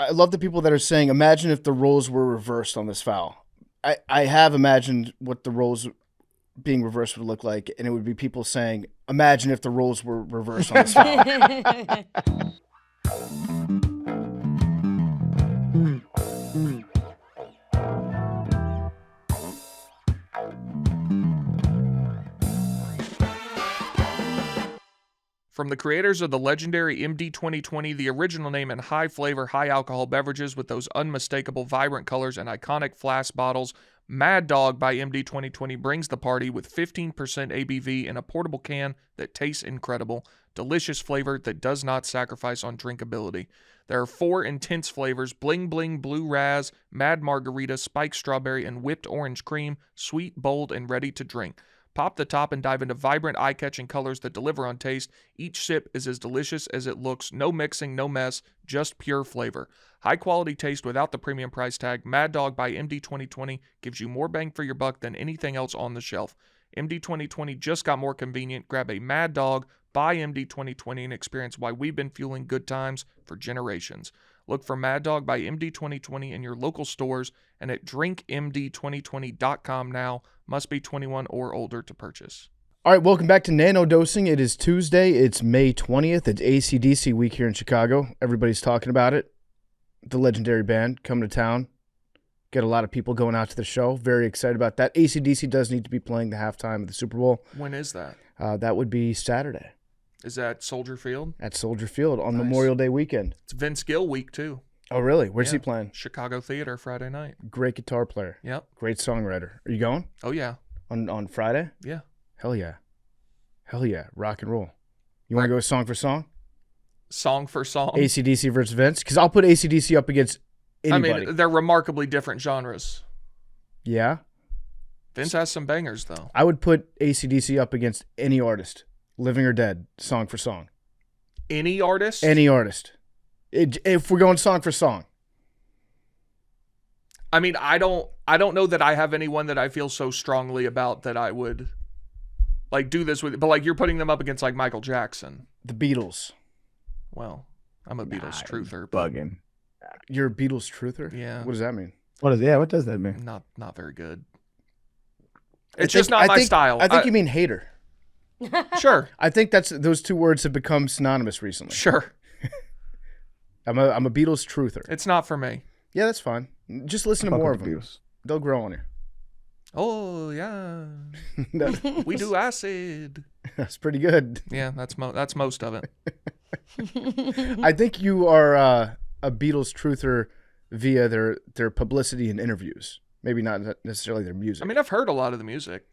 I love the people that are saying, imagine if the roles were reversed on this foul. I have imagined what the roles being reversed would look like, and it would be people saying, imagine if the roles were reversed on this foul. From the creators of the legendary MD 2020, the original name in high-flavor, high-alcohol beverages with those unmistakable vibrant colors and iconic flask bottles, Mad Dog by MD 2020 brings the party with 15% ABV in a portable can that tastes incredible, delicious flavor that does not sacrifice on drinkability. There are 4 intense flavors: Bling Bling Blue Raz, Mad Margarita, Spiked Strawberry, and Whipped Orange Cream, sweet, bold, and ready to drink. Pop the top and dive into vibrant, eye-catching colors that deliver on taste. Each sip is as delicious as it looks. No mixing, no mess, just pure flavor. High-quality taste without the premium price tag. Mad Dog by MD 2020 gives you more bang for your buck than anything else on the shelf. MD 2020 just got more convenient. Grab a Mad Dog by MD 2020 and experience why we've been fueling good times for generations. Look for Mad Dog by MD 2020 in your local stores and at drinkmd2020.com now. Must be 21 or older to purchase. All right, welcome back to Nano Dosing. It is Tuesday. It's May 20th. It's AC/DC week here in Chicago. Everybody's talking about it. The legendary band coming to town. Get a lot of people going out to the show. Very excited about that. AC/DC does need to be playing the halftime of the Super Bowl. When is that? That would be Saturday. Is that Soldier Field? At Soldier Field on Nice. Memorial Day weekend. It's Vince Gill week, too. Oh, really? Where's Yeah. he playing? Chicago Theater Friday night. Great guitar player. Yep. Great songwriter. Are you going Oh, yeah. on Friday? Yeah. Hell yeah. Hell yeah. Rock and roll. You want to go song for song? Song for song. AC/DC versus Vince? Because I'll put AC/DC up against anybody. I mean, they're remarkably different genres. Yeah? Vince has some bangers, though. I would put AC/DC up against any artist, living or dead, song for song. Any artist? Any artist. If we're going song for song. I mean, I don't know that I have anyone that I feel so strongly about that I would like do this with. But like you're putting them up against like Michael Jackson. The Beatles. Well, I'm a Beatles truther. Bugging. You're a Beatles truther? Yeah. What does that mean? What does that mean? Not very good. It's just not my style. I think you mean hater. Sure. I think those two words have become synonymous recently. Sure. I'm a Beatles truther. It's not for me. Yeah, that's fine. Just listen to more of them. They'll grow on you. Oh yeah. We do acid. That's pretty good. Yeah, that's most of it. I think you are a Beatles truther via their publicity and interviews. Maybe not necessarily their music. I mean, I've heard a lot of the music.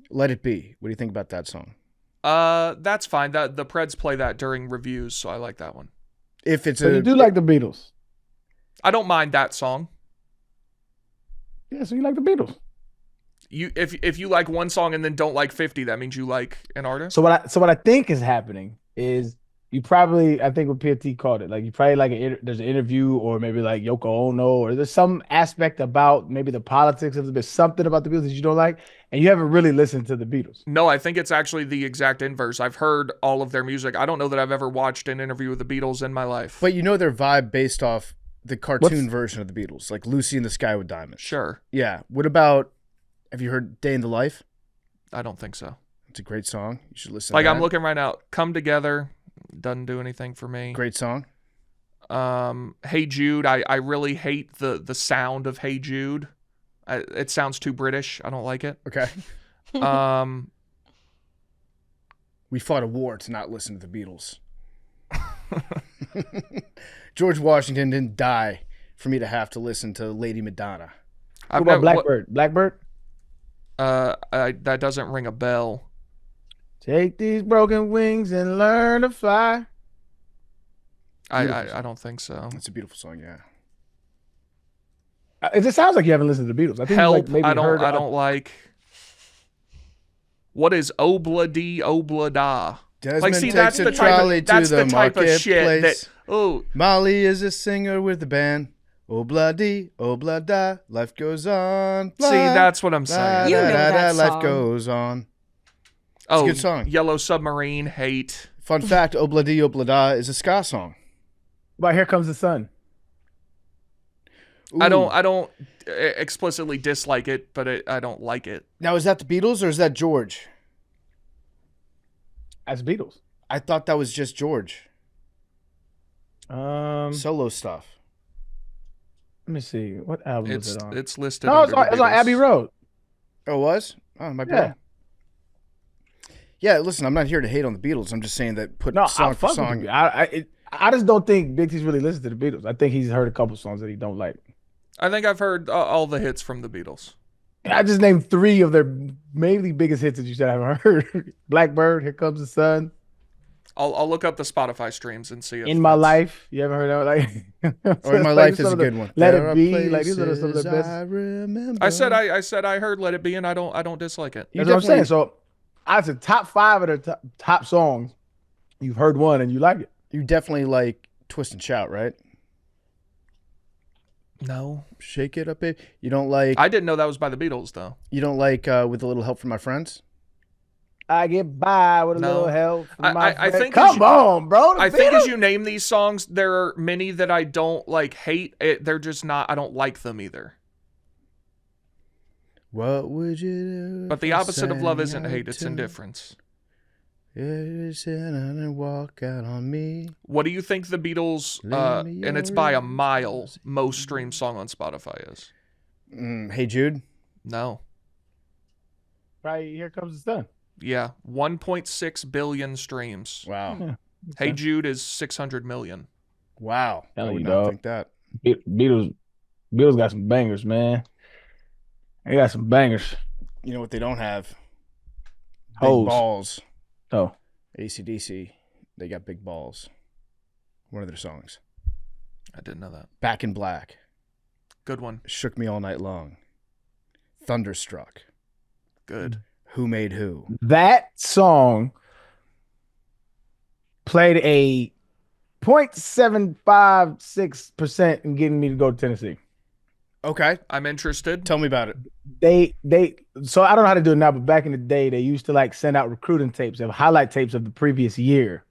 Let It Be. What do you think about that song? That's fine. That the Preds play that during reviews, so I like that one. If it's So you do like the Beatles? I don't mind that song. Yeah, so you like the Beatles. If you like one song and then don't like 50, that means you like an artist. So what I think is happening is you probably, I think what PFT called it, like you probably like there's an interview or maybe like Yoko Ono or there's some aspect about maybe the politics of the bit, something about the Beatles that you don't like, and you haven't really listened to the Beatles. No, I think it's actually the exact inverse. I've heard all of their music. I don't know that I've ever watched an interview with the Beatles in my life. But you know their vibe based off the cartoon version of the Beatles, like Lucy in the Sky with Diamonds. Sure. Yeah. What about, have you heard Day in the Life? I don't think so. It's a great song. You should listen like to that. I'm looking right now. Come Together doesn't do anything for me. Great song. Hey Jude, I really hate the sound of Hey Jude. It sounds too British. I don't like it. Okay. We fought a war to not listen to the Beatles. George Washington didn't die for me to have to listen to Lady Madonna. What about Blackbird? Blackbird? That doesn't ring a bell. Take these broken wings and learn to fly. I don't think so. It's a beautiful song, yeah. It sounds like you haven't listened to the Beatles. I think Help! Like maybe I don't like. What is Obla Dee Obla Da? Desmond Like, see, takes a trolley to the type of shit marketplace. that. Molly is a singer with the band. Obla-dee, obla-da, life goes on. Blah, See, that's what I'm saying. You know that life song. goes on. Oh, a good song. Yellow Submarine, hate. Fun fact, Obla-dee, obla-da is a ska song. But Here Comes the Sun. I Ooh. don't explicitly dislike it, but I don't like it. Now, is that the Beatles or is that George? That's Beatles. I thought that was just George. Let Solo stuff. me see. What album was It's it on? it's listed. No, under it's on the Abbey Beatles. Road. Oh, it was? Oh, my Yeah. bad. Yeah, listen, I'm not here to hate on the Beatles. I'm just saying that put No, song I for fuck with song. the Beatles. I just don't think Big T's really listened to the Beatles. I think he's heard a couple songs that he don't like. I think I've heard all the hits from the Beatles. I just named 3 of their mainly biggest hits that you said I haven't heard. Blackbird, Here Comes the Sun, I'll look up the Spotify streams and see if In My that's- Life. You haven't heard that? Like, Oh, In My Life is a good one. Let There It are Be. Like these are some of the places best. I remember. I said I heard Let It Be, and I don't dislike it. That's what I'm saying. So I said top 5 of their top songs. You've heard one and you like it. You definitely like Twist and Shout, right? No, Shake It Up, babe. You don't like I didn't know that was by the Beatles though. With a Little Help from My Friends? I get by with a No. little help from I- my I friend. think as Come you- on, bro. I think as you name these songs, there are many that I don't like hate. They're just not. I don't like them either. What would you do? But the if I opposite of love sang isn't out hate; it's to- indifference. You sit down and walk out on me. What do you think the Beatles, Lend me and it's your by a ears. mile, most streamed song on Spotify is? Hey Jude. No. Right, Here Comes the Sun. Yeah, 1.6 billion streams. Wow. Yeah. Hey Jude is 600 million. Wow. I Telling would you, not dog. think that. Beatles got some bangers, man. They got some bangers. You know what they don't have? Big Hoes. balls. Oh, AC/DC. They got big balls. One of their songs. I didn't know that. Back in Black. Good one. Shook Me All Night Long. Thunderstruck. Good. Who Made Who? that song played a 0.756% in getting me to go to Tennessee. Okay. I'm interested. Tell me about it. So I don't know how to do it now, but back in the day, they used to like send out recruiting tapes of highlight tapes of the previous year.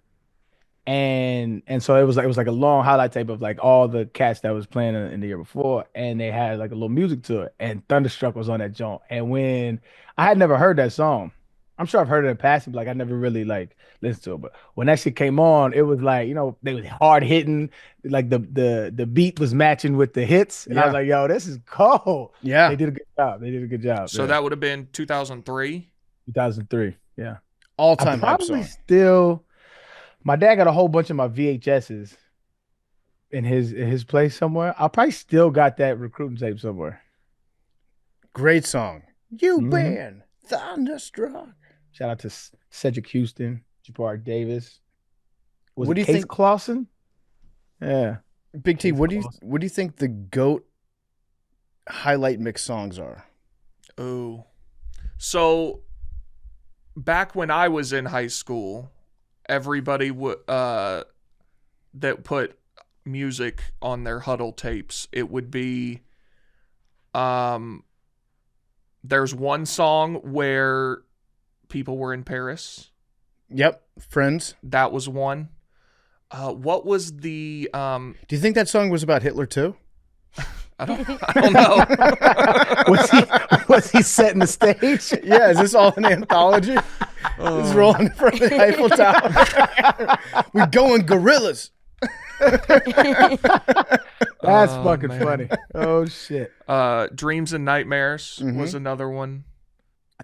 And so it was like a long highlight tape of like all the cats that was playing in the year before, and they had like a little music to it, and Thunderstruck was on that joint. And when I had never heard that song, I'm sure I've heard it in passing, but like I never really like listened to it. But when that shit came on, it was like, you know, they was hard hitting, like the beat was matching with the hits, and I was Yeah. like, yo, this is cold. Yeah. They did a good job. They did a good job. So Yeah. that would have been 2003. 2003. Yeah. All-time hype probably song. still. My dad got a whole bunch of my VHSs in his place somewhere. I probably still got that recruiting tape somewhere. Great song. You Mhm. been Thunderstruck. Shout out to Cedric Houston, Jabbar Davis. Was What it do you Case think- Clausen? Yeah. Big T, Thanks, what do boss. you think the GOAT highlight mix songs are? Oh. So back when I was in high school, everybody would that put music on their huddle tapes, it would be there's one song where people were in Paris. Yep. Friends. That was one. What was the Do you think that song was about Hitler too? I don't know. was he setting the stage? Yeah, is this all an anthology? This is rolling in front of the Eiffel Tower. We're going gorillas. That's Oh, fucking man. funny. Oh shit. Dreams and Nightmares was another one.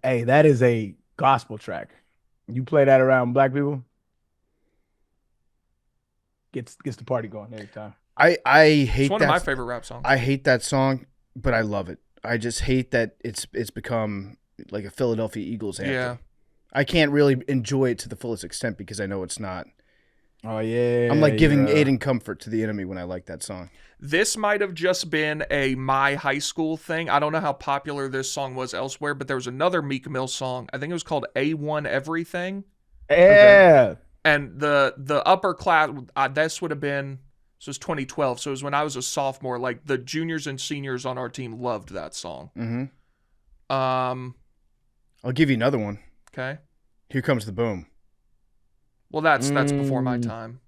Hey, that is a gospel track. You play that around black people, gets the party going every time. I hate It's one that. of my favorite rap songs. I hate that song, but I love it. I just hate that it's become like a Philadelphia Eagles anthem. Yeah. I can't really enjoy it to the fullest extent because I know it's not. Oh yeah. I'm like giving yeah. aid and comfort to the enemy when I like that song. This might have just been a my high school thing. I don't know how popular this song was elsewhere, but there was another Meek Mill song. I think it was called A1 Everything. Yeah. And the upper class, this would have been, so it was 2012. So it was when I was a sophomore. Like the juniors and seniors on our team loved that song. Mm-hmm. Um, I'll give you another one. okay. Here Comes the Boom. Well, that's before my time.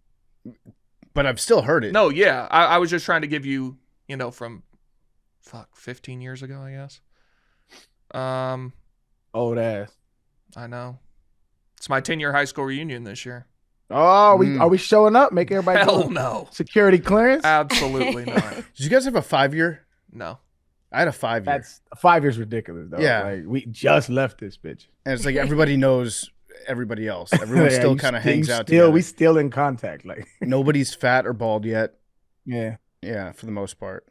But I've still heard it. No, yeah. I was just trying to give you, from 15 years ago, I guess. Old ass. I know. It's my 10-year high school reunion this year. Oh, are we showing up? Make everybody Hell go no. Security clearance? Absolutely not. Did you guys have a 5-year? No. I had a 5-year. That's 5 years ridiculous, though. Yeah. Like, we just left this bitch. And it's like everybody knows everybody else. Everyone Yeah, still you kind of still- hangs you out still, together. We still in contact. Like, Nobody's fat or bald yet. yeah. Yeah, for the most part.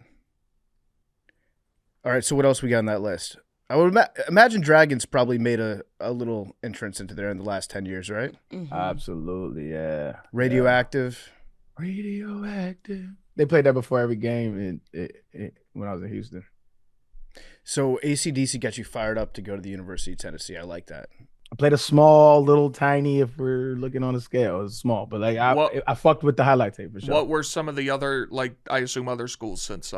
All right, so what else we got on that list? I would imagine Dragons probably made a little entrance into there in the last 10 years, right? Mhm. Absolutely, yeah. Radioactive. Radioactive. They played that before every game when I was in Houston. So AC/DC got you fired up to go to the University of Tennessee. I like that. I played a small, little, tiny, if we're looking on a scale. It was small, but like I fucked with the highlight tape for sure. What were some of the other, like, I assume other schools since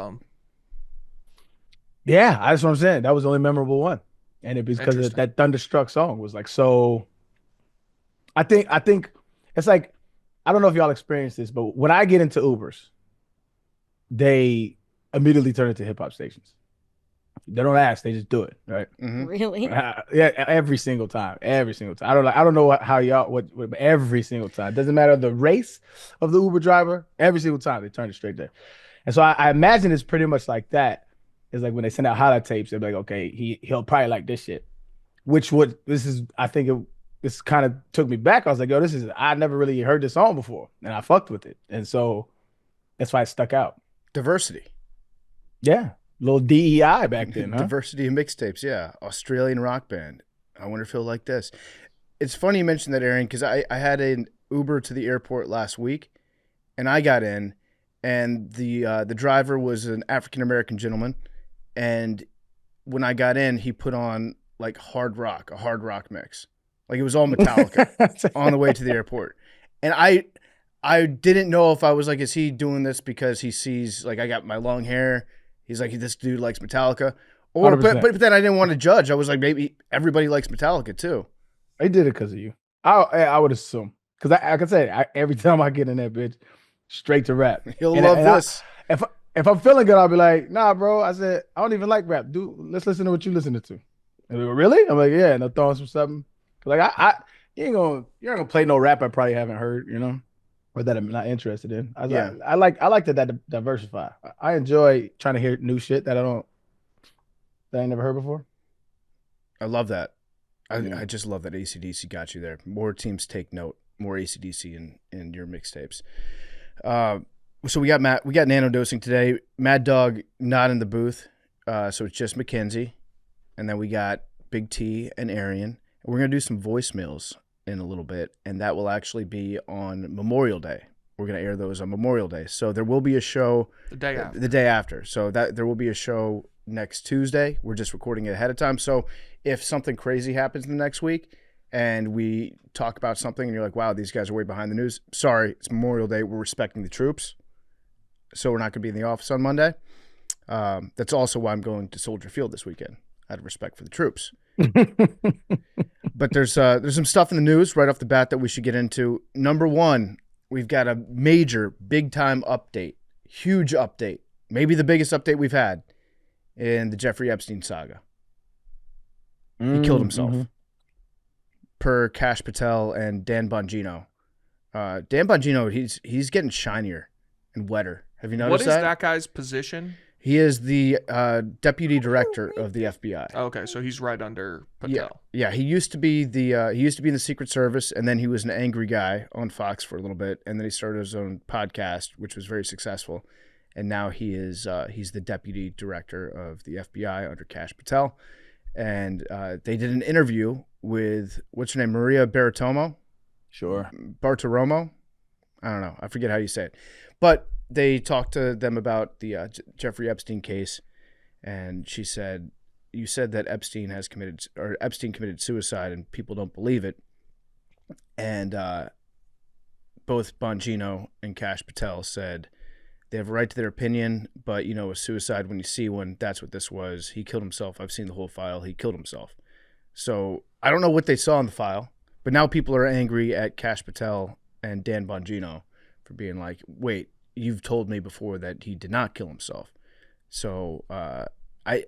Yeah, that's what I'm saying. That was the only memorable one. And it was because of that Thunderstruck song was like so. I think it's like, I don't know if y'all experienced this, but when I get into Ubers, they immediately turn into hip hop stations. They don't ask, they just do it, right? Mm-hmm. Really? Yeah, every single time. I don't know how y'all what every single time. Doesn't matter the race of the Uber driver. Every single time they turn it straight there. And so I imagine it's pretty much like that. It's like when they send out highlight tapes, they're like, okay, he'll probably like this shit. This kind of took me back. I was like, yo, I never really heard this song before, and I fucked with it, and so that's why it stuck out. Diversity. Yeah, little DEI back then, huh? Diversity of mixtapes, yeah. Australian rock band. I wonder if he'll like this. It's funny you mentioned that, Arian, because I had an Uber to the airport last week, and I got in, and the driver was an African-American gentleman, and when I got in, he put on like a hard rock mix. Like it was all Metallica on the way to the airport. And I didn't know if I was like, is he doing this because he sees like I got my long hair? He's like, this dude likes Metallica. Or but then I didn't want to judge. I was like, maybe everybody likes Metallica too. They did it because of you. I would assume. Because like I said, every time I get in that bitch, straight to rap. He'll love this. If I'm feeling good, I'll be like, nah, bro. I said, I don't even like rap. Dude, let's listen to what you listening to. And they go, really? I'm like, yeah, and they'll throw on some something. Like you're not gonna play no rap I probably haven't heard, or that I'm not interested in. I like to diversify. I enjoy trying to hear new shit that I ain't never heard before. I love that. I just love that AC/DC got you there. More teams take note. More AC/DC in your mixtapes. So we got Nanodosing today. Mad Dog not in the booth, so it's just Mackenzie, and then we got Big T and Arian. We're going to do some voicemails in a little bit, and that will actually be on Memorial Day. We're going to air those on Memorial Day. So there will be a show the day after. So that there will be a show next Tuesday. We're just recording it ahead of time. So if something crazy happens the next week and we talk about something and you're like, wow, these guys are way behind the news. Sorry, it's Memorial Day. We're respecting the troops. So we're not going to be in the office on Monday. That's also why I'm going to Soldier Field this weekend, out of respect for the troops. But there's some stuff in the news right off the bat that we should get into. Number one, we've got a major, big-time update, huge update, maybe the biggest update we've had in the Jeffrey Epstein saga. He killed himself, per Kash Patel and Dan Bongino. Dan Bongino, he's getting shinier and wetter. Have you noticed that? What is that guy's position? He is the deputy director of the FBI. Okay, so he's right under Patel. Yeah. He used to be in the Secret Service, and then he was an angry guy on Fox for a little bit, and then he started his own podcast, which was very successful. And now he's the deputy director of the FBI under Kash Patel. And they did an interview with what's her name, Maria Bartiromo. Sure. Bartiromo. I don't know. I forget how you say it, but they talked to them about the Jeffrey Epstein case, and she said, "You said that Epstein committed suicide, and people don't believe it." And both Bongino and Kash Patel said they have a right to their opinion, but a suicide when you see one, that's what this was. He killed himself. I've seen the whole file. He killed himself. So I don't know what they saw in the file, but now people are angry at Kash Patel and Dan Bongino for being like, wait, you've told me before that he did not kill himself. So I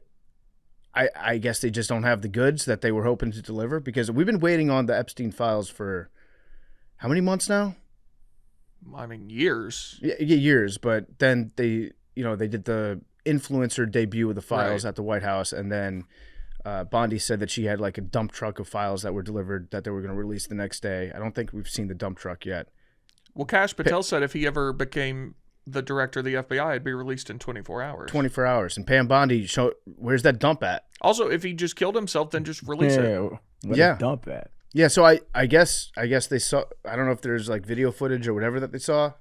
guess they just don't have the goods that they were hoping to deliver, because we've been waiting on the Epstein files for how many months now? I mean, years. Yeah, years. But then they did the influencer debut of the files at the White House, and then Bondi said that she had like a dump truck of files that were delivered that they were going to release the next day. I don't think we've seen the dump truck yet. Well, Kash Patel said if he ever became the director of the FBI, it'd be released in 24 hours. 24 hours. And Pam Bondi where's that dump at? Also, if he just killed himself, then just release it. Where's the dump at? Yeah, so I guess they saw, I don't know if there's like video footage or whatever that they saw.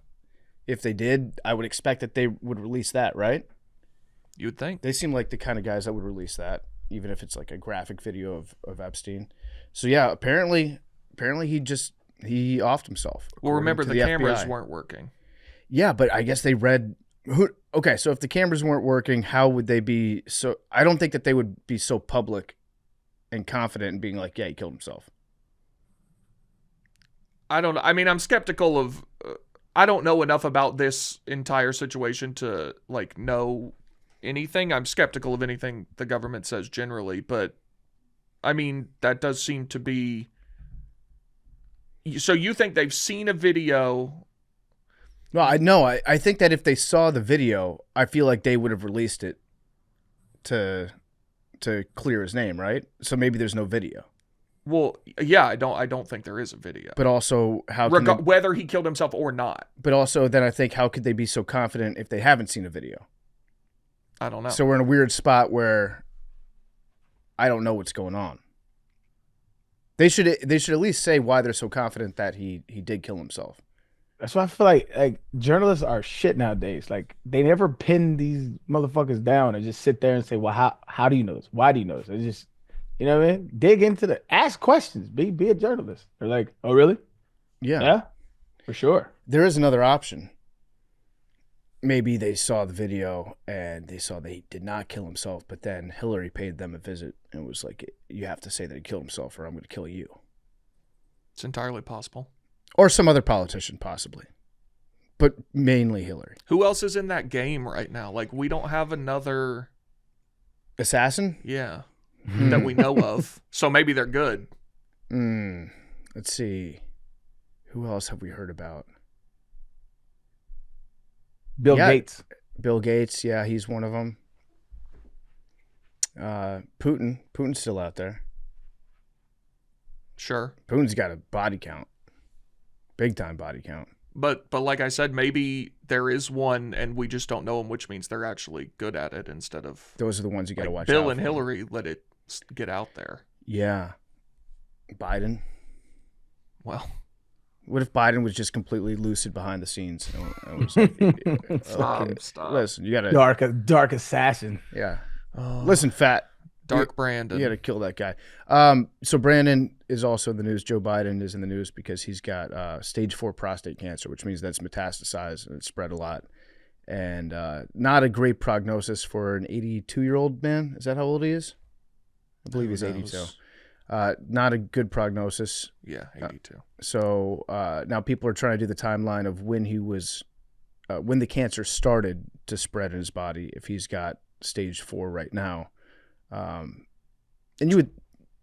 If they did, I would expect that they would release that, right? You would think. They seem like the kind of guys that would release that, even if it's like a graphic video of Epstein. So yeah, apparently he offed himself. Well, remember the cameras FBI. weren't working. Yeah, but I guess they read okay, so if the cameras weren't working, how would they be so I don't think that they would be so public and confident in being like, yeah, he killed himself. I don't know. I mean, I'm skeptical of I don't know enough about this entire situation to like know anything. I'm skeptical of anything the government says generally, but I mean, that does seem to be. So you think they've seen a video? No, I think that if they saw the video, I feel like they would have released it to clear his name, right? So maybe there's no video. Well, yeah, I don't think there is a video. But also, whether he killed himself or not. But also, then I think, how could they be so confident if they haven't seen a video? I don't know. So we're in a weird spot where I don't know what's going on. They should at least say why they're so confident that he did kill himself. That's why I feel like journalists are shit nowadays. Like, they never pin these motherfuckers down and just sit there and say, well, how do you know this? Why do you know this? It's just, you know what I mean? Dig into ask questions. Be a journalist. They're like, oh, really? Yeah, for sure. There is another option. Maybe they saw the video and they saw that he did not kill himself, but then Hillary paid them a visit and was like, you have to say that he killed himself or I'm going to kill you. It's entirely possible. Or some other politician, possibly. But mainly Hillary. Who else is in that game right now? Like, we don't have another... Assassin? Yeah. That we know of. So maybe they're good. Let's see. Who else have we heard about? Bill Gates. Bill Gates, yeah, he's one of them. Putin's still out there. Sure. Putin's got a body count. Big time body count. But like I said, maybe there is one and we just don't know them, which means they're actually good at it instead of... Those are the ones you got to watch out Bill and for. Hillary let it get out there. Yeah. Biden. Well... What if Biden was just completely lucid behind the scenes? Was like, Stop. Listen, you got to... Dark assassin. Yeah. Listen, fat. Dark Brandon. You got to kill that guy. So Brandon is also in the news. Joe Biden is in the news because he's got stage 4 prostate cancer, which means that's metastasized and it's spread a lot. And not a great prognosis for an 82-year-old man. Is that how old he is? I believe he's 82. Not a good prognosis. Yeah, 82. So now people are trying to do the timeline of when when the cancer started to spread in his body, if he's got stage 4 right now. And you would,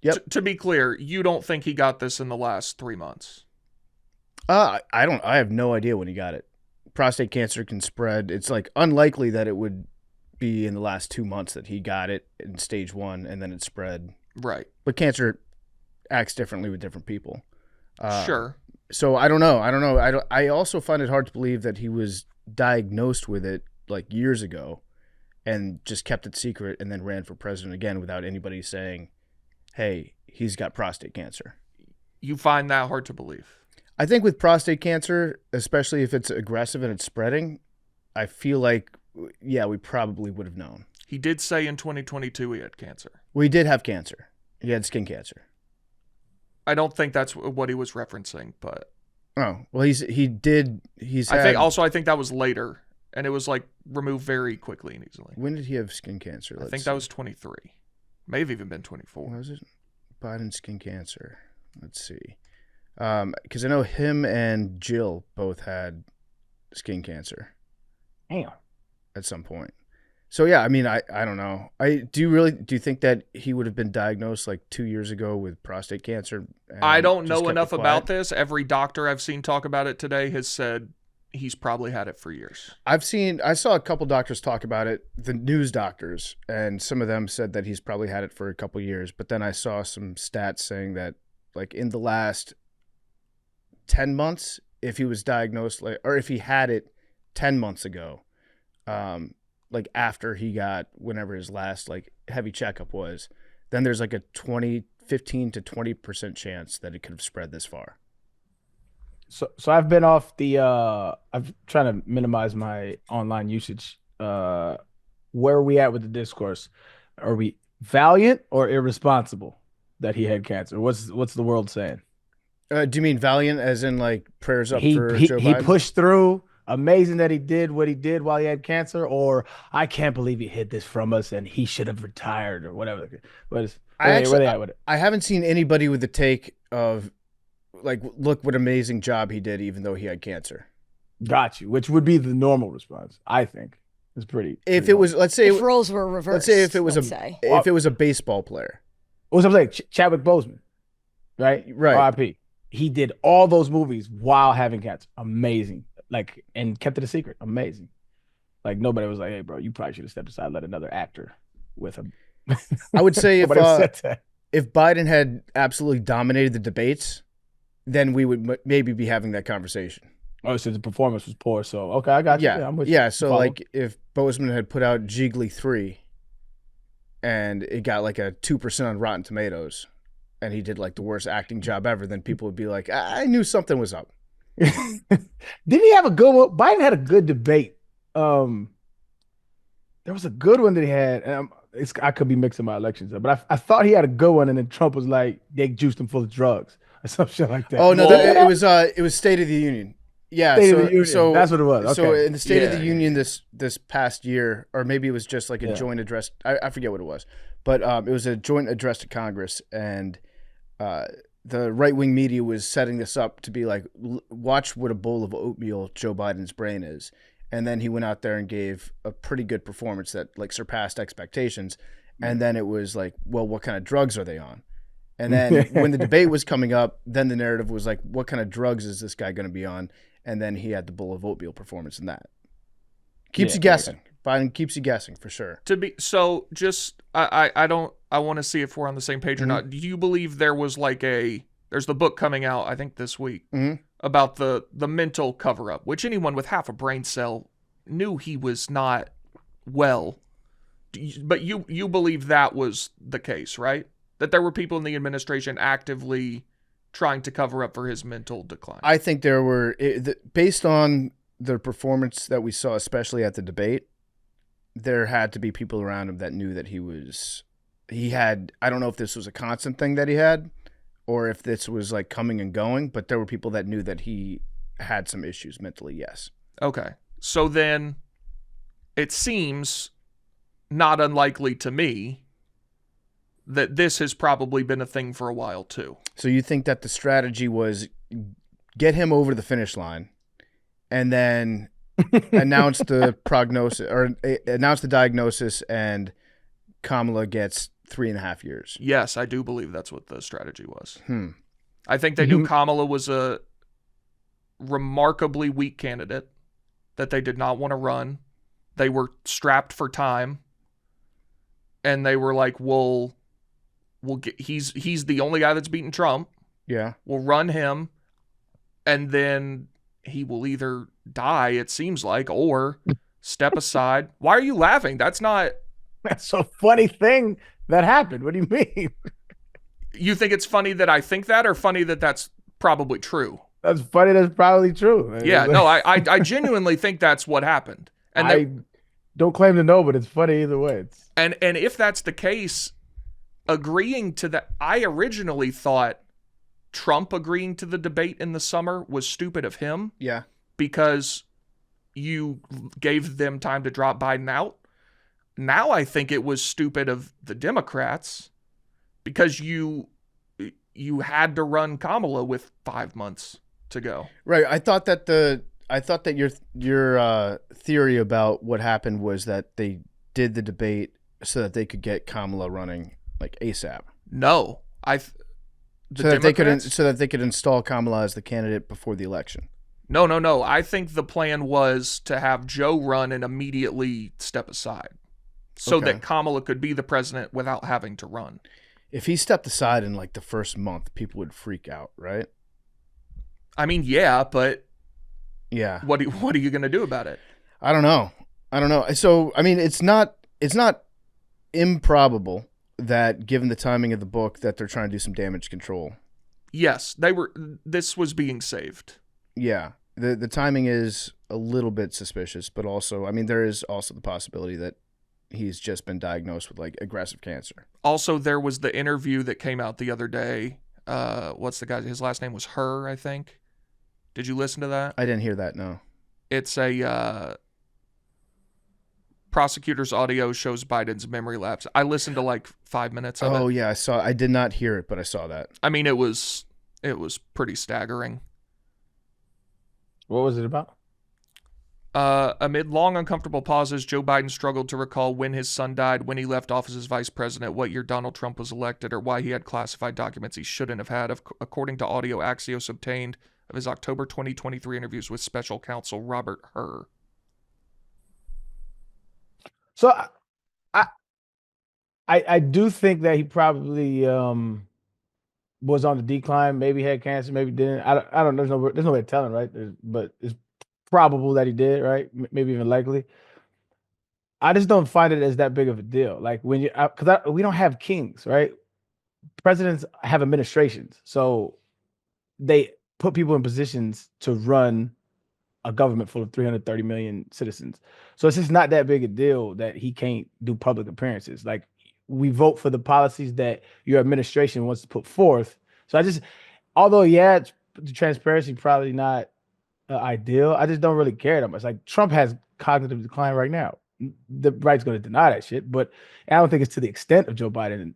To be clear, you don't think he got this in the last 3 months? I have no idea when he got it. Prostate cancer can spread. It's like unlikely that it would be in the last 2 months that he got it in stage 1 and then it spread. Right. But cancer acts differently with different people. Sure. So I don't know. I also find it hard to believe that he was diagnosed with it like years ago and just kept it secret and then ran for president again without anybody saying, hey, he's got prostate cancer. You find that hard to believe? I think with prostate cancer, especially if it's aggressive and it's spreading, I feel like, yeah, we probably would have known. He did say in 2022 he had cancer. Well, he did have cancer. He had skin cancer. I don't think that's what he was referencing, but... Oh, well, I think that was later, and it was like removed very quickly and easily. When did he have skin cancer? I think that was 23. May have even been 24. What was it? Biden skin cancer. Let's see. Because I know him and Jill both had skin cancer. Damn. At some point. So yeah, I mean, I don't know. Do you think that he would have been diagnosed like 2 years ago with prostate cancer? I And don't just know kept it enough quiet? about this. Every doctor I've seen talk about it today has said he's probably had it for years. I saw a couple doctors talk about it, the news doctors, and some of them said that he's probably had it for a couple years. But then I saw some stats saying that like in the last 10 months, if he was diagnosed or if he had it 10 months ago, like after he got whenever his last like heavy checkup was, then there's like a 15 to 20% chance that it could have spread this far. So I've been off the I've trying to minimize my online usage. Where are we at with the discourse? Are we valiant or irresponsible that he had cancer? What's the world saying? Do you mean valiant as in like prayers up He for he Joe he Biden? pushed through. Amazing that he did what he did while he had cancer, or I can't believe he hid this from us and he should have retired or whatever. Where they at with it? I haven't seen anybody with the take of like, look what amazing job he did, even though he had cancer. Got you, which would be the normal response. I think it's pretty. If pretty it was, let's say, If roles were reversed, let's say if it was let's say. a baseball player, What's I'm saying? Chadwick Boseman, right? Right. R.I.P. He did all those movies while having cancer. Amazing. Like, and kept it a secret. Amazing. Like, nobody was like, hey, bro, you probably should have stepped aside and let another actor with him. I would say Nobody said that. if Biden had absolutely dominated the debates, then we would maybe be having that conversation. Oh, so the performance was poor. So, okay, I got you. Yeah, I'm with yeah. you. So Follow. like, if Boseman had put out Jiggly 3, and it got like a 2% on Rotten Tomatoes, and he did like the worst acting job ever, then people would be like, I knew something was up. Didn't he have a good one? Biden had a good debate. There was a good one that he had. And I could be mixing my elections up, but I thought he had a good one, and then Trump was like, they juiced him full of drugs or some shit like that. Oh no, Well- it was State of the Union. Yeah, State of the Union. That's what it was. So Okay. in the State of Yeah, the yeah, Union this past year, or maybe it was just like a joint address. I forget what it was, but it was a joint address to Congress, and the right wing media was setting this up to be like, watch what a bowl of oatmeal Joe Biden's brain is, and then he went out there and gave a pretty good performance that like surpassed expectations, and then it was like, well, what kind of drugs are they on? And then when the debate was coming up, then the narrative was like, what kind of drugs is this guy going to be on? And then he had the bowl of oatmeal performance in that. Keeps you guessing. Biden keeps you guessing for sure. To be so, just I want to see if we're on the same page or not. Do you believe there was like there's the book coming out I think this week about the mental cover up, which anyone with half a brain cell knew he was not well. But you believe that was the case, right? That there were people in the administration actively trying to cover up for his mental decline. I think there were, based on the performance that we saw, especially at the debate, there had to be people around him that knew that he had, I don't know if this was a constant thing that he had or if this was like coming and going, but there were people that knew that he had some issues mentally, yes. Okay. So then it seems not unlikely to me that this has probably been a thing for a while too. So you think that the strategy was get him over the finish line and then announce the prognosis or announce the diagnosis, and Kamala gets 3.5 years? Yes, I do believe that's what the strategy was. I think they knew Kamala was a remarkably weak candidate that they did not want to run. They were strapped for time, and they were like, "We'll get. He's the only guy that's beaten Trump. Yeah, We'll run him, and then he will either die, it seems like, or step aside." Why are you laughing? That's a funny thing that happened. What do you mean? You think it's funny that I think that, or funny that that's probably true? That's funny. That's probably true. Yeah, no, I genuinely think that's what happened. And I don't claim to know, but it's funny either way. and if that's the case, agreeing to that, I originally thought Trump agreeing to the debate in the summer was stupid of him. yeah. Because you gave them time to drop Biden out. Now I think it was stupid of the Democrats because you had to run Kamala with 5 months to go. Right. I thought that your theory about what happened was that they did the debate so that they could get Kamala running like ASAP. No, So that they could install Kamala as the candidate before the election. No. I think the plan was to have Joe run and immediately step aside so that Kamala could be the president without having to run. If he stepped aside in like the first month, people would freak out, right? I mean, yeah, but yeah, what are you going to do about it? I don't know. So, I mean, it's not improbable that, given the timing of the book, that they're trying to do some damage control. Yes, this was being saved. Yeah, the timing is a little bit suspicious, but also, I mean, there is also the possibility that he's just been diagnosed with like aggressive cancer. Also, there was the interview that came out the other day. What's the guy? His last name was Her, I think. Did you listen to that? I didn't hear that, no. It's a prosecutor's audio shows Biden's memory lapse. I listened to like 5 minutes of it. Oh, yeah, I did not hear it, but I saw that. I mean, it was pretty staggering. What was it about? Amid long, uncomfortable pauses, Joe Biden struggled to recall when his son died, when he left office as vice president, what year Donald Trump was elected, or why he had classified documents he shouldn't have had, according to audio Axios obtained of his October 2023 interviews with special counsel Robert Hur. So I do think that he probably was on the decline. Maybe had cancer, maybe didn't. I don't. There's no way of telling, right? But it's probable that he did, right? Maybe even likely. I just don't find it as that big of a deal. Like when you, because we don't have kings, right? Presidents have administrations, so they put people in positions to run a government full of 330 million citizens. So it's just not that big a deal that he can't do public appearances. Like we vote for the policies that your administration wants to put forth. So although the transparency probably not ideal, I just don't really care that much. Like Trump has cognitive decline right now. The right's going to deny that shit, but I don't think it's to the extent of Joe Biden.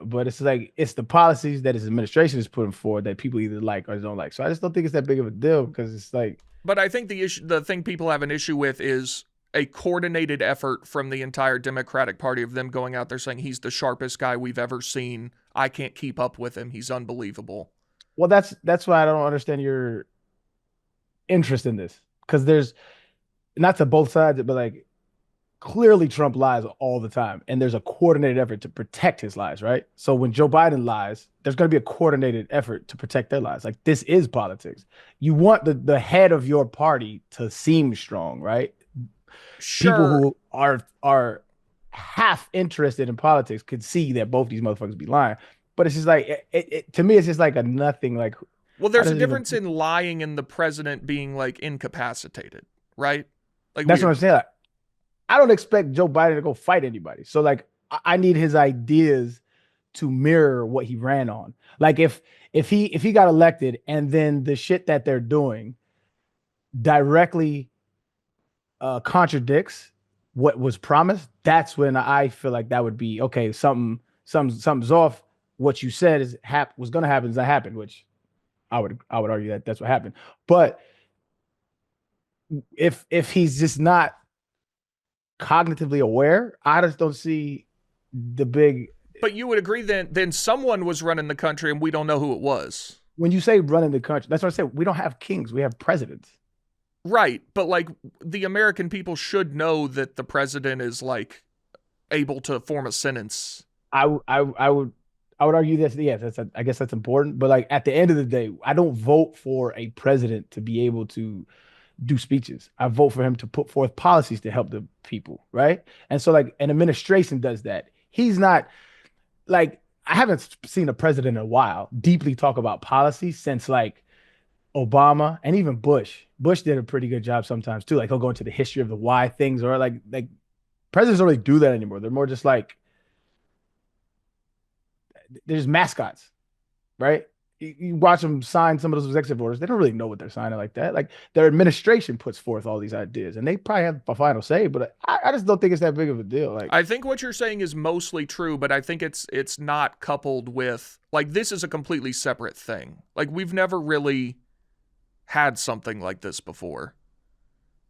But it's like it's the policies that his administration is putting forward that people either like or don't like. So I just don't think it's that big of a deal because it's like. But I think the thing people have an issue with is a coordinated effort from the entire Democratic Party of them going out there saying he's the sharpest guy we've ever seen. I can't keep up with him. He's unbelievable. Well, that's why I don't understand your interest in this, because there's not to both sides, but like clearly Trump lies all the time, and there's a coordinated effort to protect his lies, right? So when Joe Biden lies, there's going to be a coordinated effort to protect their lies. Like this is politics. You want the head of your party to seem strong, right? Sure. People who are half interested in politics could see that both these motherfuckers be lying. But it's just like to me, it's just like a nothing. Like, well, there's a difference in lying and the president being like incapacitated, right? Like that's what I'm saying. Like, I don't expect Joe Biden to go fight anybody. So like, I need his ideas to mirror what he ran on. Like if he got elected and then the shit that they're doing directly contradicts what was promised, that's when I feel like that would be okay. Something's off. What you said was going to happen is that happened, which I would argue that that's what happened. But if he's just not cognitively aware, I just don't see the big. But you would agree then someone was running the country and we don't know who it was. When you say running the country, that's what I said. We don't have kings. We have presidents. Right. But like the American people should know that the president is like able to form a sentence. I would argue that, yes, I guess that's important. But like at the end of the day, I don't vote for a president to be able to do speeches. I vote for him to put forth policies to help the people, right? And so like an administration does that. He's not like, I haven't seen a president in a while deeply talk about policy since like Obama and even Bush. Bush did a pretty good job sometimes too. Like he'll go into the history of the why things are like presidents don't really do that anymore. They're more just like, they're just mascots, right? You watch them sign some of those executive orders. They don't really know what they're signing like that. Like their administration puts forth all these ideas and they probably have a final say, but I just don't think it's that big of a deal. Like I think what you're saying is mostly true, but I think it's not coupled with like, this is a completely separate thing. Like we've never really had something like this before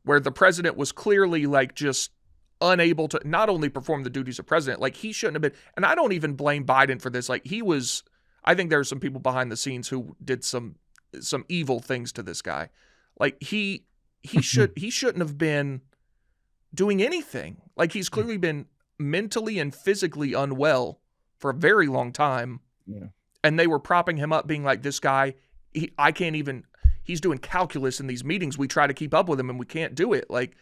where the president was clearly like just unable to not only perform the duties of president, like he shouldn't have been. And I don't even blame Biden for this. Like I think there's some people behind the scenes who did some evil things to this guy. Like he shouldn't have been doing anything. Like he's clearly been mentally and physically unwell for a very long time. Yeah. And they were propping him up being like, this guy, he's doing calculus in these meetings. We try to keep up with him and we can't do it. Like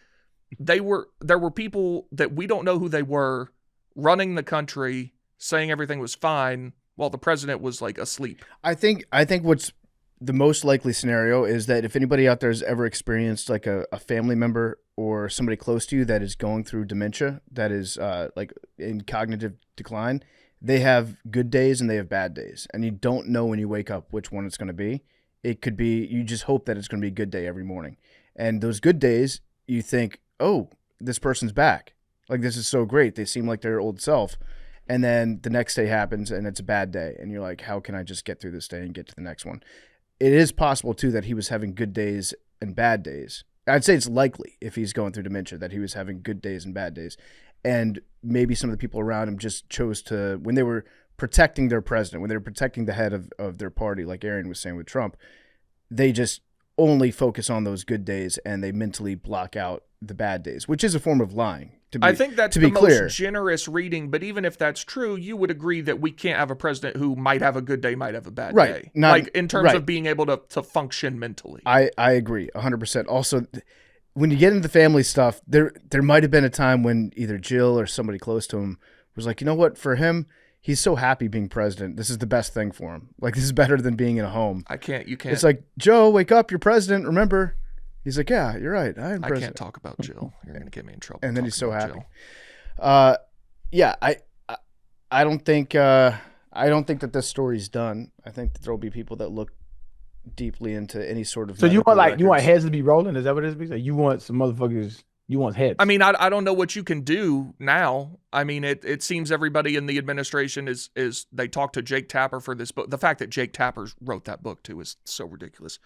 there were people that we don't know who they were running the country saying everything was fine while the president was like asleep. I think what's the most likely scenario is that if anybody out there has ever experienced like a family member or somebody close to you that is going through dementia, that is like in cognitive decline, they have good days and they have bad days. And you don't know when you wake up which one it's going to be. It could be, you just hope that it's going to be a good day every morning. And those good days, you think, oh, this person's back. Like, this is so great. They seem like their old self. And then the next day happens and it's a bad day. And you're like, how can I just get through this day and get to the next one? It is possible, too, that he was having good days and bad days. I'd say it's likely, if he's going through dementia, that he was having good days and bad days. And maybe some of the people around him just chose to, when they were protecting their president, when they were protecting the head of their party, like Arian was saying with Trump, they just only focus on those good days and they mentally block out the bad days, which is a form of lying. I think that's the most generous reading, but even if that's true, you would agree that we can't have a president who might have a good day, might have a bad day. Like in terms of being able to function mentally. I agree 100%. Also, when you get into the family stuff, there might have been a time when either Jill or somebody close to him was like, you know what, for him, he's so happy being president. This is the best thing for him. Like, this is better than being in a home. You can't. It's like, Joe, wake up, you're president, remember? He's like, yeah, you're right. I am president. I can't talk about Jill. You're going to get me in trouble. And then he's so happy. Yeah, I don't think that this story's done. I think that there'll be people that look deeply into any sort of. So you want heads to be rolling? Is that what it is? Like you want some motherfuckers? You want heads? I mean, I don't know what you can do now. I mean, it seems everybody in the administration is they talked to Jake Tapper for this book. The fact that Jake Tapper wrote that book too is so ridiculous.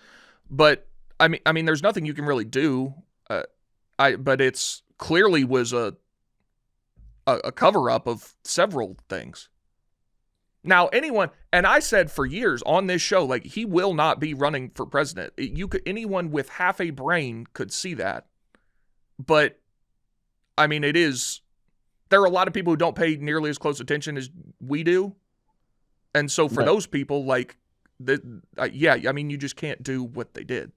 But I mean, there's nothing you can really do. But it's clearly was a cover up of several things. Now, and I said for years on this show, like, he will not be running for president. Anyone with half a brain could see that. But I mean, there are a lot of people who don't pay nearly as close attention as we do. And so for those people, like, I mean, you just can't do what they did.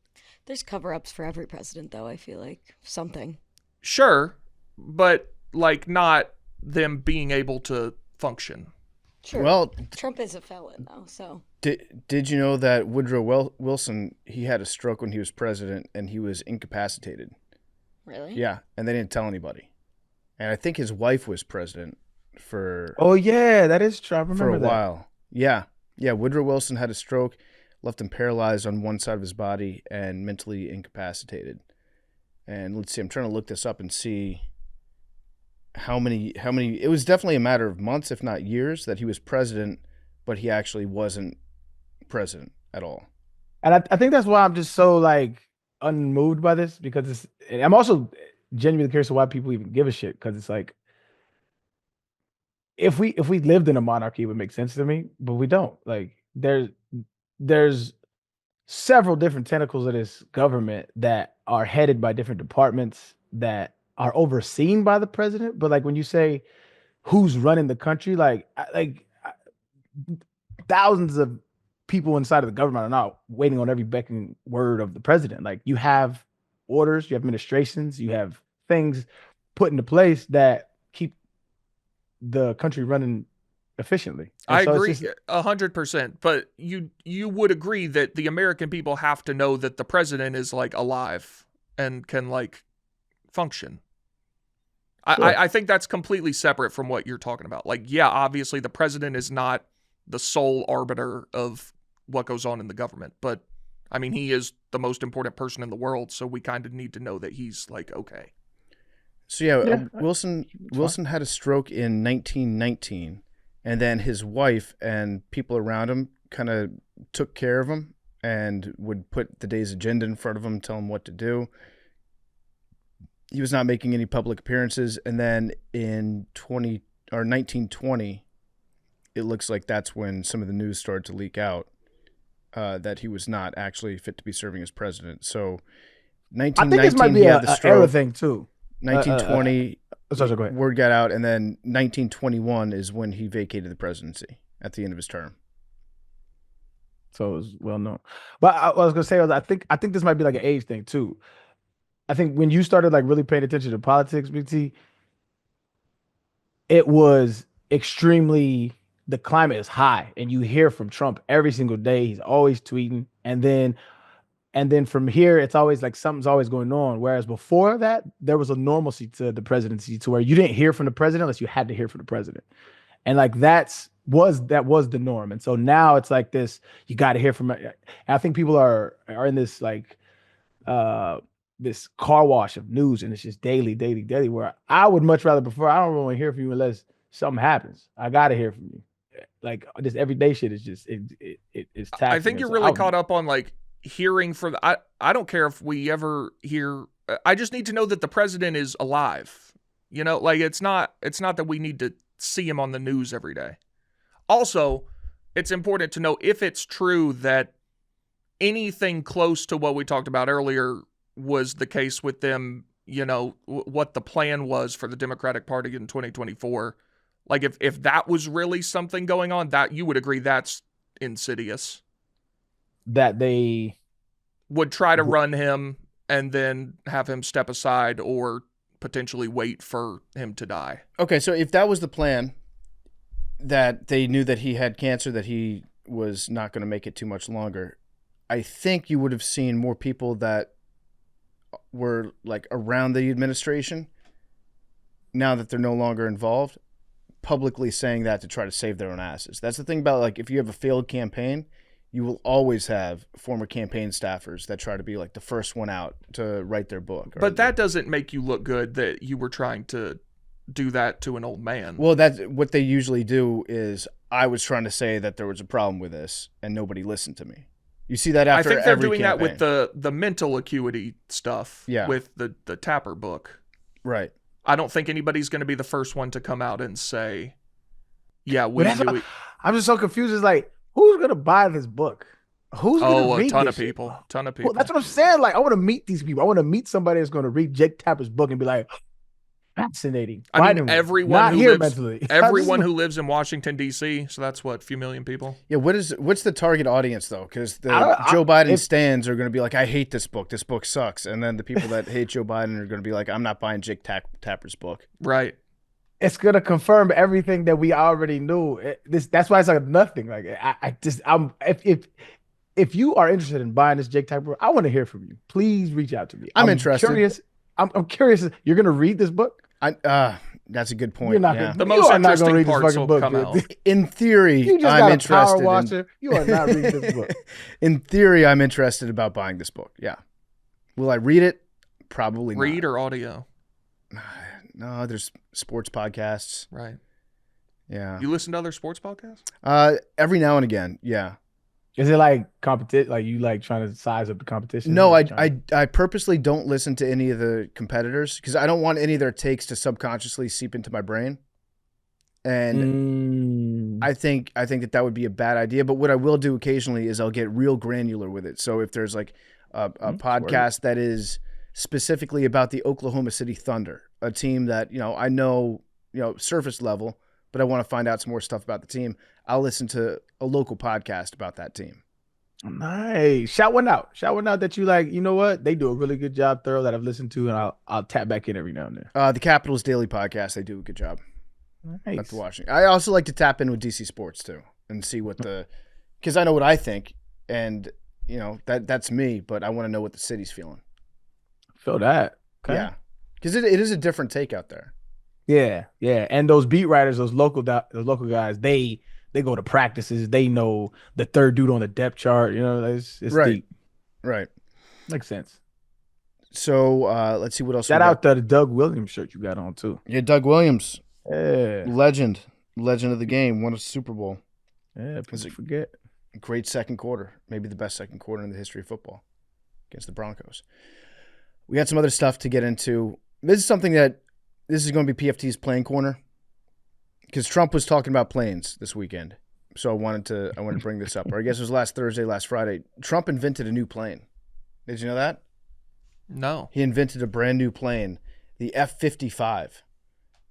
There's cover-ups for every president, though, I feel like. Something. Sure, but, like, not them being able to function. Sure. Well, Trump is a felon, though, so. Did you know that Woodrow Wilson, he had a stroke when he was president, and he was incapacitated? Really? Yeah, and they didn't tell anybody. And I think his wife was president for... Oh, yeah, that is true. I remember that. For a while. Yeah, Woodrow Wilson had a stroke, left him paralyzed on one side of his body and mentally incapacitated. And let's see, I'm trying to look this up and see how many, it was definitely a matter of months, if not years, that he was president, but he actually wasn't president at all. And I think that's why I'm just so, like, unmoved by this, because I'm also genuinely curious why people even give a shit, because it's like, if we lived in a monarchy, it would make sense to me, but we don't. Like, there's several different tentacles of this government that are headed by different departments that are overseen by the president. But like, when you say who's running the country, thousands of people inside of the government are not waiting on every beckoning word of the president. Like, you have orders, you have administrations, you have things put into place that keep the country running efficiently. And I agree 100%, but you would agree that the American people have to know that the president is, like, alive and can, like, function. Sure. I think that's completely separate from what you're talking about. Like, yeah, obviously the president is not the sole arbiter of what goes on in the government, but I mean, he is the most important person in the world, so we kind of need to know that he's, like, okay. So Wilson had a stroke in 1919, and then his wife and people around him kind of took care of him and would put the day's agenda in front of him, tell him what to do. he was not making any public appearances. And then in 1920, it looks like that's when some of the news started to leak out that he was not actually fit to be serving as president. So 1919, I think this might be he had an the stroke. era thing too. 1920, Sorry, go ahead. word got out, and then 1921 is when he vacated the presidency at the end of his term. So it was well known. But I was gonna say, I think this might be like an age thing too. I think when you started like really paying attention to politics, BT, it was extremely, the climate is high, and you hear from Trump every single day. He's always tweeting, and then from here, it's always like something's always going on. Whereas before that, there was a normalcy to the presidency, to where you didn't hear from the president unless you had to hear from the president, and like that was the norm. And so now it's like this: you got to hear from. And I think people are in this like this car wash of news, and it's just daily. Where I would much rather prefer, I don't really want to hear from you unless something happens. I got to hear from you. Like this everyday shit is just it's taxing. I think you're really caught up on like hearing from I don't care if we ever hear. I just need to know that the president is alive. You know, like it's not that we need to see him on the news every day. Also, it's important to know if it's true that anything close to what we talked about earlier was the case with them, you know, what the plan was for the Democratic Party in 2024. Like if that was really something going on, that you would agree that's insidious. That they would try to run him and then have him step aside or potentially wait for him to die. Okay, so if that was the plan, that they knew that he had cancer, that he was not going to make it too much longer, I think you would have seen more people that were like around the administration, now that they're no longer involved, publicly saying that to try to save their own asses. That's the thing about, like, if you have a failed campaign, you will always have former campaign staffers that try to be like the first one out to write their book. But that doesn't make you look good that you were trying to do that to an old man. Well, that's what they usually do. Is I was trying to say that there was a problem with this and nobody listened to me. You see that after every I think they're doing campaign. that with the mental acuity stuff. Yeah. With the Tapper book. Right. I don't think anybody's going to be the first one to come out and say, yeah, I'm just so confused. It's like, who's going to buy this book? Who's going to read this? A ton of people. Well, that's what I'm saying. Like, I want to meet these people. I want to meet somebody that's going to read Jake Tapper's book and be like, fascinating. I mean, everyone who lives in Washington, D.C., so that's what, a few million people? Yeah, what's the target audience, though? Because Joe Biden stands are going to be like, I hate this book sucks. And then the people that hate Joe Biden are going to be like, I'm not buying Jake Tapper's book. Right. It's going to confirm everything that we already knew. That's why it's like nothing. Like, if you are interested in buying this Jake Tapper, I want to hear from you. Please reach out to me. I'm interested. Curious. I'm curious. You're going to read this book? That's a good point. You're not yeah. The most interesting parts will come out. In theory, you just I'm got a interested. Power watcher. You are not reading this book. In theory, I'm interested about buying this book. Yeah. Will I read it? Probably not. Read or audio? No, there's sports podcasts. Right. Yeah. You listen to other sports podcasts? Every now and again. Yeah. Is it like competition? Like you like trying to size up the competition? No, I purposely don't listen to any of the competitors because I don't want any of their takes to subconsciously seep into my brain. And I think that would be a bad idea. But what I will do occasionally is I'll get real granular with it. So if there's like a podcast that is specifically about the Oklahoma City Thunder, a team that, I know, surface level, but I want to find out some more stuff about the team, I'll listen to a local podcast about that team. Nice. Shout one out that you like, you know what? They do a really good job, thorough, that I've listened to, and I'll tap back in every now and then. The Capitals Daily Podcast, they do a good job. Nice. That's watching. I also like to tap in with DC Sports too and see what because I know what I think, and that's me, but I want to know what the city's feeling. Feel that. Okay. Yeah. Because it is a different take out there. Yeah, and those beat writers, those local guys, they go to practices. They know the third dude on the depth chart. It's right. deep. Right. Makes sense. So let's see what else. Shout out the Doug Williams shirt you got on too. Yeah, Doug Williams. Yeah. Legend of the game. Won a Super Bowl. Yeah, people forget. Great second quarter. Maybe the best second quarter in the history of football against the Broncos. We got some other stuff to get into. this is going to be PFT's Plane Corner, because Trump was talking about planes this weekend. So I wanted to bring this up. Or I guess it was last Thursday, last Friday. Trump invented a new plane. Did you know that? No. He invented a brand new plane, the F-55.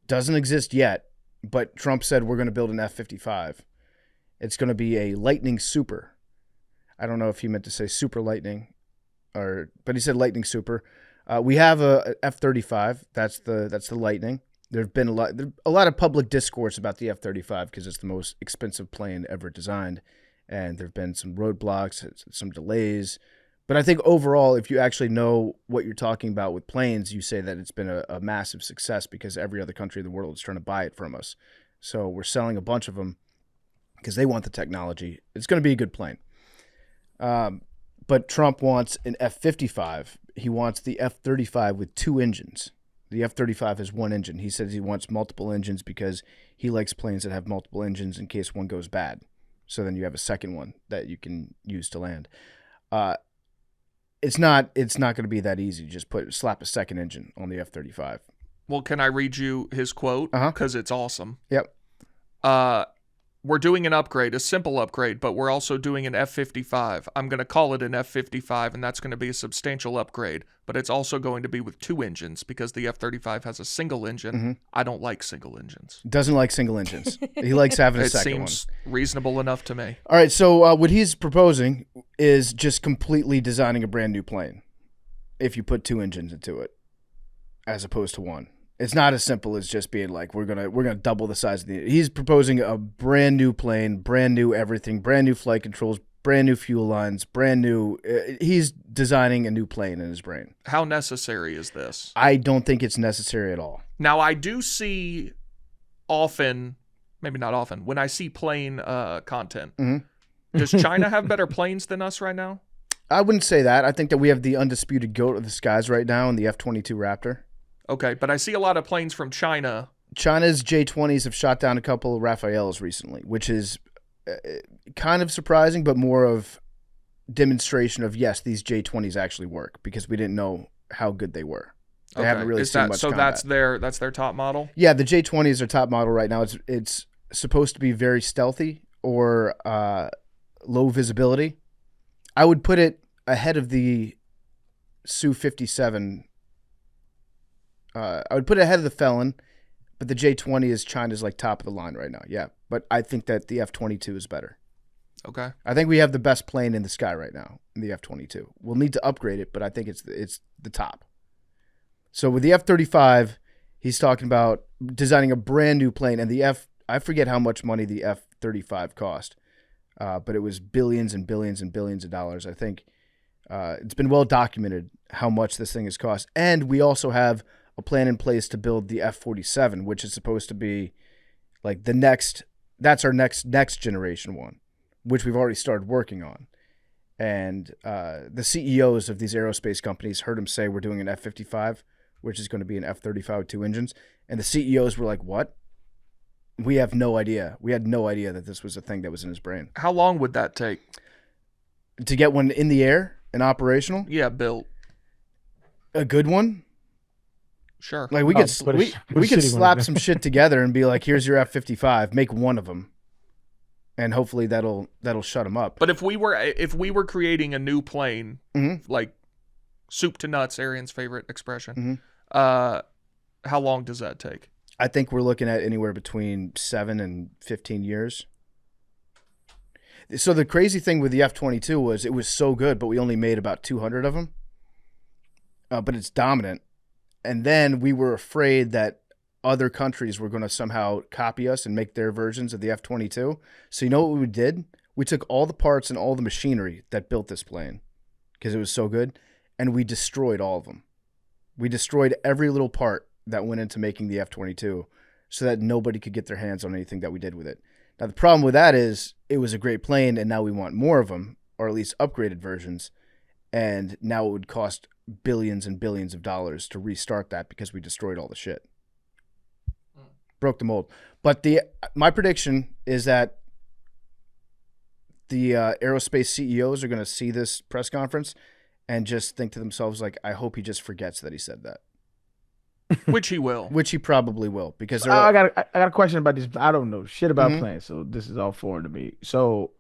Doesn't exist yet, but Trump said we're going to build an F-55. It's going to be a Lightning Super. I don't know if he meant to say Super Lightning, but he said Lightning Super. We have a F-35. That's the Lightning. There've been a lot of public discourse about the F-35 because it's the most expensive plane ever designed, and there've been some roadblocks, some delays. But I think overall, if you actually know what you're talking about with planes, you say that it's been a massive success because every other country in the world is trying to buy it from us. So we're selling a bunch of them because they want the technology. It's going to be a good plane. But Trump wants an F-55. He wants the F-35 with 2 engines. The F-35 has 1 engine. He says he wants multiple engines because he likes planes that have multiple engines in case one goes bad. So then you have a second one that you can use to land. It's not going to be that easy. Just slap a second engine on the F-35. Well, can I read you his quote? Because it's awesome. Yep. We're doing an upgrade, a simple upgrade, but we're also doing an F-55. I'm going to call it an F-55, and that's going to be a substantial upgrade. But it's also going to be with 2 engines because the F-35 has a single engine. Mm-hmm. I don't like single engines. Doesn't like single engines. He likes having a second one. It seems reasonable enough to me. All right, so what he's proposing is just completely designing a brand new plane if you put 2 engines into it as opposed to 1. It's not as simple as just being like we're gonna double the size of the. He's proposing a brand new plane, brand new everything, brand new flight controls, brand new fuel lines, brand new. He's designing a new plane in his brain. How necessary is this? I don't think it's necessary at all. Now I do see often, maybe not often, when I see plane content. Mm-hmm. Does China have better planes than us right now? I wouldn't say that. I think that we have the undisputed goat of the skies right now in the F-22 Raptor. Okay, but I see a lot of planes from China. China's J-20s have shot down a couple of Rafaels recently, which is kind of surprising, but more of demonstration of, yes, these J-20s actually work because we didn't know how good they were. They haven't really seen much combat. So that's their top model? Yeah, the J-20s are top model right now. It's supposed to be very stealthy or low visibility. I would put it ahead of the Su-57. I would put it ahead of the Felon, but the J-20 is China's like top of the line right now. Yeah, but I think that the F-22 is better. Okay. I think we have the best plane in the sky right now in the F-22. We'll need to upgrade it, but I think it's the top. So with the F-35, he's talking about designing a brand new plane, and I forget how much money the F-35 cost, but it was billions and billions and billions of dollars. I think it's been well documented how much this thing has cost, and we also have a plan in place to build the F-47, which is supposed to be like that's our next generation one, which we've already started working on. And the CEOs of these aerospace companies heard him say we're doing an F-55, which is going to be an F-35 with 2 engines. And the CEOs were like, what? We have no idea. We had no idea that this was a thing that was in his brain. How long would that take? To get one in the air and operational? Yeah, built. A good one? Sure. Like we could slap some shit together and be like, here's your F-55, make one of them. And hopefully that'll shut them up. But if we were creating a new plane, mm-hmm. like soup to nuts, Arian's favorite expression, mm-hmm. How long does that take? I think we're looking at anywhere between 7 and 15 years. So the crazy thing with the F-22 was it was so good, but we only made about 200 of them. But it's dominant. And then we were afraid that other countries were going to somehow copy us and make their versions of the F-22. So you know what we did? We took all the parts and all the machinery that built this plane because it was so good, and we destroyed all of them. We destroyed every little part that went into making the F-22 so that nobody could get their hands on anything that we did with it. Now, the problem with that is it was a great plane, and now we want more of them, or at least upgraded versions, and now it would cost billions and billions of dollars to restart that because we destroyed all the shit. Broke the mold. But my prediction is that the aerospace CEOs are going to see this press conference and just think to themselves, like, I hope he just forgets that he said that. Which he will. Which he probably will, because they're I got a question about this. I don't know shit about Mhm. planes, so this is all foreign to me. So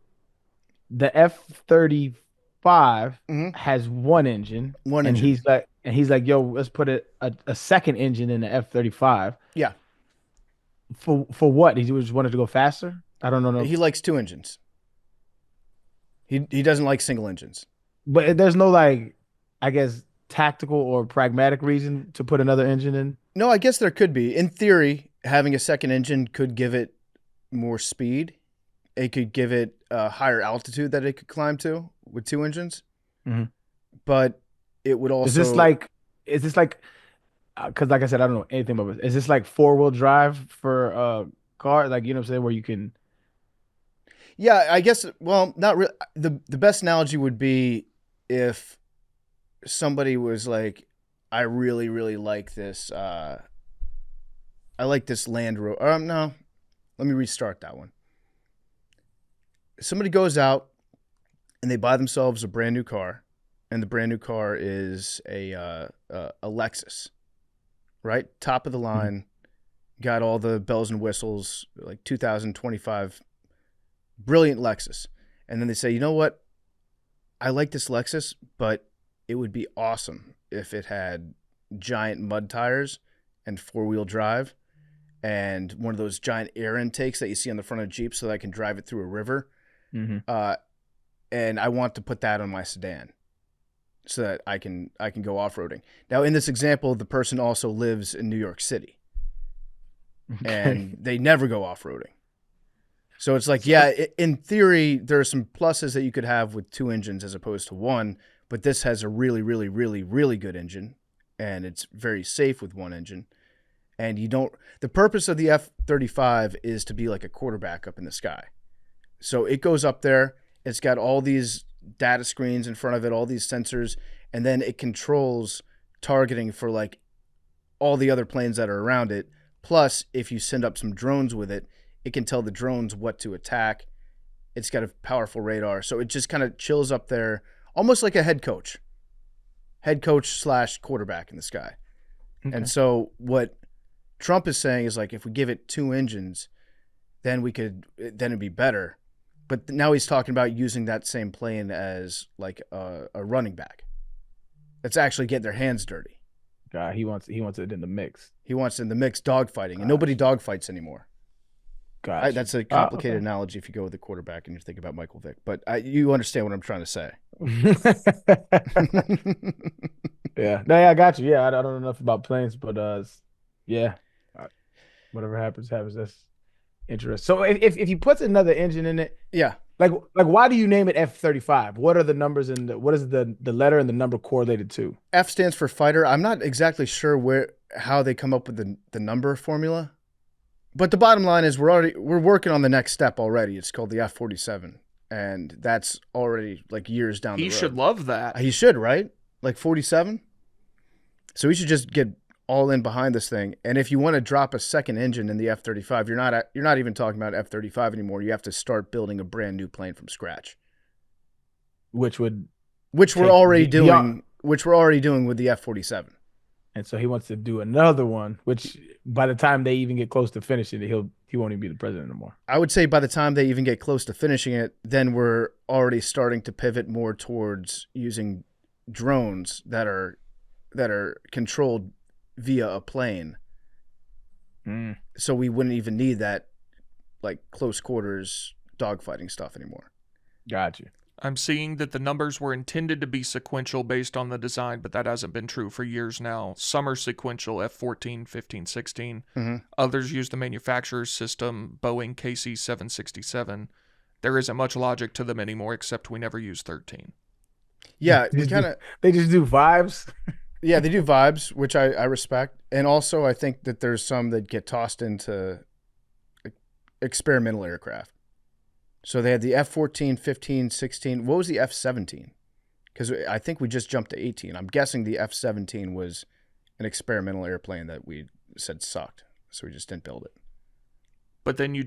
the F-35 Mhm. has one engine, one and engine. he's like, yo, let's put a second engine in the F-35 Yeah, for what? He just wanted to go faster. I don't know, no, he likes two engines. He doesn't like single engines. but there's no like, I guess tactical or pragmatic reason to put another engine in. No, I guess there could be. In theory, having a second engine could give it more speed. It could give it a higher altitude that it could climb to with two engines. Mhm. But it would also. Is this like, because like I said, I don't know anything about it. Is this like four-wheel drive for car? Like, you know what I'm saying? Where you can. Yeah, I guess. Well, not really. The best analogy would be if somebody was like, "I really, really like this. I like this Land Rover." No, let me restart that one. Somebody goes out and they buy themselves a brand new car, and the brand new car is a Lexus, right? Top of the line, got all the bells and whistles, like 2025, brilliant Lexus. And then they say, you know what? I like this Lexus, but it would be awesome if it had giant mud tires and four-wheel drive and one of those giant air intakes that you see on the front of Jeep so that I can drive it through a river. And I want to put that on my sedan so that I can go off-roading. Now, in this example, the person also lives in New York City, and they never go off-roading. So it's like, yeah, in theory, there are some pluses that you could have with two engines as opposed to one, but this has a really, really, really, really good engine, and it's very safe with one engine. And the purpose of the F-35 is to be like a quarterback up in the sky. So it goes up there, it's got all these data screens in front of it, all these sensors, and then it controls targeting for like all the other planes that are around it. Plus, if you send up some drones with it, it can tell the drones what to attack. It's got a powerful radar. So it just kind of chills up there, almost like a head coach / quarterback in the sky. Okay. And so what Trump is saying is like, if we give it two engines, then it'd be better. But now he's talking about using that same plane as like a running back. That's actually getting their hands dirty. God, he wants it in the mix. He wants it in the mix, dogfighting, and nobody dogfights anymore. Gotcha. That's a complicated analogy if you go with the quarterback and you think about Michael Vick, but you understand what I'm trying to say. Yeah, no, yeah, I got you. Yeah, I don't know enough about planes, but yeah, whatever happens. That's interesting. So if he puts another engine in it, yeah, like why do you name it F-35? What are the numbers and what is the letter and the number correlated to? F stands for fighter. I'm not exactly sure how they come up with the number formula. But the bottom line is we're working on the next step already. It's called the F-47, and that's already like years down the road. He should love that. He should, right? Like 47. So we should just get all in behind this thing. And if you want to drop a second engine in the F-35, you're not even talking about F-35 anymore. You have to start building a brand new plane from scratch, which we're already doing with the F-47. And so he wants to do another one, which by the time they even get close to finishing it, he won't even be the president anymore. I would say by the time they even get close to finishing it, then we're already starting to pivot more towards using drones that are controlled via a plane. So we wouldn't even need that like close quarters dogfighting stuff anymore. Gotcha. I'm seeing that the numbers were intended to be sequential based on the design, but that hasn't been true for years now. Some are sequential, F-14, 15, 16. Mm-hmm. Others use the manufacturer's system, Boeing KC-767. There isn't much logic to them anymore, except we never use 13. Yeah, they just do vibes. Yeah, they do vibes, which I respect. And also I think that there's some that get tossed into experimental aircraft. So they had the F-14, 15, 16. What was the F-17? Because I think we just jumped to 18. I'm guessing the F-17 was an experimental airplane that we said sucked, so we just didn't build it. But then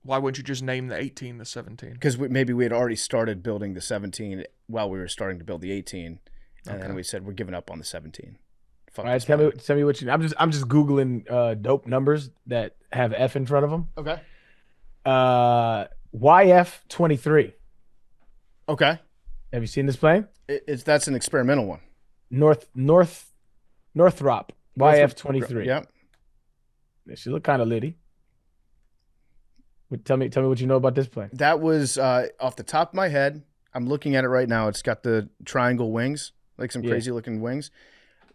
why wouldn't you just name the 18 the 17? Because maybe we had already started building the 17 while we were starting to build the 18, and then we said we're giving up on the 17 Fuck All right, this tell button. me what you. I'm just googling dope numbers that have F in front of them. Okay. YF23. Okay. Have you seen this plane? That's an experimental one. Northrop. YF23. Yep. She look kind of litty. Tell me what you know about this plane. That was off the top of my head. I'm looking at it right now. It's got the triangle wings, like some crazy looking wings.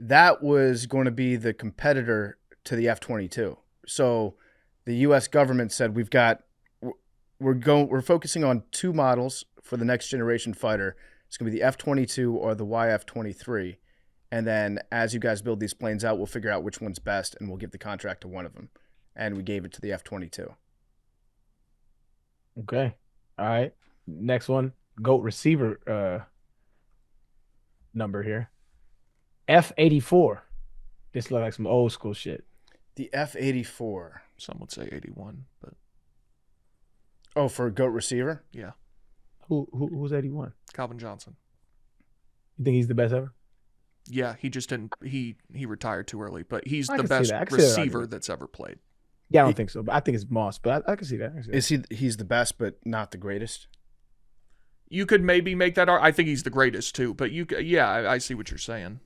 That was going to be the competitor to the F-22. So the U.S. government said we're focusing on 2 models for the next generation fighter. It's going to be the F-22 or the YF-23. And then as you guys build these planes out, we'll figure out which one's best, and we'll give the contract to one of them. And we gave it to the F-22. Okay. All right. Next one. GOAT receiver number here. F-84. This looks like some old school shit. The F-84. Some would say 81, but Oh, for GOAT receiver? yeah. Who's 81? Calvin Johnson. You think he's the best ever? Yeah, he just didn't. He retired too early, but he's I the can see best that. I can see that receiver argument. that's ever played. Yeah, I don't think so, but I think it's Moss. But I can see that. He's the best, but not the greatest? You could maybe make that. I think he's the greatest too. But I see what you're saying.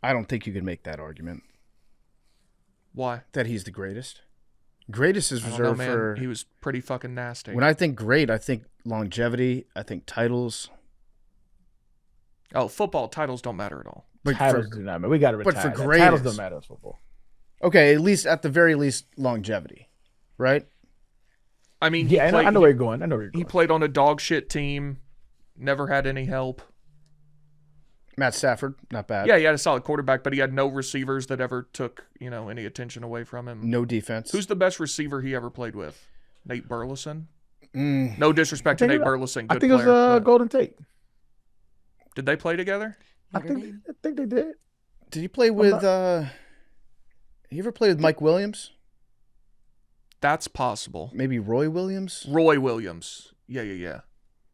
I don't think you could make that argument. Why? That he's the greatest. Greatest is I don't know, reserved man. for. He was pretty fucking nasty. When I think great, I think longevity. I think titles. Oh, football titles don't matter at all. But Titles do not matter. We got to retire. but for that. greatest- Titles don't matter in football. Okay, at the very least, longevity, right? I mean, Yeah, I know where you're going. He played on a dog shit team. Never had any help. Matt Stafford, not bad. Yeah, he had a solid quarterback, but he had no receivers that ever took any attention away from him. No defense. Who's the best receiver he ever played with? Nate Burleson. Mm, No disrespect to Nate it- Burleson. I Good think it was player, but- Golden Tate. Did they play together? I Notre think Dame. they did. did he play with? He ever played with Mike Williams? That's possible. Maybe Roy Williams. Roy Williams. Yeah.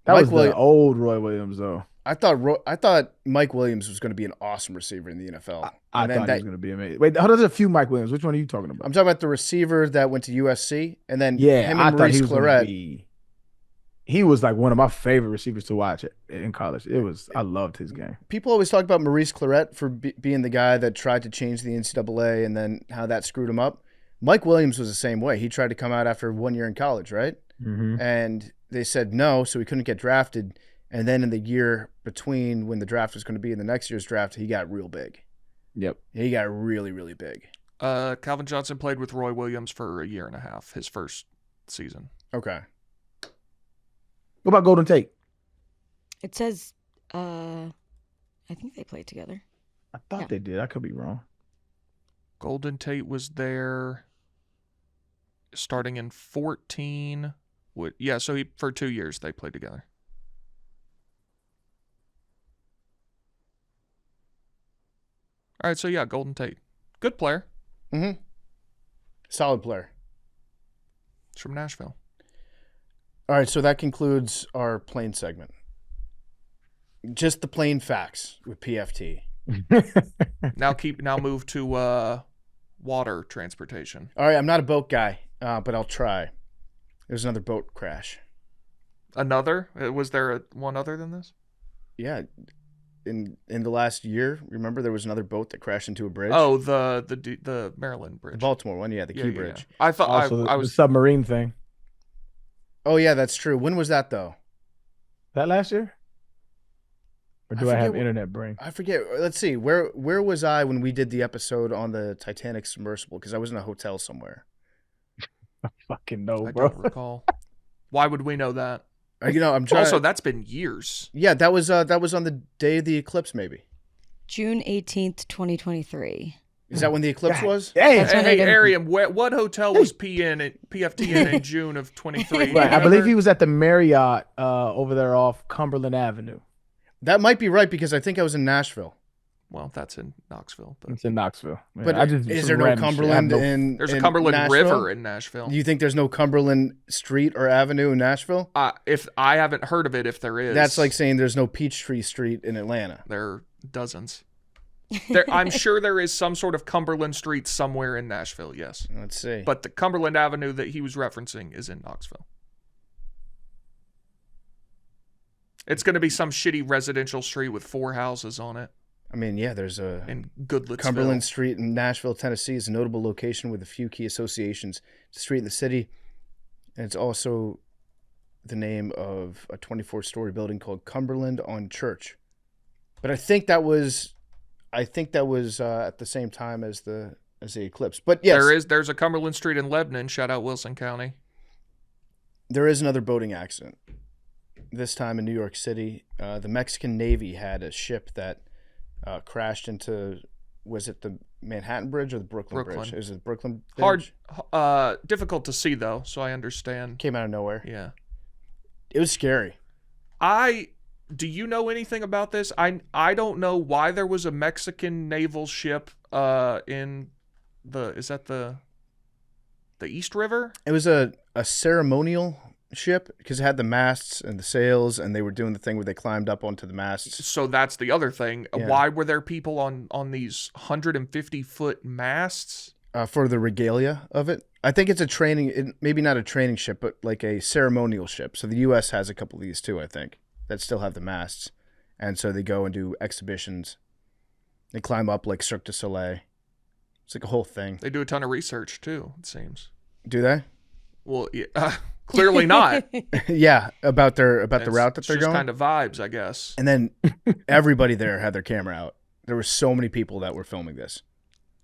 That Mike was the Williams- old Roy Williams, though. I thought Mike Williams was going to be an awesome receiver in the NFL. I And then thought he was going to be amazing. Wait, there's a few Mike Williams. Which one are you talking about? I'm talking about the receiver that went to USC, and then Yeah, him I and thought Maurice he was going to Claret. be. He was like one of my favorite receivers to watch in college. I loved his game. People always talk about Maurice Claret for being the guy that tried to change the NCAA and then how that screwed him up. Mike Williams was the same way. He tried to come out after 1 year in college, right? Mm-hmm. And they said no, so he couldn't get drafted. And then in the year between when the draft was going to be in the next year's draft, he got real big. Yep. He got really, really big. Calvin Johnson played with Roy Williams for a year and a half, his first season. Okay. What about Golden Tate? It says, I think they played together. I thought Yeah. they did. I could be wrong. Golden Tate was there starting in 14. So for 2 years they played together. All right, so yeah, Golden Tate. Good player. Mm-hmm. Solid player. He's from Nashville. All right, so that concludes our plane segment. Just the plain facts with PFT. Now move to water transportation. All right, I'm not a boat guy, but I'll try. There's another boat crash. Another? Was there one other than this? Yeah, in the last year, remember there was another boat that crashed into a bridge? Oh, the Maryland Bridge. The Baltimore one, yeah, the Key Yeah. Bridge. I thought Also, I the was submarine thing. Oh, yeah, that's true. When was that, though? That last year? Or I do I, forget have what- internet brain? I forget. Let's see. Where was I when we did the episode on the Titanic submersible? Because I was in a hotel somewhere. I fucking know, I bro. don't recall. Why would we know that? I'm trying. Also, that's been years. Yeah, that was on the day of the eclipse, maybe. June 18th, 2023. Is that when the eclipse was? Damn. That's when they Hey, did- Arian, what hotel was PFT in June of 23? Right, I believe he was at the Marriott over there off Cumberland Avenue. That might be right because I think I was in Nashville. Well, that's in Knoxville. But It's in Knoxville. Yeah, But some is there no random shit. I have Cumberland no- in there's a in Cumberland Nashville? River in Nashville. Do you think there's no Cumberland Street or Avenue in Nashville? If I haven't heard of it, if there is, That's like saying there's no Peachtree Street in Atlanta. there are dozens. I'm sure there is some sort of Cumberland Street somewhere in Nashville, yes. Let's see. But the Cumberland Avenue that he was referencing is in Knoxville. It's going to be some shitty residential street with 4 houses on it. I mean, yeah, there's a in Goodlettsville. Cumberland Street in Nashville, Tennessee is a notable location with a few key associations. It's a street in the city, and it's also the name of a 24-story building called Cumberland on Church. But I think that was at the same time as the eclipse. But yes, there's a Cumberland Street in Lebanon. Shout out Wilson County. There is another boating accident. This time in New York City, the Mexican Navy had a ship that crashed into, was it the Manhattan Bridge or the Brooklyn Bridge? Is it the Brooklyn Bridge? Difficult to see though, so I understand. Came out of nowhere. Yeah. It was scary. Do you know anything about this? I don't know why there was a Mexican naval ship in is that the East River? It was a ceremonial ship because it had the masts and the sails, and they were doing the thing where they climbed up onto the masts. So that's the other thing. Yeah. Why were there people on these 150-foot masts? For the regalia of it. I think it's a training, maybe not a training ship, but like a ceremonial ship. So the U.S. has a couple of these too, I think, that still have the masts. And so they go and do exhibitions. They climb up like Cirque du Soleil. It's like a whole thing. They do a ton of research too, it seems. Do they? Well, yeah, clearly not. Yeah, about the route that they're just going. Kind of vibes, I guess. And then everybody there had their camera out. There were so many people that were filming this.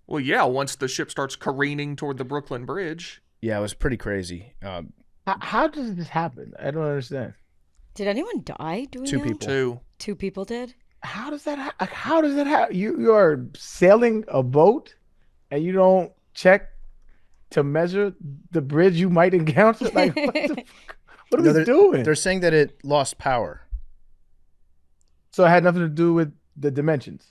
Well, yeah, once the ship starts careening toward the Brooklyn Bridge. Yeah, it was pretty crazy. How does this happen? I don't understand. Did anyone die doing 2 that? people. Two people did? How does that happen? You are sailing a boat and you don't check to measure the bridge you might encounter? Like, what are we doing? They're saying that it lost power. So it had nothing to do with the dimensions.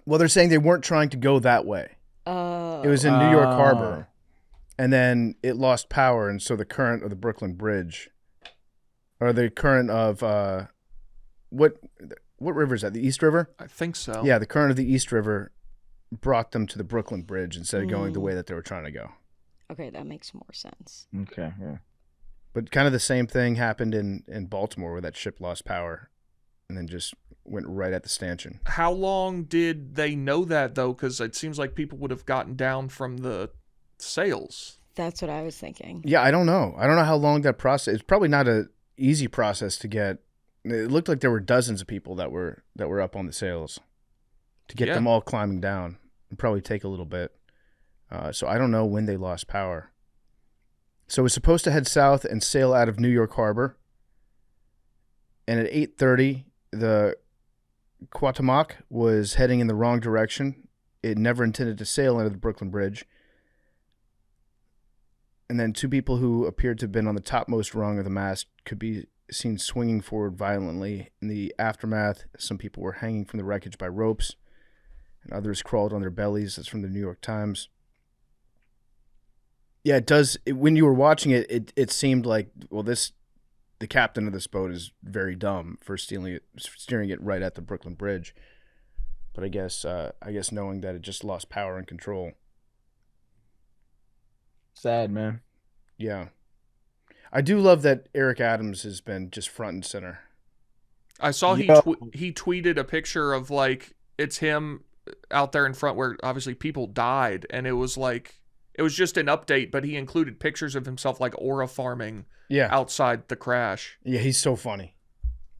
Well, they're saying they weren't trying to go that way. It was in New York Harbor, and then it lost power, and so the current of the Brooklyn Bridge, or the current of what river is that? The East River? I think so. Yeah, the current of the East River brought them to the Brooklyn Bridge instead of going the way that they were trying to go. Okay, that makes more sense. Okay, yeah. But kind of the same thing happened in Baltimore where that ship lost power and then just went right at the stanchion. How long did they know that, though? Because it seems like people would have gotten down from the sails. That's what I was thinking. Yeah, I don't know. I don't know how long that process. It's probably not an easy process to get. It looked like there were dozens of people that were up on the sails. To get them all climbing down, it'd probably take a little bit. So I don't know when they lost power. So it was supposed to head south and sail out of New York Harbor. And at 8:30, the Quatamoc was heading in the wrong direction. It never intended to sail under the Brooklyn Bridge. And then 2 people who appeared to have been on the topmost rung of the mast could be seen swinging forward violently. In the aftermath, some people were hanging from the wreckage by ropes, and others crawled on their bellies. That's from the New York Times. Yeah, it does. When you were watching it, it seemed like, well, the captain of this boat is very dumb for steering it right at the Brooklyn Bridge. But I guess knowing that it just lost power and control. Sad, man. Yeah. I do love that Eric Adams has been just front and center. I saw he tweeted a picture of, like, it's him out there in front where obviously people died, and it was just an update, but he included pictures of himself like aura farming outside the crash. Yeah, he's so funny.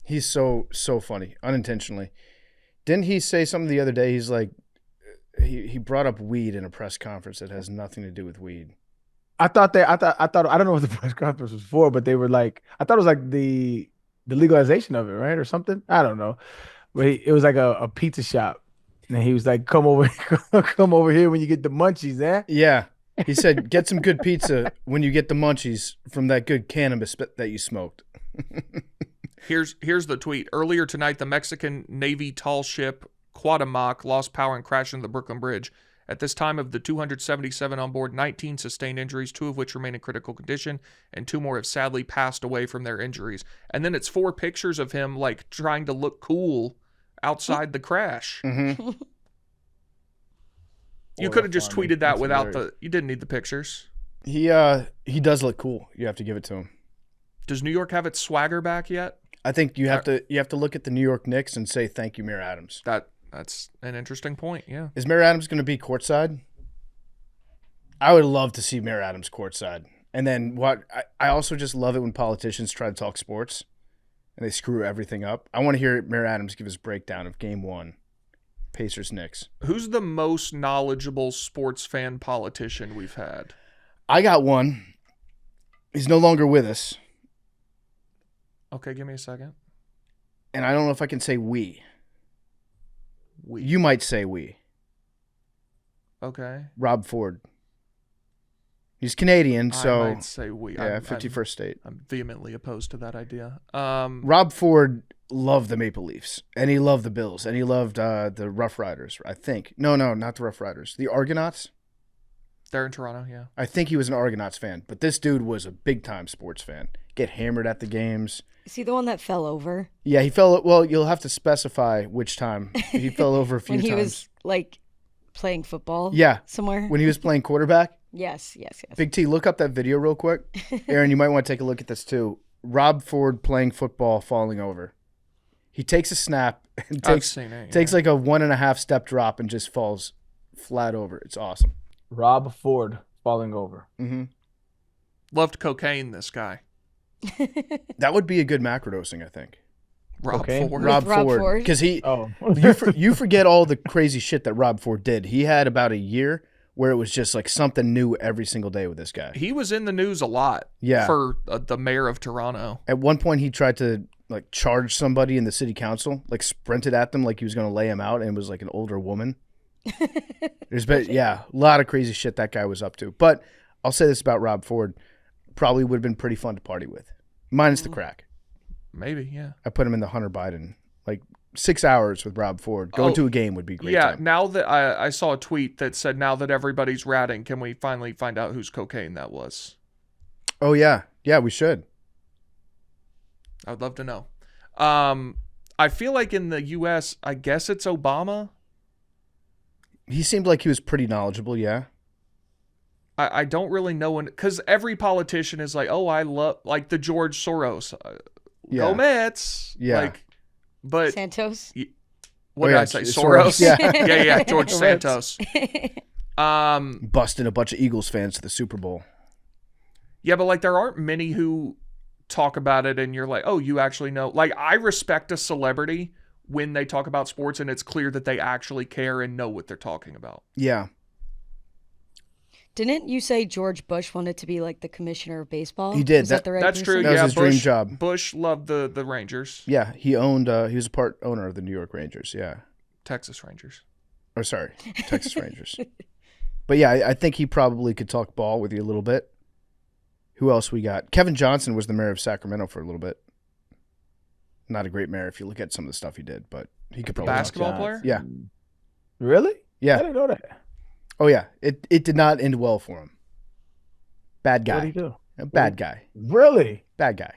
He's so funny, unintentionally. Didn't he say something the other day? He's like, he brought up weed in a press conference that has nothing to do with weed. I thought I don't know what the press conference was for, but they were like, I thought it was like the legalization of it, right, or something. I don't know, but it was like a pizza shop, and he was like, "Come over here when you get the munchies, eh?" Yeah, he said, "Get some good pizza when you get the munchies from that good cannabis that you smoked." Here's the tweet. Earlier tonight, the Mexican Navy tall ship Quatamoc lost power and crashed into the Brooklyn Bridge. At this time, of the 277 on board, 19 sustained injuries, 2 of which remain in critical condition, and 2 more have sadly passed away from their injuries. And then it's 4 pictures of him, like, trying to look cool outside the crash. Mm-hmm. You Boy, could have that's just funny. tweeted that That's without hilarious. you didn't need the pictures. He does look cool. You have to give it to him. Does New York have its swagger back yet? I think you have to look at the New York Knicks and say thank you, Mayor Adams. That's an interesting point. Yeah. Is Mayor Adams going to be courtside? I would love to see Mayor Adams courtside. And then I also just love it when politicians try to talk sports and they screw everything up. I want to hear Mayor Adams give his breakdown of Game 1, Pacers-Knicks. Who's the most knowledgeable sports fan politician we've had? I got one. He's no longer with us. Okay, give me a second. And I don't know if I can say we. You might say we. Okay. Rob Ford. He's Canadian, so I might say we. yeah, 51st state. I'm vehemently opposed to that idea. Rob Ford loved the Maple Leafs, and he loved the Bills, and he loved the Rough Riders, I think. No, not the Rough Riders. The Argonauts? They're in Toronto, yeah. I think he was an Argonauts fan, but this dude was a big-time sports fan. Get hammered at the games. Is he the one that fell over Yeah, he fell. Well, you'll have to specify which time. He fell over a few when he times. was like playing football? Yeah, somewhere. when he was playing quarterback. Yes. Big T, look up that video real quick. Aaron, you might want to take a look at this too. Rob Ford playing football, falling over. He takes a snap and I've takes seen it, like a 1.5 step drop and just falls flat over. It's awesome. Rob Ford falling over. Mm-hmm. Loved cocaine, this guy. That would be a good macrodosing, I think. Rob Okay. Ford. Rob Rob Ford, Ford? because he Oh, you forget all the crazy shit that Rob Ford did. He had about a year where it was just like something new every single day with this guy. He was in the news a lot. Yeah. For the mayor of Toronto. At one point, he tried to like charge somebody in the city council, like sprinted at them like he was going to lay him out, and it was like an older woman. There's been a lot of crazy shit that guy was up to. But I'll say this about Rob Ford: probably would have been pretty fun to party with, minus the crack. Maybe, yeah. I put him in the Hunter Biden, like 6 hours with Rob Ford. Going to a game would be great. Yeah, time. now that I saw a tweet that said, now that everybody's ratting, can we finally find out whose cocaine that was? Oh yeah, we should. I would love to know. I feel like in the U.S., I guess it's Obama. He seemed like he was pretty knowledgeable. Yeah. I don't really know, because every politician is like, oh, I love, like the George Soros. Yeah. Go Mets. Yeah. Like, but Santos. what Oh, did yeah, I say? Soros. Soros? Yeah. yeah, George Santos. Busting a bunch of Eagles fans to the Super Bowl. Yeah, but like there aren't many who talk about it and you're like, oh, you actually know. Like I respect a celebrity when they talk about sports and it's clear that they actually care and know what they're talking about. Yeah. Didn't you say George Bush wanted to be like the commissioner of baseball? He did. Was that the right That's true. That was Yeah, his dream job. Bush loved the Rangers. Yeah, he owned. He was a part owner of the New York Rangers. Yeah. Texas Rangers. Or sorry, Texas Rangers. But yeah, I think he probably could talk ball with you a little bit. Who else we got? Kevin Johnson was the mayor of Sacramento for a little bit. Not a great mayor if you look at some of the stuff he did, but he could probably Basketball player? Yeah. really? I Yeah. didn't know that. Oh yeah. It did not end well for him. Bad guy. What'd he do? A bad guy. Really? Bad guy.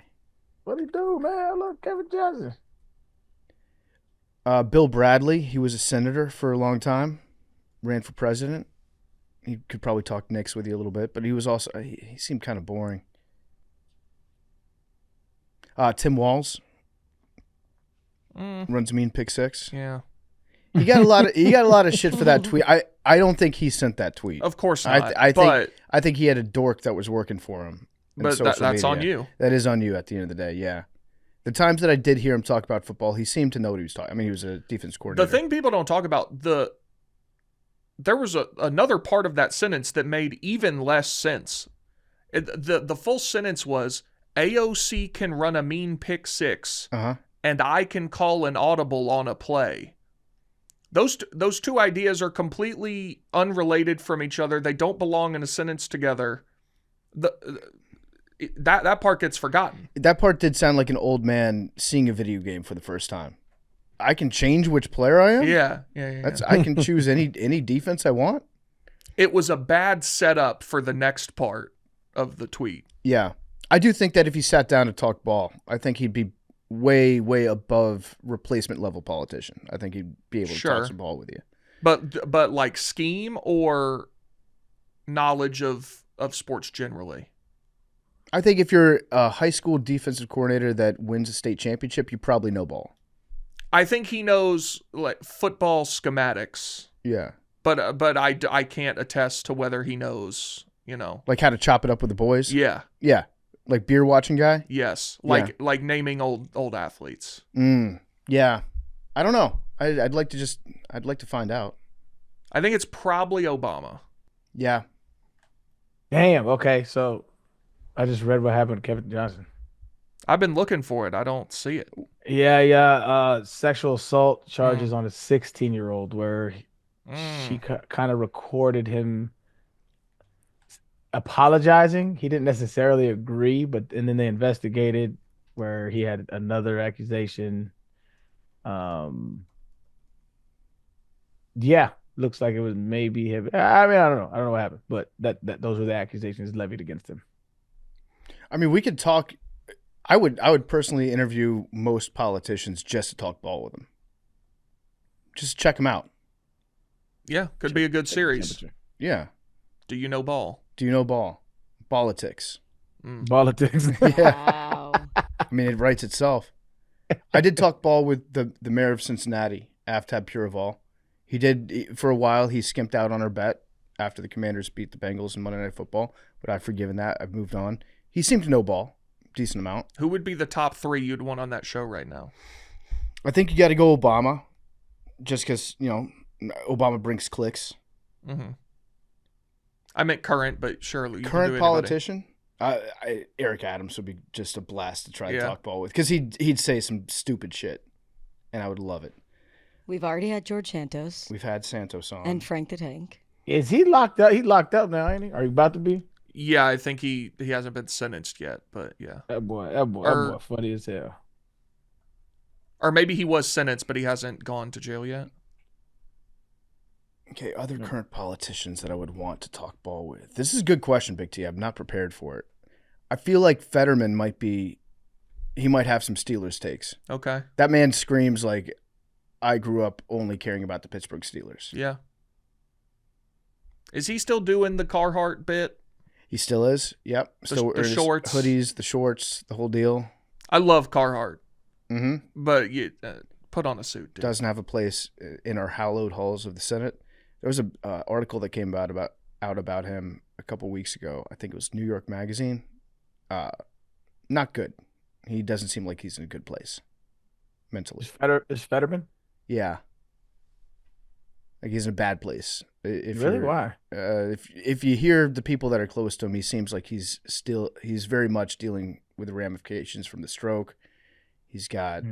What'd he do, man? Look, Kevin Johnson. Bill Bradley, he was a senator for a long time, ran for president. He could probably talk Knicks with you a little bit, but he was also he seemed kind of boring. Tim Walz runs Mean Pick Six. Yeah. He got a lot of shit for that tweet. I don't think he sent that tweet. Of course not. I think he had a dork that was working for him. in But social that's on media. you. That is on you at the end of the day. Yeah. The times that I did hear him talk about football, he seemed to know what he was talking. I mean, he was a defense coordinator. The thing people don't talk about, there was another part of that sentence that made even less sense. The full sentence was, AOC can run a mean pick six, and I can call an audible on a play. Those two ideas are completely unrelated from each other. They don't belong in a sentence together. That part gets forgotten. That part did sound like an old man seeing a video game for the first time. I can change which player I am? Yeah. I can choose any defense I want? It was a bad setup for the next part of the tweet. Yeah. I do think that if he sat down to talk ball, I think he'd be way, way above replacement level politician. I think he'd be able to Sure. talk some ball with you. But like scheme or knowledge of sports generally? I think if you're a high school defensive coordinator that wins a state championship, you probably know ball. I think he knows like football schematics, Yeah. but I can't attest to whether he knows, Like how to chop it up with the boys? Yeah. Yeah. Like beer watching guy? Yes. Yeah. Like naming old athletes. Yeah. I don't know. I'd like to find out. I think it's probably Obama. Yeah. Damn. Okay, so I just read what happened to Kevin Johnson. I've been looking for it. I don't see it. Yeah. Sexual assault charges on a 16-year-old where she kind of recorded him apologizing. He didn't necessarily agree, and then they investigated where he had another accusation. Yeah, looks like it was maybe him. I mean, I don't know. I don't know what happened, but that those were the accusations levied against him. I mean, we could talk. I would personally interview most politicians just to talk ball with them. Just check them out. Yeah, could be a good series. Yeah. Do you know ball? Do you know ball? Politics. Politics. Wow. I mean, it writes itself. I did talk ball with the mayor of Cincinnati, Aftab Puraval. He did, for a while, he skimped out on our bet after the Commanders beat the Bengals in Monday Night Football, but I've forgiven that. I've moved on. He seemed to know ball, decent amount. Who would be the top 3 you'd want on that show right now? I think you got to go Obama, just because, Obama brings clicks. Mm-hmm. I meant current, but surely Current politician? Eric Adams would be just a blast to try to talk ball with, because he'd say some stupid shit, and I would love it. We've already had George Santos. We've had Santos on. And Frank the Tank. Is he locked up? He locked up now, ain't he? Are you about to be? Yeah, I think he hasn't been sentenced yet, but yeah. That boy, funny as hell. Or maybe he was sentenced, but he hasn't gone to jail yet. Okay, other current politicians that I would want to talk ball with. This is a good question, Big T. I'm not prepared for it. I feel like Fetterman might have some Steelers takes. Okay. That man screams like, I grew up only caring about the Pittsburgh Steelers. Yeah. Is he still doing the Carhartt bit? He still is. Yep. Still the shorts. Hoodies, the shorts, the whole deal. I love Carhartt. Mm-hmm. But you put on a suit, dude. Doesn't have a place in our hallowed halls of the Senate. There was an article that came out about him a couple weeks ago. I think it was New York Magazine. Not good. He doesn't seem like he's in a good place mentally. Is Fetterman? Yeah. Like he's in a bad place. Really? Why? If you hear the people that are close to him, he seems like he's very much dealing with the ramifications from the stroke. He's got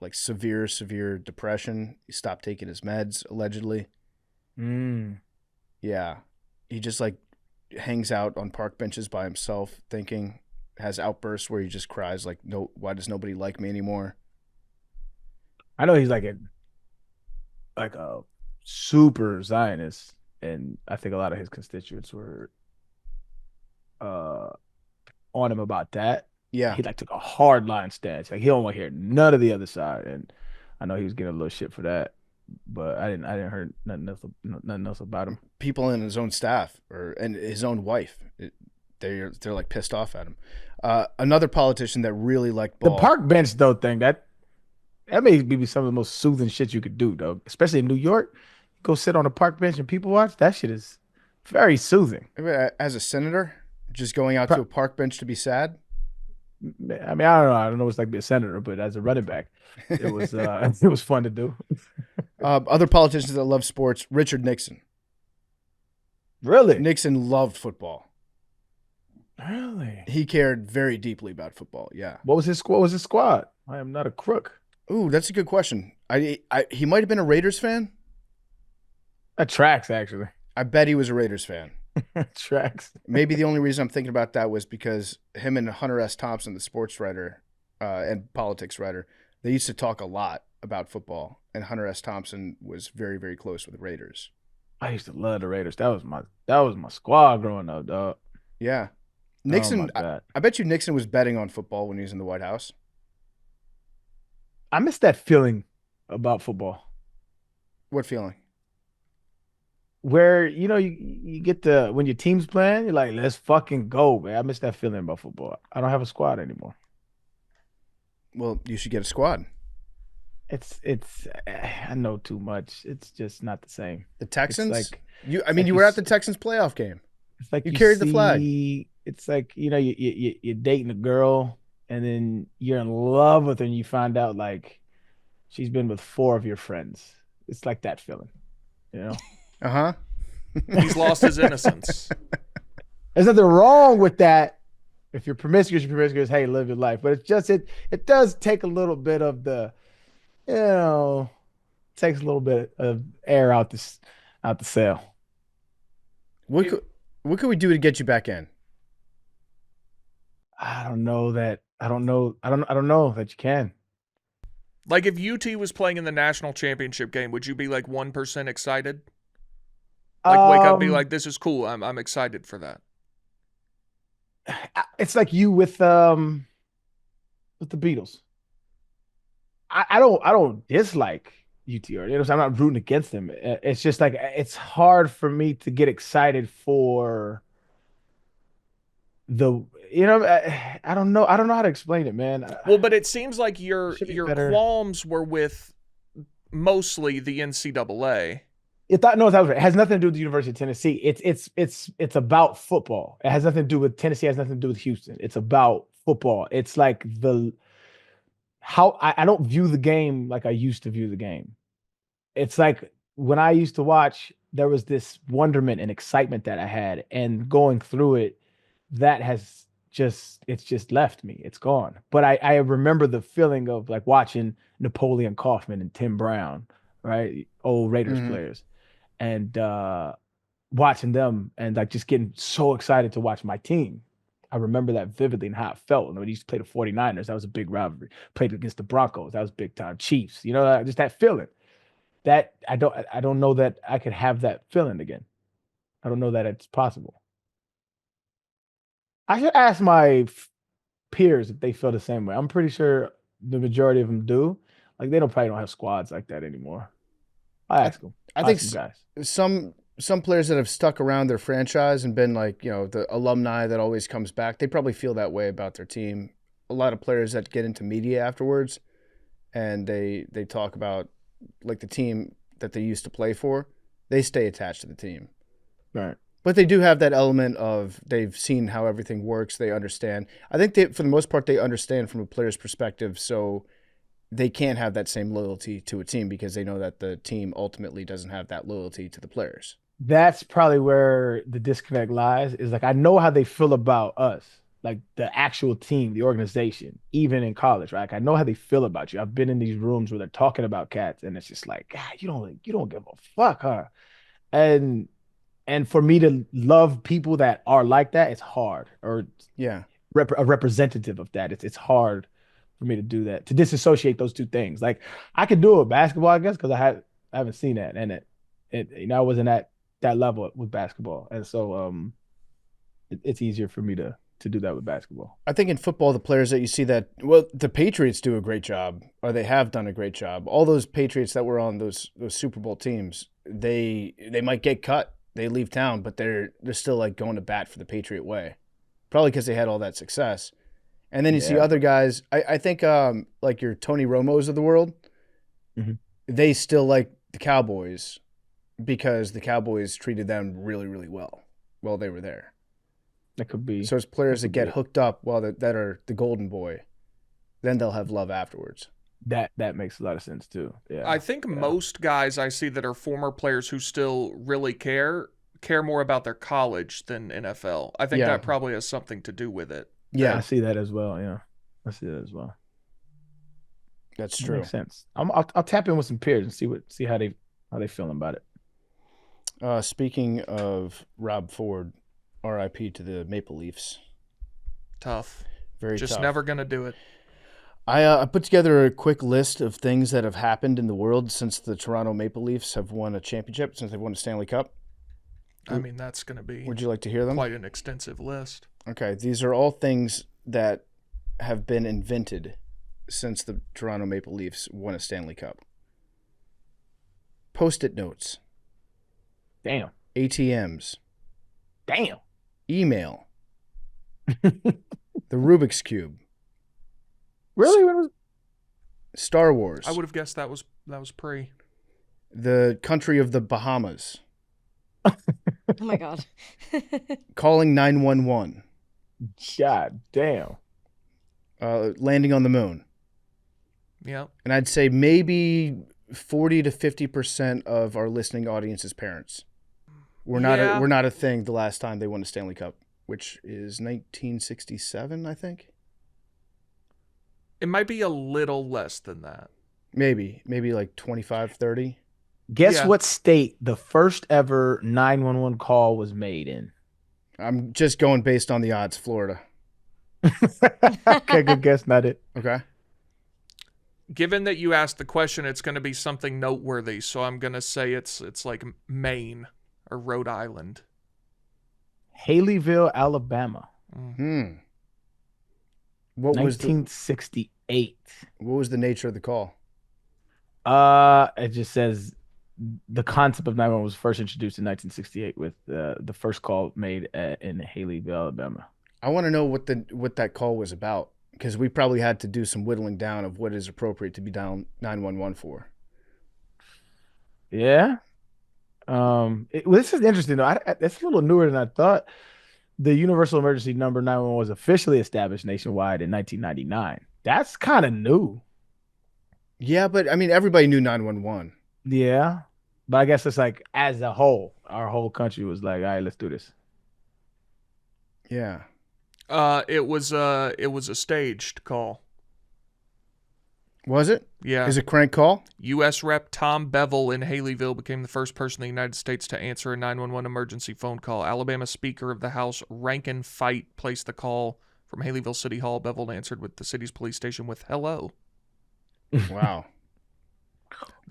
like severe depression. He stopped taking his meds allegedly. Yeah. He just like hangs out on park benches by himself thinking, has outbursts where he just cries like, no, why does nobody like me anymore? I know he's like a super Zionist, and I think a lot of his constituents were on him about that. Yeah. He like took a hard line stance. Like he don't want to hear none of the other side. And I know he was getting a little shit for that. But I didn't hear nothing else about him. People in his own staff and his own wife, they're like pissed off at him. Another politician that really liked ball. The park bench though thing, that may be some of the most soothing shit you could do though, especially in New York. Go sit on a park bench and people watch. That shit is very soothing. As a senator, just going out to a park bench to be sad. I mean, I don't know what it's like to be a senator, but as a running back, it was it was fun to do. Other politicians that love sports, Richard Nixon. Really? Nixon loved football. Really? He cared very deeply about football. Yeah. What was his squad? I am not a crook. Ooh, that's a good question. He might have been a Raiders fan. That tracks, actually. I bet he was a Raiders fan. Tracks. Maybe the only reason I'm thinking about that was because him and Hunter S. Thompson, the sports writer and politics writer, they used to talk a lot about football, and Hunter S. Thompson was very, very close with the Raiders. I used to love the Raiders. That was my squad growing up, dog. Yeah. Nixon, Oh my God. I bet you Nixon was betting on football when he was in the White House. I miss that feeling about football What feeling? where you get the when your team's playing, you're like, let's fucking go, man. I miss that feeling about football. I don't have a squad anymore. Well, you should get a squad. I know too much. It's just not the same. The It's Texans? like I mean, like you were at the Texans playoff game. it's like You you carried the flag. see. It's like you're dating a girl and then you're in love with her and you find out like she's been with four of your friends. It's like that feeling, you know. Uh-huh. He's lost his innocence. There's nothing wrong with that. If you're promiscuous, you're promiscuous. Hey, live your life. But it's just it does take a little bit of the, takes a little bit of air out the sail. What could we do to get you back in? I don't know that. I don't know. I don't know that you can. Like if UT was playing in the national championship game, would you be like 1% excited? Like wake up and be like, this is cool. I'm excited for that. It's like you with the Beatles. I don't dislike UTR. I'm not rooting against them. It's just like it's hard for me to get excited for the I don't know. I don't know how to explain it, man. Well, but it seems like your Should be better. qualms were with mostly the NCAA. It has nothing to do with the University of Tennessee. It's about football. It has nothing to do with Tennessee. It has nothing to do with Houston. It's about football. It's like I don't view the game like I used to view the game. It's like when I used to watch, there was this wonderment and excitement that I had, and going through it, that has it's just left me. It's gone. But I remember the feeling of like watching Napoleon Kaufman and Tim Brown, right? Old Raiders players. And watching them and like just getting so excited to watch my team. I remember that vividly and how it felt. And when we used to play the 49ers, that was a big rivalry. Played against the Broncos, that was big time. Chiefs, just that feeling. That I don't know that I could have that feeling again. I don't know that it's possible. I should ask my peers if they feel the same way. I'm pretty sure the majority of them do. Like they probably don't have squads like that anymore. I ask them. I think guys. some players that have stuck around their franchise and been like, the alumni that always comes back, they probably feel that way about their team. A lot of players that get into media afterwards and they talk about like the team that they used to play for, they stay attached to the team. Right. But they do have that element of they've seen how everything works. They understand. I think for the most part, they understand from a player's perspective. So they can't have that same loyalty to a team because they know that the team ultimately doesn't have that loyalty to the players. That's probably where the disconnect lies, is like I know how they feel about us, like the actual team, the organization, even in college, right? Like I know how they feel about you. I've been in these rooms where they're talking about cats and it's just like, God, you don't give a fuck, huh? And for me to love people that are like that, it's hard. Or Yeah. a representative of that. It's hard for me to do that, to disassociate those two things. Like I could do it with basketball, I guess, because I haven't seen that, and I wasn't at that level with basketball, and so it's easier for me to do that with basketball. I think in football, the players that you see the Patriots do a great job, or they have done a great job. All those Patriots that were on those Super Bowl teams, they might get cut, they leave town, but they're still like going to bat for the Patriot way, probably because they had all that success. And then you see other guys. I think like your Tony Romos of the world, they still like the Cowboys because the Cowboys treated them really, really well while they were there. That could be. So it's players that get hooked up that are the golden boy, then they'll have love afterwards. That makes a lot of sense too. Yeah. I think most guys I see that are former players who still really care more about their college than NFL. I think that probably has something to do with it. Yeah, I see that as well. Yeah, I see that as well. That's That true. makes sense. I'll tap in with some peers and see how they feeling about it. Speaking of Rob Ford, R.I.P. to the Maple Leafs. Tough. Very Just tough. never gonna do it. I put together a quick list of things that have happened in the world since the Toronto Maple Leafs have won a championship, since they've won a Stanley Cup. I mean, that's going to be Would you like to hear them? quite an extensive list. Okay, these are all things that have been invented since the Toronto Maple Leafs won a Stanley Cup? Post-it notes. Damn. ATMs. Damn. Email. The Rubik's Cube. Really? When was... Star Wars. I would have guessed that was pre. The country of the Bahamas. Oh my God. Calling 911. God damn. Landing on the moon. Yeah. And I'd say maybe 40 to 50% of our listening audience is parents. We're not a thing the last time they won a Stanley Cup, which is 1967, I think. It might be a little less than that. Maybe like 25, 30. Guess what state the first ever 911 call was made in? I'm just going based on the odds. Florida. Okay, good guess. Not it. Okay. Given that you asked the question, it's going to be something noteworthy. So I'm going to say it's like Maine or Rhode Island. Haleyville, Alabama. What was 1968. What was the nature of the call? It just says the concept of 911 was first introduced in 1968 with the first call made in Haleyville, Alabama. I want to know what that call was about, because we probably had to do some whittling down of what is appropriate to be down 911 for. Yeah. This is interesting though. It's a little newer than I thought. The universal emergency number 911 was officially established nationwide in 1999. That's kind of new. Yeah, but I mean, everybody knew 911. Yeah. But I guess it's like, as a whole, our whole country was like, all right, let's do this. Yeah. It was a staged call. Was it? Yeah. Is it crank call? U.S. Rep Tom Bevel in Haleyville became the first person in the United States to answer a 911 emergency phone call. Alabama Speaker of the House Rankin Fight placed the call from Haleyville City Hall. Bevel answered with the city's police station with hello. Wow.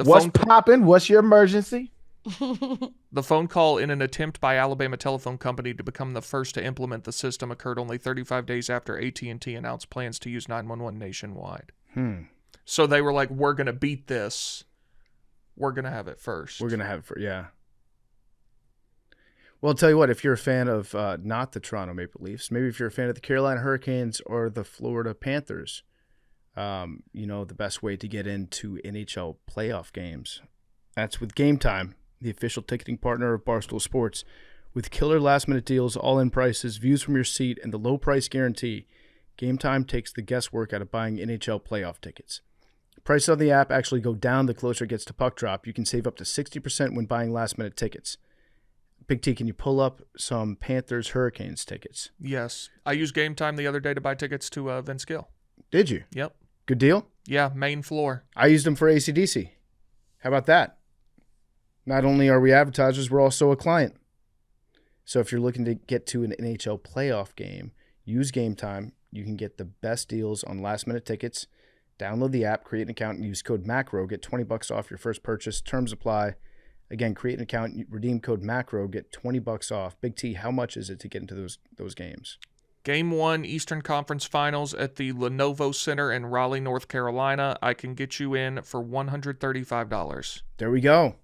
What's poppin'? What's your emergency? The phone call, in an attempt by Alabama Telephone Company to become the first to implement the system, occurred only 35 days after AT&T announced plans to use 911 nationwide. So they were like, we're going to beat this. We're going to have it first. We're going to have it first, yeah. Well, I'll tell you what, if you're a fan of not the Toronto Maple Leafs, maybe if you're a fan of the Carolina Hurricanes or the Florida Panthers, the best way to get into NHL playoff games, that's with Game Time, the official ticketing partner of Barstool Sports. With killer last-minute deals, all-in prices, views from your seat, and the low price guarantee, Game Time takes the guesswork out of buying NHL playoff tickets. Prices on the app actually go down the closer it gets to puck drop. You can save up to 60% when buying last-minute tickets. Big T, can you pull up some Panthers Hurricanes tickets? Yes. I used Game Time the other day to buy tickets to Vince Gill. Did you? Yep. Good deal? Yeah, main floor. I used them for AC/DC. How about that? Not only are we advertisers, we're also a client. So if you're looking to get to an NHL playoff game, use Game Time. You can get the best deals on last-minute tickets. Download the app, create an account, and use code MACRO. Get $20 off your first purchase. Terms apply. Again, create an account, redeem code MACRO, get $20 off. Big T, how much is it to get into those games? Game 1, Eastern Conference Finals at the Lenovo Center in Raleigh, North Carolina. I can get you in for $135. There we go.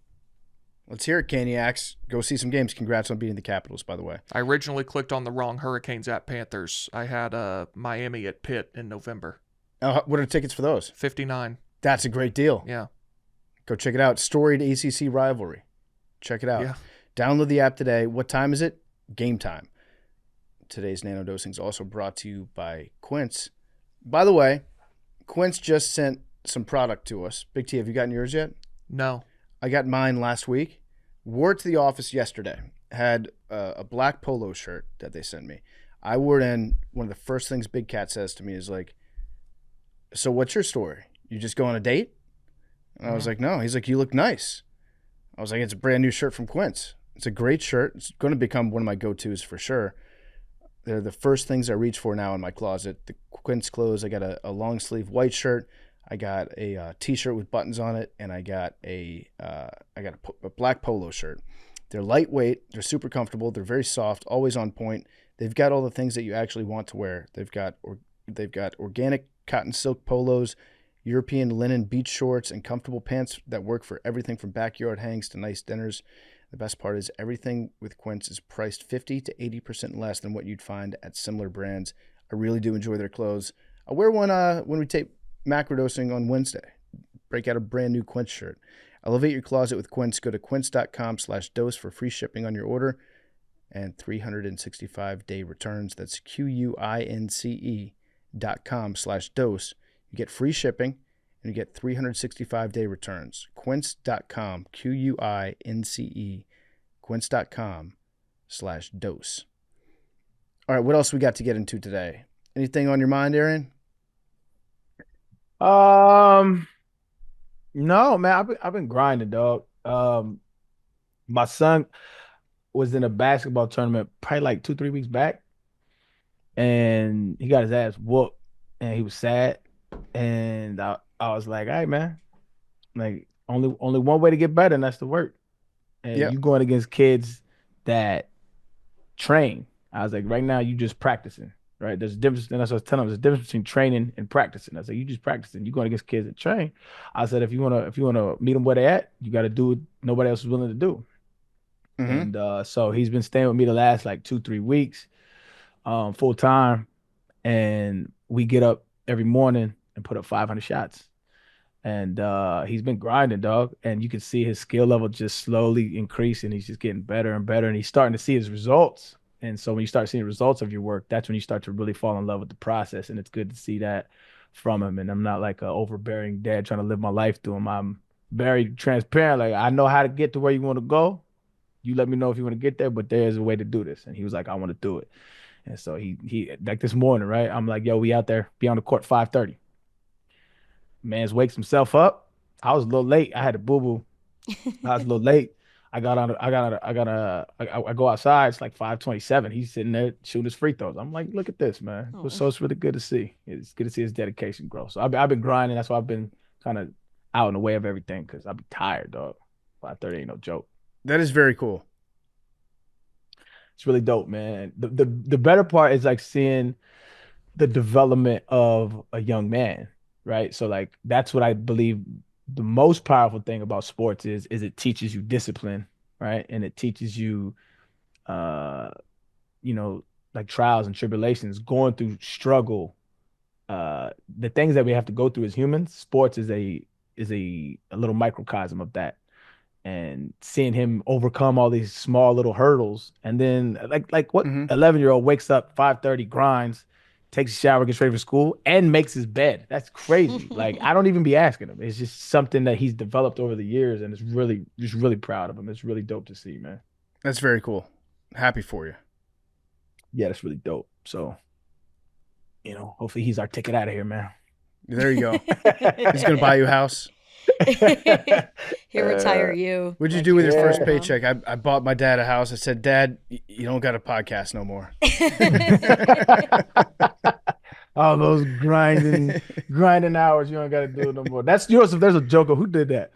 Let's hear it, Caniacs. Go see some games. Congrats on beating the Capitals, by the way. I originally clicked on the wrong Hurricanes at Panthers. I had Miami at Pitt in November. What are the tickets for those? $59. That's a great deal. Yeah. Go check it out. Storied ACC rivalry. Check it out. Yeah. Download the app today. What time is it? Game time. Today's Nanodosing is also brought to you by Quince. By the way, Quince just sent some product to us. Big T, have you gotten yours yet? No. I got mine last week. Wore it to the office yesterday. Had a black polo shirt that they sent me. I wore it in. One of the first things Big Cat says to me is like, so what's your story? You just go on a date? And I was like, no. He's like, you look nice. I was like, it's a brand new shirt from Quince. It's a great shirt. It's going to become one of my go-tos for sure. They're the first things I reach for now in my closet. The Quince clothes. I got a long sleeve white shirt. I got a t-shirt with buttons on it, and I got a black polo shirt. They're lightweight. They're super comfortable. They're very soft, always on point. They've got all the things that you actually want to wear. They've got They've got organic cotton silk polos, European linen beach shorts, and comfortable pants that work for everything from backyard hangs to nice dinners. The best part is everything with Quince is priced 50 to 80% less than what you'd find at similar brands. I really do enjoy their clothes. I'll wear one when we tape Macrodosing on Wednesday. Break out a brand new Quince shirt. Elevate your closet with Quince. Go to quince.com/dose for free shipping on your order and 365-day returns. That's QUINCE.com/dose. You get free shipping and you get 365-day returns. Quince.com, QUINCE, quince.com/dose. All right, what else we got to get into today? Anything on your mind, Arian? No, man, I've been grinding, dog. My son was in a basketball tournament probably like 2-3 weeks back, and he got his ass whooped, and he was sad. And I was like, all right, man, like only one way to get better, and that's to work. And you going against kids that train. I was like, right now you just practicing, right? There's a difference, and that's what I was telling him. There's a difference between training and practicing. I was like, you just practicing. You're going against kids that train. I said, if you wanna meet them where they at, you got to do what nobody else is willing to do. Mm-hmm. And so he's been staying with me the last like 2-3 weeks, full time, and we get up every morning and put up 500 shots. And he's been grinding, dog. And you can see his skill level just slowly increasing. He's just getting better and better, and he's starting to see his results. And so when you start seeing the results of your work, that's when you start to really fall in love with the process. And it's good to see that from him. And I'm not like an overbearing dad trying to live my life through him. I'm very transparent. Like, I know how to get to where you want to go. You let me know if you want to get there, but there's a way to do this. And he was like, I want to do it. And so he like this morning, right? I'm like, yo, we out there, be on the court 5:30. Man's wakes himself up. I was a little late. I had a boo-boo. I was a little late. I go outside. It's like 5:27. He's sitting there shooting his free throws. I'm like, look at this, man. So it's really good to see. It's good to see his dedication grow. So I've been grinding. That's why I've been kind of out in the way of everything, because I'll be tired, dog. 5:30 ain't no joke. That is very cool. It's really dope, man. The better part is like seeing the development of a young man, right? So like that's what I believe the most powerful thing about sports is it teaches you discipline, right? And it teaches you like trials and tribulations, going through struggle, the things that we have to go through as humans. Sports is a little microcosm of that. And seeing him overcome all these small little hurdles, and then like what 11-year-old wakes up 5:30, grinds, takes a shower, gets ready for school, and makes his bed. That's crazy. Like, I don't even be asking him. It's just something that he's developed over the years, and it's really proud of him. It's really dope to see, man. That's very cool. Happy for you. Yeah, that's really dope. So, hopefully he's our ticket out of here, man. There you go. He's gonna buy you a house. He'll retire you. What'd you do with your first paycheck? I bought my dad a house. I said, Dad, you don't got a podcast no more. All those grinding hours, you don't got to do it no more. That's, if there's a joker, who did that?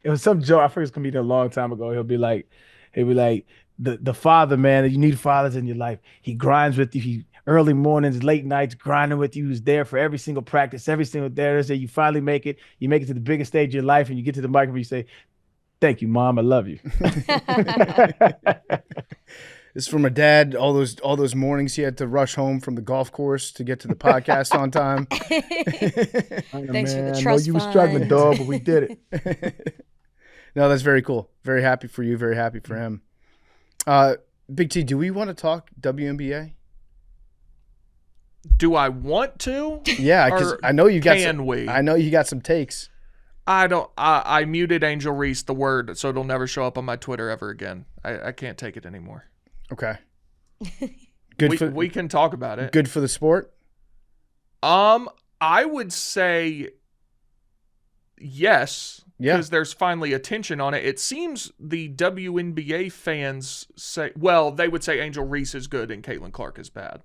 It was some joke. I forget, it's gonna be a long time ago. He'll be like, the father, man. You need fathers in your life. He grinds with you. He early mornings, late nights, grinding with you. He's there for every single practice, every single Thursday. You finally make it. You make it to the biggest stage of your life, and you get to the microphone. You say, "Thank you, Mom. I love you." This is from my dad. All those mornings he had to rush home from the golf course to get to the podcast on time. Thanks for the trust I know you were struggling, dog, but we did it. No, that's very cool. Very happy for you. Very happy for him. Big T, do we want to talk WNBA? Do I want to? Yeah, because I know you got I know you got some takes. I muted Angel Reese, the word, so it'll never show up on my Twitter ever again. I can't take it anymore. Okay. We can talk about it. Good for the sport? I would say yes. Yeah. Because there's finally attention on it. It seems the WNBA fans say, well, they would say Angel Reese is good and Caitlin Clark is bad.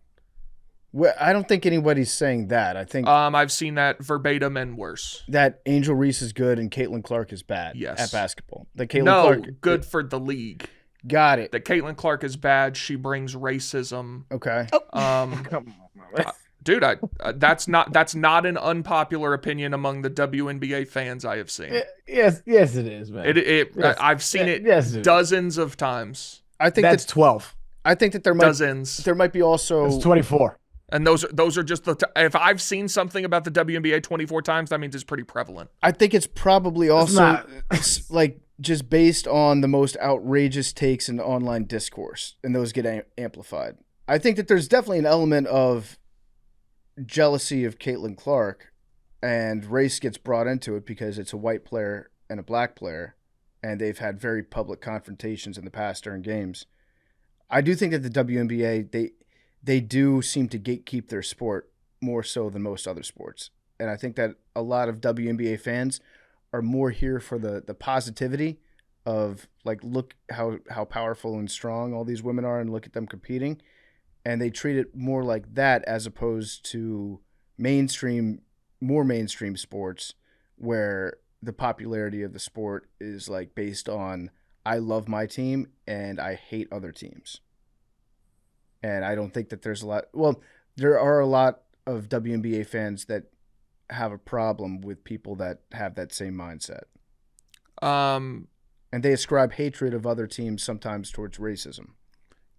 Well, I don't think anybody's saying that. I think I've seen that verbatim and worse. That Angel Reese is good and Caitlin Clark is bad. Yes. At basketball. That Caitlin Clark good for the league. Got it. That Caitlin Clark is bad. She brings racism. Okay. Come on, man. Dude, that's not an unpopular opinion among the WNBA fans I have seen. Yes, it is, man. Yes. I've seen it dozens of times. I think that's 12. I think that there might be also it's 24. And those are just if I've seen something about the WNBA 24 times, that means it's pretty prevalent. I think it's probably also like just based on the most outrageous takes in online discourse, and those get amplified. I think that there's definitely an element of jealousy of Caitlin Clark, and race gets brought into it because it's a white player and a black player, and they've had very public confrontations in the past during games. I do think that the WNBA, they do seem to gatekeep their sport more so than most other sports. And I think that a lot of WNBA fans are more here for the positivity of, like, look how powerful and strong all these women are and look at them competing. And they treat it more like that as opposed to more mainstream sports where the popularity of the sport is like based on I love my team and I hate other teams. And I don't think that there's there are a lot of WNBA fans that have a problem with people that have that same mindset. And they ascribe hatred of other teams sometimes towards racism.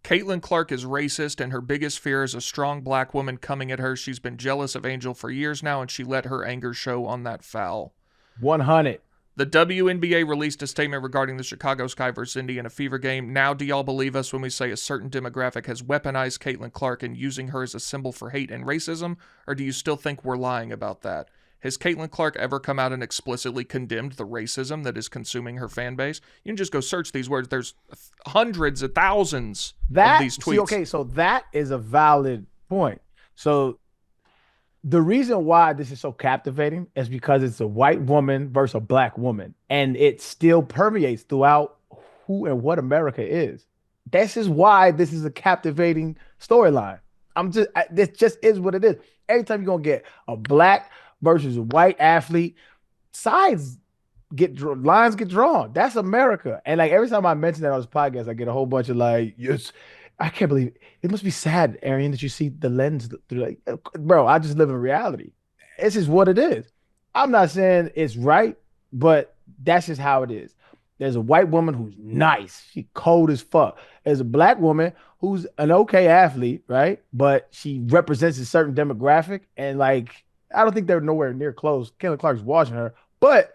Caitlin Clark is racist, and her biggest fear is a strong black woman coming at her. She's been jealous of Angel for years now, and she let her anger show on that foul. 100. The WNBA released a statement regarding the Chicago Sky versus Indiana Fever game. Now, do y'all believe us when we say a certain demographic has weaponized Caitlin Clark and using her as a symbol for hate and racism, or do you still think we're lying about that? Has Caitlin Clark ever come out and explicitly condemned the racism that is consuming her fan base? You can just go search these words. There's hundreds of thousands of these tweets. So that is a valid point. So the reason why this is so captivating is because it's a white woman versus a black woman, and it still permeates throughout who and what America is. This is why this is a captivating storyline. This just is what it is. Every time you're going to get a black versus a white athlete, lines get drawn. That's America. And like every time I mention that on this podcast, I get a whole bunch of like, yes, I can't believe it must be sad, Arian, that you see the lens through. Like, bro, I just live in reality. This is what it is. I'm not saying it's right, but that's just how it is. There's a white woman who's nice. She cold as fuck. There's a black woman who's an okay athlete, right? But she represents a certain demographic, and like, I don't think they're nowhere near close. Caitlin Clark's watching her, but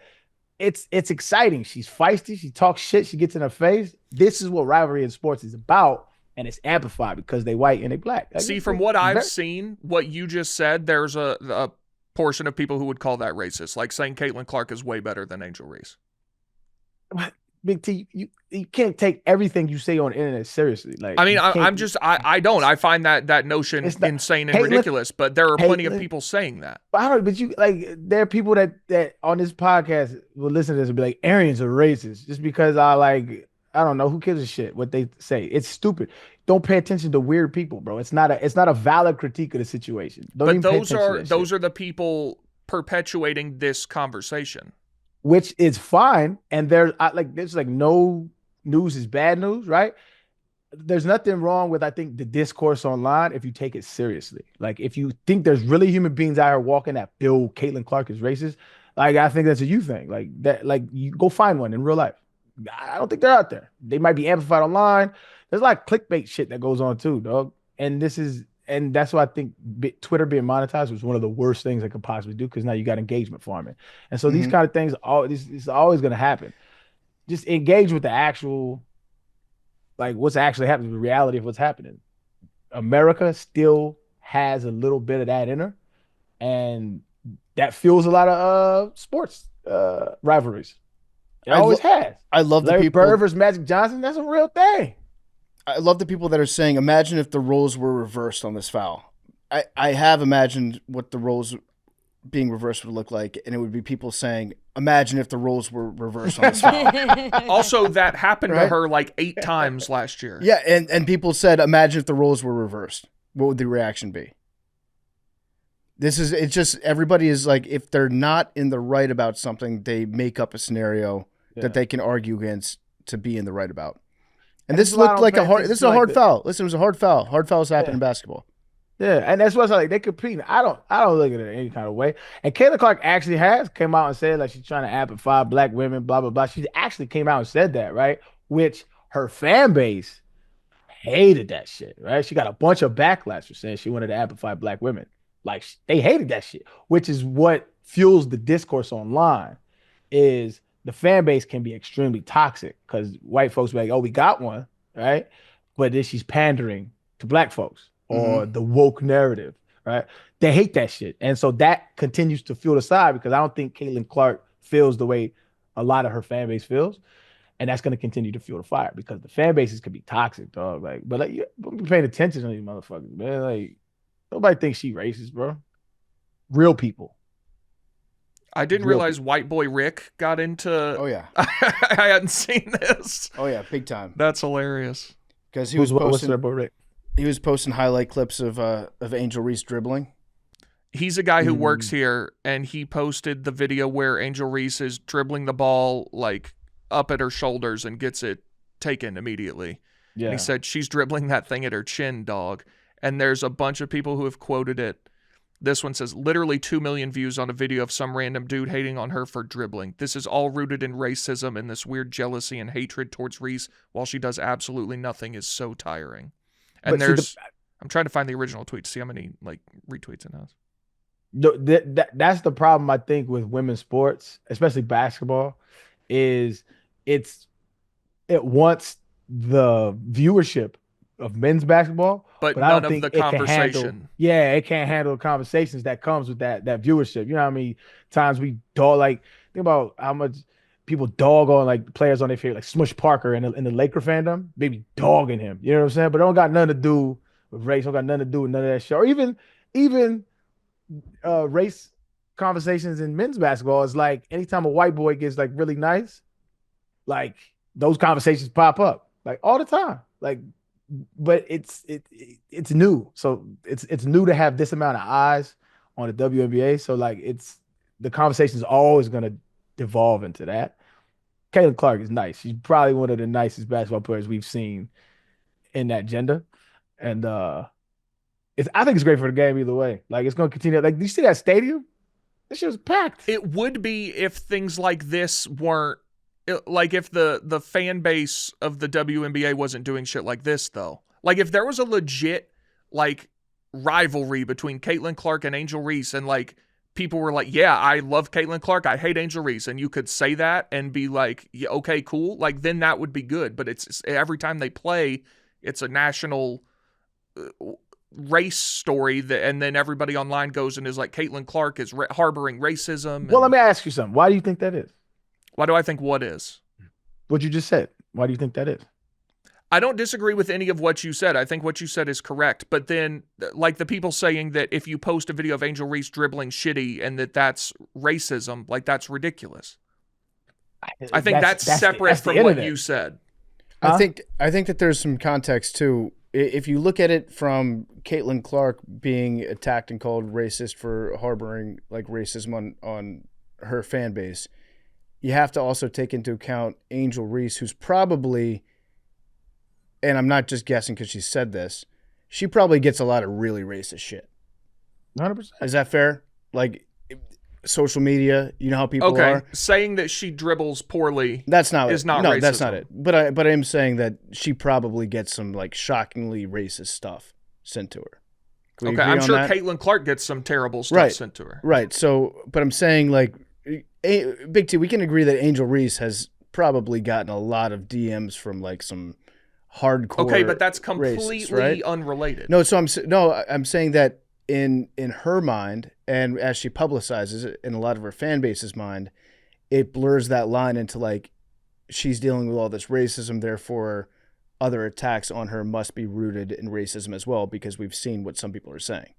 it's exciting. She's feisty. She talks shit. She gets in her face. This is what rivalry in sports is about, and it's amplified because they white and they black. See, from what I've seen, what you just said, there's a portion of people who would call that racist, like saying Caitlin Clark is way better than Angel Reese. Big T, you can't take everything you say on the internet seriously. Like, I mean, I don't. I find that notion insane and ridiculous. But there are plenty of people saying that. But you like, there are people that on this podcast will listen to this and be like, Arian's a racist just because I don't know, who gives a shit what they say. It's stupid. Don't pay attention to weird people, bro. It's not a valid critique of the situation. But those are the people perpetuating this conversation, which is fine. And there's no news is bad news, right? There's nothing wrong with, I think, the discourse online if you take it seriously. Like, if you think there's really human beings out here walking that feel Caitlin Clark is racist, like, I think that's a you thing. Like that, like, you go find one in real life. I don't think they're out there. They might be amplified online. There's a lot of clickbait shit that goes on too, dog. And that's why I think Twitter being monetized was one of the worst things I could possibly do, because now you got engagement farming. And so these kind of things, this is always going to happen. Just engage with the actual, like, what's actually happening, the reality of what's happening. America still has a little bit of that in her, and that fuels a lot of sports rivalries. It always has. I love Larry the people. Bird versus Magic Johnson. That's a real thing. I love the people that are saying, imagine if the roles were reversed on this foul. I have imagined what the roles being reversed would look like, and it would be people saying, imagine if the roles were reversed on this foul. Also, that happened to her like 8 times last year. Yeah, and people said, imagine if the roles were reversed. What would the reaction be? It's just, everybody is like, if they're not in the right about something, they make up a scenario that they can argue against to be in the right about. And this looked like a hard foul. Listen, it was a hard foul. Hard fouls happen in basketball. Yeah, and that's what's like they compete. I don't look at it any kind of way. And Kayla Clark actually has came out and said like she's trying to amplify black women, blah blah blah. She actually came out and said that, right? Which her fan base hated that shit, right? She got a bunch of backlash for saying she wanted to amplify black women. Like they hated that shit, which is what fuels the discourse online. Is the fan base can be extremely toxic because white folks be like, "Oh, we got one," right? But then she's pandering to black folks or the woke narrative, right? They hate that shit, and so that continues to fuel the side because I don't think Caitlin Clark feels the way a lot of her fan base feels, and that's going to continue to fuel the fire because the fan bases can be toxic, dog. Like, but like, you don't be paying attention to these motherfuckers, man. Like, nobody thinks she racist, bro. Real people. I didn't Real realize White Boy Rick got into. Oh yeah. I hadn't seen this. Oh yeah, big time. That's hilarious. Because he was What's posting. their boy Rick? He was posting highlight clips of Angel Reese dribbling. He's a guy who works here, and he posted the video where Angel Reese is dribbling the ball like up at her shoulders and gets it taken immediately. Yeah. And he said, she's dribbling that thing at her chin, dog. And there's a bunch of people who have quoted it. This one says, literally 2 million views on a video of some random dude hating on her for dribbling. This is all rooted in racism, and this weird jealousy and hatred towards Reese while she does absolutely nothing is so tiring. And I'm trying to find the original tweet to see how many like retweets it has. That's the problem I think with women's sports, especially basketball, is it wants the viewership of men's basketball, but I none don't think of the conversation. It can't handle the conversations that comes with that viewership. You know how many times we dog like think about how much people dog on like players on their favorite, like Smush Parker in the Laker fandom, maybe dogging him. You know what I'm saying? But it don't got nothing to do with race. Don't got nothing to do with none of that shit. Or even race conversations in men's basketball is like anytime a white boy gets like really nice, like those conversations pop up like all the time. Like, but it's new, so it's new to have this amount of eyes on the WNBA. So like the conversation is always gonna devolve into that. Caitlin Clark is nice. She's probably one of the nicest basketball players we've seen in that gender, and I think it's great for the game either way. Like it's gonna continue. Like, do you see that stadium? This shit was packed. It would be if things like this weren't like if the fan base of the WNBA wasn't doing shit like this though. Like if there was a legit like rivalry between Caitlin Clark and Angel Reese and like people were like, yeah, I love Caitlin Clark, I hate Angel Reese, and you could say that and be like, yeah, okay, cool, like then that would be good. But it's every time they play, it's a national race story and then everybody online goes and is like, Caitlin Clark is harboring racism. Well, let me ask you something. Why do you think that is? Why do I think what is? What you just said. Why do you think that is? I don't disagree with any of what you said. I think what you said is correct. But then, like the people saying that if you post a video of Angel Reese dribbling shitty and that's racism, like that's ridiculous. I think that's separate from what you said. I think that there's some context too. If you look at it from Caitlin Clark being attacked and called racist for harboring like racism on her fan base, you have to also take into account Angel Reese, who's probably, and I'm not just guessing because she said this, she probably gets a lot of really racist shit. 100%. Is that fair? Like social media, you know how people are. Saying that she dribbles poorly that's not racism. That's not it. But I am saying that she probably gets some like shockingly racist stuff sent to her. Okay, I'm sure Caitlin Clark gets some terrible stuff sent to her. Right. So, but I'm saying like Big T, we can agree that Angel Reese has probably gotten a lot of DMs from like some hardcore. Okay, but that's completely racists, right? unrelated. No, so I'm saying that in her mind, and as she publicizes it in a lot of her fan base's mind, it blurs that line into like she's dealing with all this racism, therefore other attacks on her must be rooted in racism as well, because we've seen what some people are saying.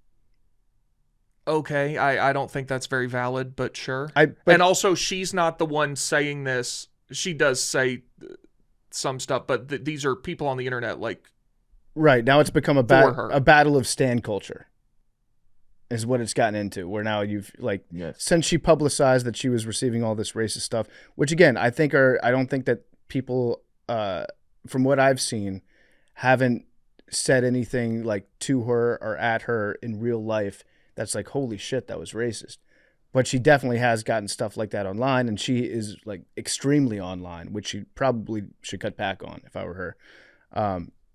Okay, I don't think that's very valid, but sure. And also, she's not the one saying this. She does say some stuff, but these are people on the internet like... Right, now it's become a battle of stan culture is what it's gotten into, where now you've like, since she publicized that she was receiving all this racist stuff, which again, I don't think that people, from what I've seen, haven't said anything like to her or at her in real life that's like, holy shit, that was racist. But she definitely has gotten stuff like that online, and she is like extremely online, which she probably should cut back on if I were her.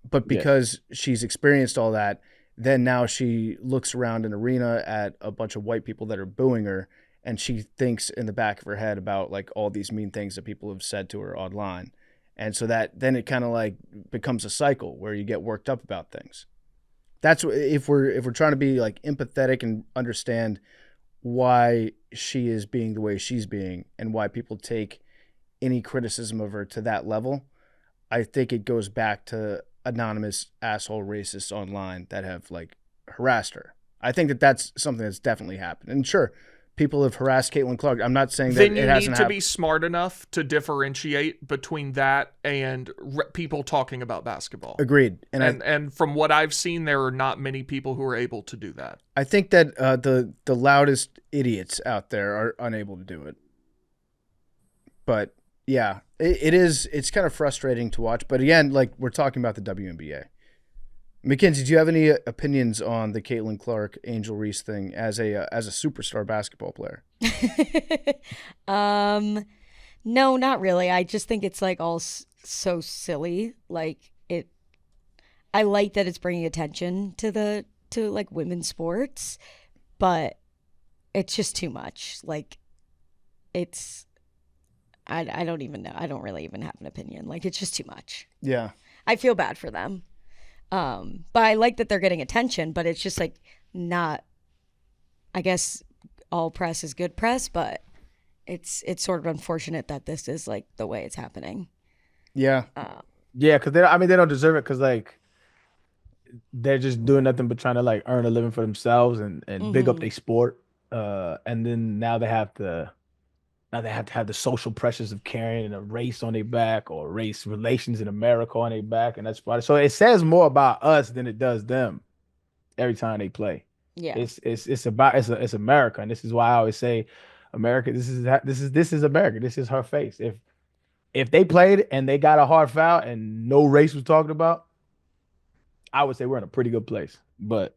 But because she's experienced all that, then now she looks around an arena at a bunch of white people that are booing her, and she thinks in the back of her head about like all these mean things that people have said to her online. And so that then it kind of like becomes a cycle where you get worked up about things. That's if we're trying to be like empathetic and understand why she is being the way she's being and why people take any criticism of her to that level. I think it goes back to anonymous asshole racists online that have like harassed her. I think that that's something that's definitely happened. And sure, people have harassed Caitlin Clark. I'm not saying that then it you hasn't need to happened. be smart enough to differentiate between that and people talking about basketball. Agreed. And from what I've seen, there are not many people who are able to do that. I think that the loudest idiots out there are unable to do it. But yeah, it's kind of frustrating to watch. But again, like we're talking about the WNBA. Mackenzie, do you have any opinions on the Caitlin Clark, Angel Reese thing as a superstar basketball player? No, not really. I just think it's like all so silly. Like I like that it's bringing attention to like women's sports, but it's just too much. Like I don't even know. I don't really even have an opinion. Like it's just too much. Yeah. I feel bad for them. But I like that they're getting attention, but it's just like not, I guess all press is good press, but it's sort of unfortunate that this is like the way it's happening. Yeah. Yeah, because they don't deserve it because like they're just doing nothing but trying to like earn a living for themselves and big up their sport. And then now they have to have the social pressures of carrying a race on their back or race relations in America on their back, and that's why. So it says more about us than it does them every time they play. Yeah, it's America, and this is why I always say, America. This is America. This is her face. If they played and they got a hard foul and no race was talked about, I would say we're in a pretty good place. But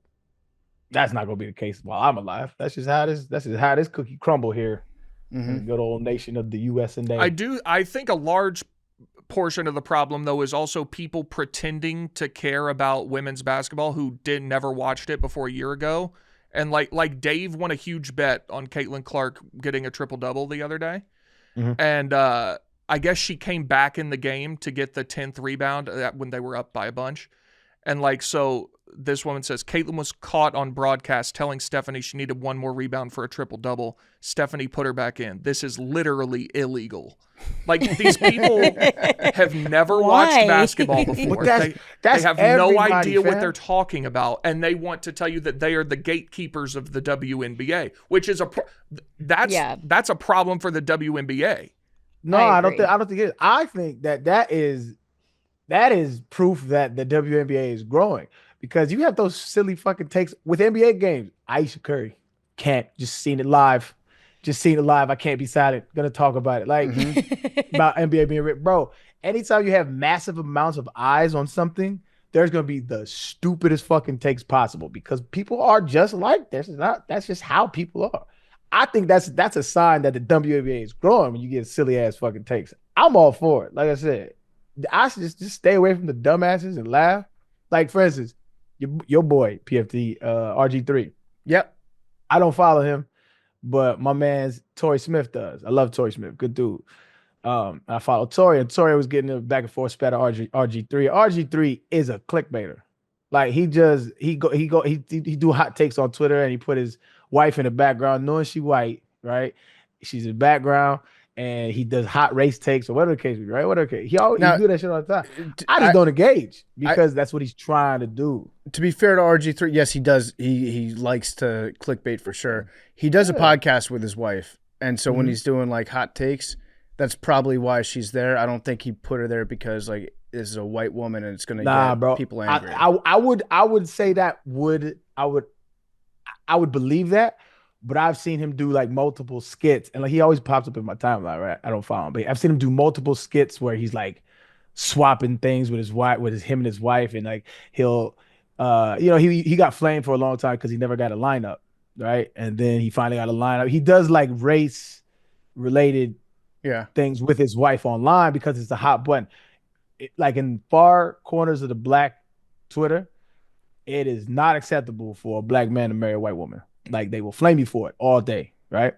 that's not gonna be the case while I'm alive. That's just how this cookie crumble here. In the good old nation of the U.S. and I think a large portion of the problem, though, is also people pretending to care about women's basketball who never watched it before a year ago. And like Dave won a huge bet on Caitlin Clark getting a triple-double the other day. And I guess she came back in the game to get the 10th rebound when they were up by a bunch. And like, so this woman says, Caitlin was caught on broadcast telling Stephanie she needed one more rebound for a triple-double. Stephanie put her back in. This is literally illegal. Like, these people have never watched basketball before. They have no idea what they're talking about, and they want to tell you that they are the gatekeepers of the WNBA, which is that's a problem for the WNBA. No, I don't think it is. I think that is proof that the WNBA is growing because you have those silly fucking takes with NBA games. Aisha Curry can't just seen it live. I can't be silent. Gonna talk about it. Like about NBA being ripped. Bro, anytime you have massive amounts of eyes on something, there's gonna be the stupidest fucking takes possible because people are just like this. That's just how people are. I think that's a sign that the WNBA is growing when you get silly ass fucking takes. I'm all for it. Like I said. I should just stay away from the dumbasses and laugh. Like, for instance, your boy, PFT, RG3. Yep. I don't follow him, but my man's Torrey Smith does. I love Torrey Smith. Good dude. I follow Torrey, and Torrey was getting a back and forth spat at RG3. RG3 is a clickbaiter. Like, he do hot takes on Twitter, and he put his wife in the background, knowing she white, right? She's in the background. And he does hot race takes or whatever the case, right? Whatever the case. He do that shit all the time. I just don't engage because that's what he's trying to do. To be fair to RG3, yes, he does. He likes to clickbait for sure. He does a podcast with his wife. And so when he's doing like hot takes, that's probably why she's there. I don't think he put her there because like this is a white woman and it's going to get people angry. I would say that I would believe that. But I've seen him do like multiple skits and like he always pops up in my timeline, right? I don't follow him, but I've seen him do multiple skits where he's like swapping things with his wife, him and his wife, and like he'll, he got flamed for a long time because he never got a lineup, right? And then he finally got a lineup. He does like race related things with his wife online because it's a hot button. Like in far corners of the black Twitter, it is not acceptable for a black man to marry a white woman. Like they will flame you for it all day, right?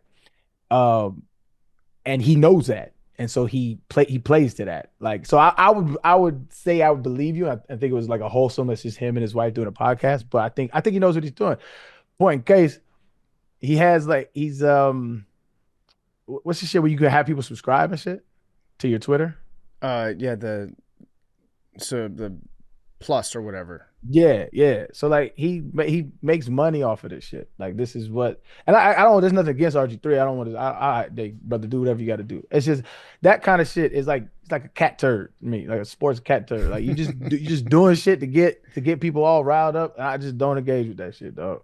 And he knows that, and so he plays to that. Like, so I would say I would believe you. I think it was like a wholesome. It's just him and his wife doing a podcast, but I think he knows what he's doing. Point in case, he's what's the shit where you can have people subscribe and shit to your Twitter? The plus or whatever. Yeah. So like he makes money off of this shit. Like this is what, and I don't. There's nothing against RG3. I don't want to. They brother, do whatever you got to do. It's just that kind of shit is like it's like a cat turd to me, like a sports cat turd. Like you just doing shit to get people all riled up. And I just don't engage with that shit, dog.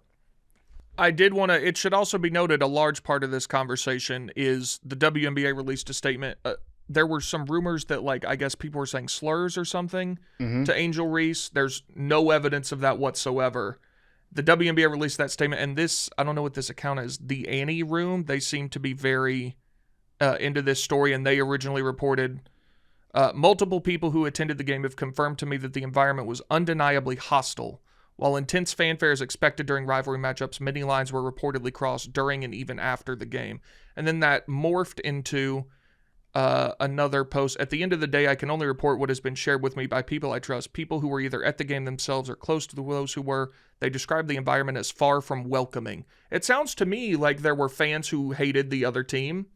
I did want to, it should also be noted, a large part of this conversation is the WNBA released a statement. There were some rumors that, like, I guess people were saying slurs or something to Angel Reese. There's no evidence of that whatsoever. The WNBA released that statement, and this, I don't know what this account is, the Annie Room, they seem to be very into this story, and they originally reported, multiple people who attended the game have confirmed to me that the environment was undeniably hostile. While intense fanfare is expected during rivalry matchups, many lines were reportedly crossed during and even after the game. And then that morphed into another post. At the end of the day, I can only report what has been shared with me by people I trust, people who were either at the game themselves or close to those who were. They described the environment as far from welcoming. It sounds to me like there were fans who hated the other team,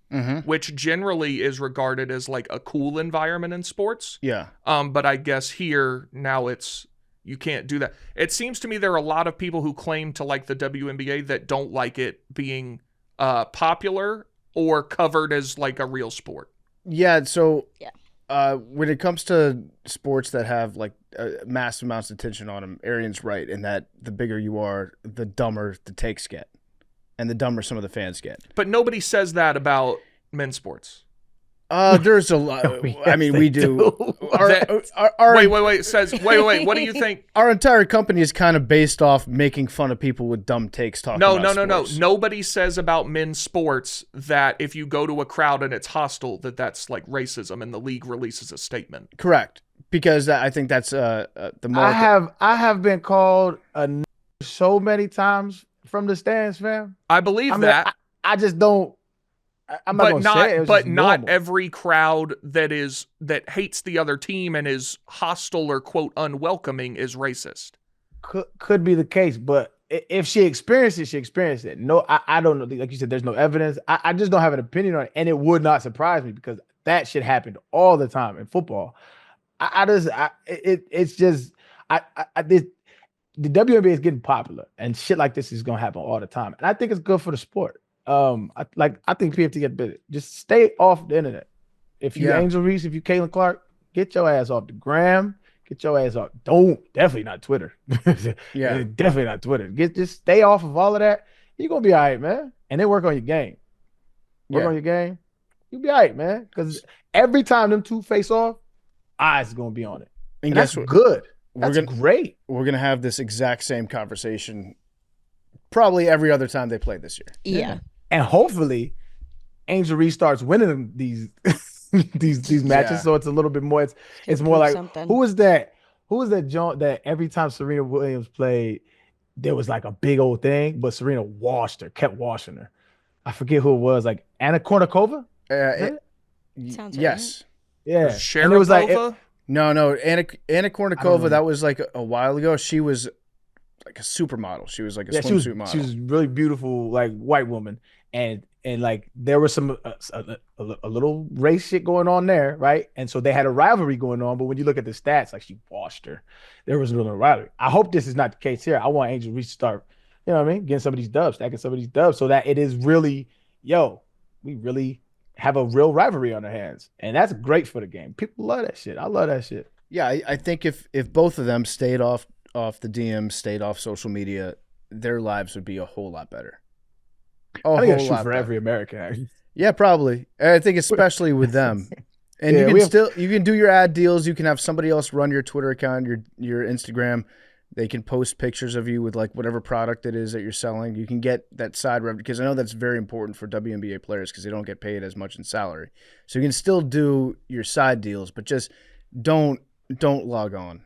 which generally is regarded as like a cool environment in sports. Yeah. But I guess here now you can't do that. It seems to me there are a lot of people who claim to like the WNBA that don't like it being popular or covered as like a real sport. Yeah, so when it comes to sports that have like massive amounts of attention on them, Arian's right in that the bigger you are, the dumber the takes get, and the dumber some of the fans get. But nobody says that about men's sports. There's a lot. I mean, we do. Wait. Says wait. What do you think? Our entire company is kind of based off making fun of people with dumb takes talking about sports. No. Nobody says about men's sports that if you go to a crowd and it's hostile, that's like racism, and the league releases a statement. Correct, because I think that's the more. I have been called so many times from the stands, fam. I believe that. I just don't. I'm not gonna say it. But not every crowd that hates the other team and is hostile or quote unwelcoming is racist. Could be the case, but if she experienced it, she experienced it. No, I don't know. Like you said, there's no evidence. I just don't have an opinion on it, and it would not surprise me because that shit happened all the time in football. It's just the WNBA is getting popular, and shit like this is gonna happen all the time, and I think it's good for the sport. I think PFT get better. Just stay off the internet. If you Angel Reese, if you Caitlin Clark, get your ass off the gram. Get your ass off. Definitely not Twitter. Definitely not Twitter. Just stay off of all of that. You're gonna be all right, man. And then work on your game. Work on your game. You'll be all right, man. Because every time them two face off, eyes are gonna be on it. And guess what? Good. That's great. We're gonna have this exact same conversation probably every other time they play this year. Yeah. And hopefully Angel Reese starts winning these these matches. So it's a little bit more, it's more like something. Who was that joint that every time Serena Williams played, there was like a big old thing, but Serena kept washing her. I forget who it was, like Anna Kournikova? Sounds yes. Right. Yeah. Sharapova? And it was like No, Anna Kournikova, that was like a while ago. She was like a supermodel. She was like a swimsuit model. She was really beautiful, like white woman, and like there was some a little race shit going on there, right? And so they had a rivalry going on. But when you look at the stats, like she washed her. There was a little rivalry. I hope this is not the case here. I want Angel Reese to start, you know what I mean, getting some of these dubs, stacking some of these dubs, so that it is really, we really have a real rivalry on our hands, and that's great for the game. People love that shit. I love that shit. Yeah, I think if both of them stayed off the DM, stayed off social media, their lives would be a whole lot better. I think it's true for every American. Actually. Yeah, probably. I think especially with them. And Yeah, you can do your ad deals. You can have somebody else run your Twitter account, your Instagram. They can post pictures of you with like whatever product it is that you're selling. You can get that side revenue because I know that's very important for WNBA players because they don't get paid as much in salary. So you can still do your side deals, but just don't log on.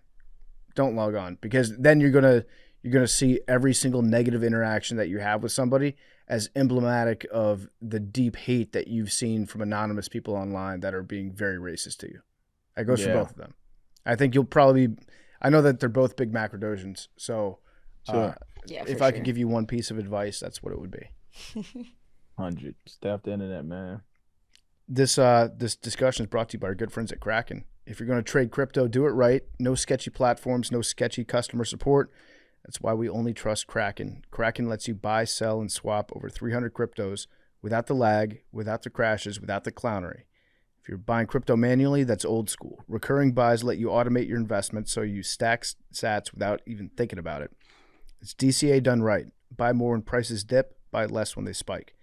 Don't log on because then you're gonna see every single negative interaction that you have with somebody as emblematic of the deep hate that you've seen from anonymous people online that are being very racist to you. That goes for both of them. I think you'll probably. I know that they're both big macrodosians, so if I could give you one piece of advice, that's what it would be. 100. Stay off the internet, man. This discussion is brought to you by our good friends at Kraken. If you're going to trade crypto, do it right. No sketchy platforms, no sketchy customer support. That's why we only trust Kraken. Kraken lets you buy, sell, and swap over 300 cryptos without the lag, without the crashes, without the clownery. If you're buying crypto manually, that's old school. Recurring buys let you automate your investments so you stack sats without even thinking about it. It's DCA done right. Buy more when prices dip, buy less when they spike.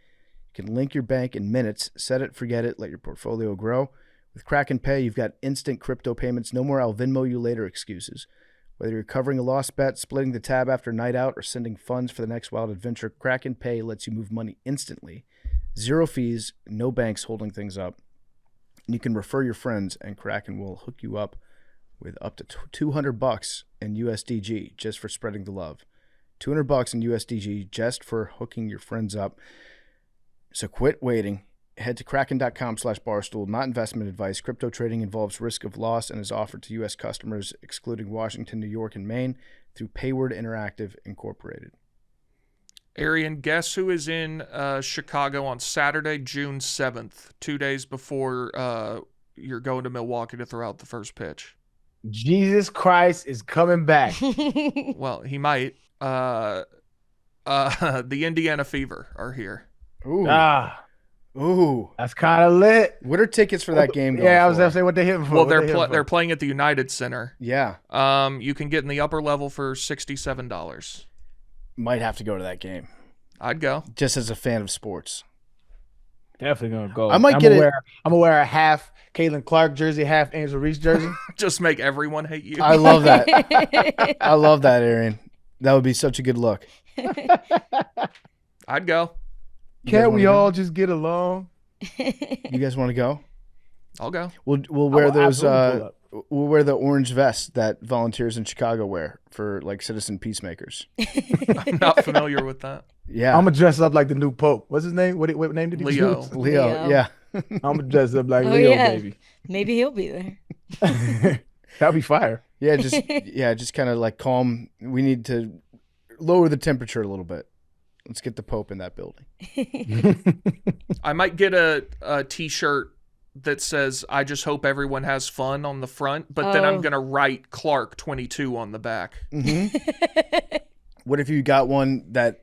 You can link your bank in minutes, set it, forget it, let your portfolio grow. With Kraken Pay, you've got instant crypto payments, no more I'll Venmo you later excuses. Whether you're covering a lost bet, splitting the tab after night out, or sending funds for the next wild adventure, Kraken Pay lets you move money instantly. Zero fees, no banks holding things up. And you can refer your friends, and Kraken will hook you up with up to $200 in USDG just for spreading the love. $200 in USDG just for hooking your friends up. So quit waiting. Head to kraken.com/barstool. Not investment advice. Crypto trading involves risk of loss and is offered to U.S. customers, excluding Washington, New York, and Maine, through Payward Interactive Incorporated. Arian, guess who is in Chicago on Saturday, June 7th, 2 days before you're going to Milwaukee to throw out the first pitch? Jesus Christ is coming back. Well, he might. The Indiana Fever are here. Ooh. Ooh. That's kind of lit. What are tickets for that game going Yeah, I was for? going to say what they hitting for. Well, they're playing at the United Center. Yeah. You can get in the upper level for $67. Might have to go to that game. I'd go. Just as a fan of sports. Definitely going to go. I'm going to wear a half Caitlin Clark jersey, half Angel Reese jersey. Just make everyone hate you. I love that. I love that, Arian. That would be such a good look. I'd go. Can't we all just get along? You guys want to go? I'll go. We'll wear those. We'll wear the orange vest that volunteers in Chicago wear for like citizen peacemakers. I'm not familiar with that. Yeah, I'm gonna dress up like the new Pope. What's his name? What name did he Leo. choose? Leo. Yeah. I'm gonna dress up like Leo, baby. Maybe he'll be there. That'll be fire. Yeah, just kind of like calm. We need to lower the temperature a little bit. Let's get the Pope in that building. I might get a T-shirt that says, I just hope everyone has fun on the front, but then I'm going to write Clark 22 on the back. Mm-hmm. What if you got one that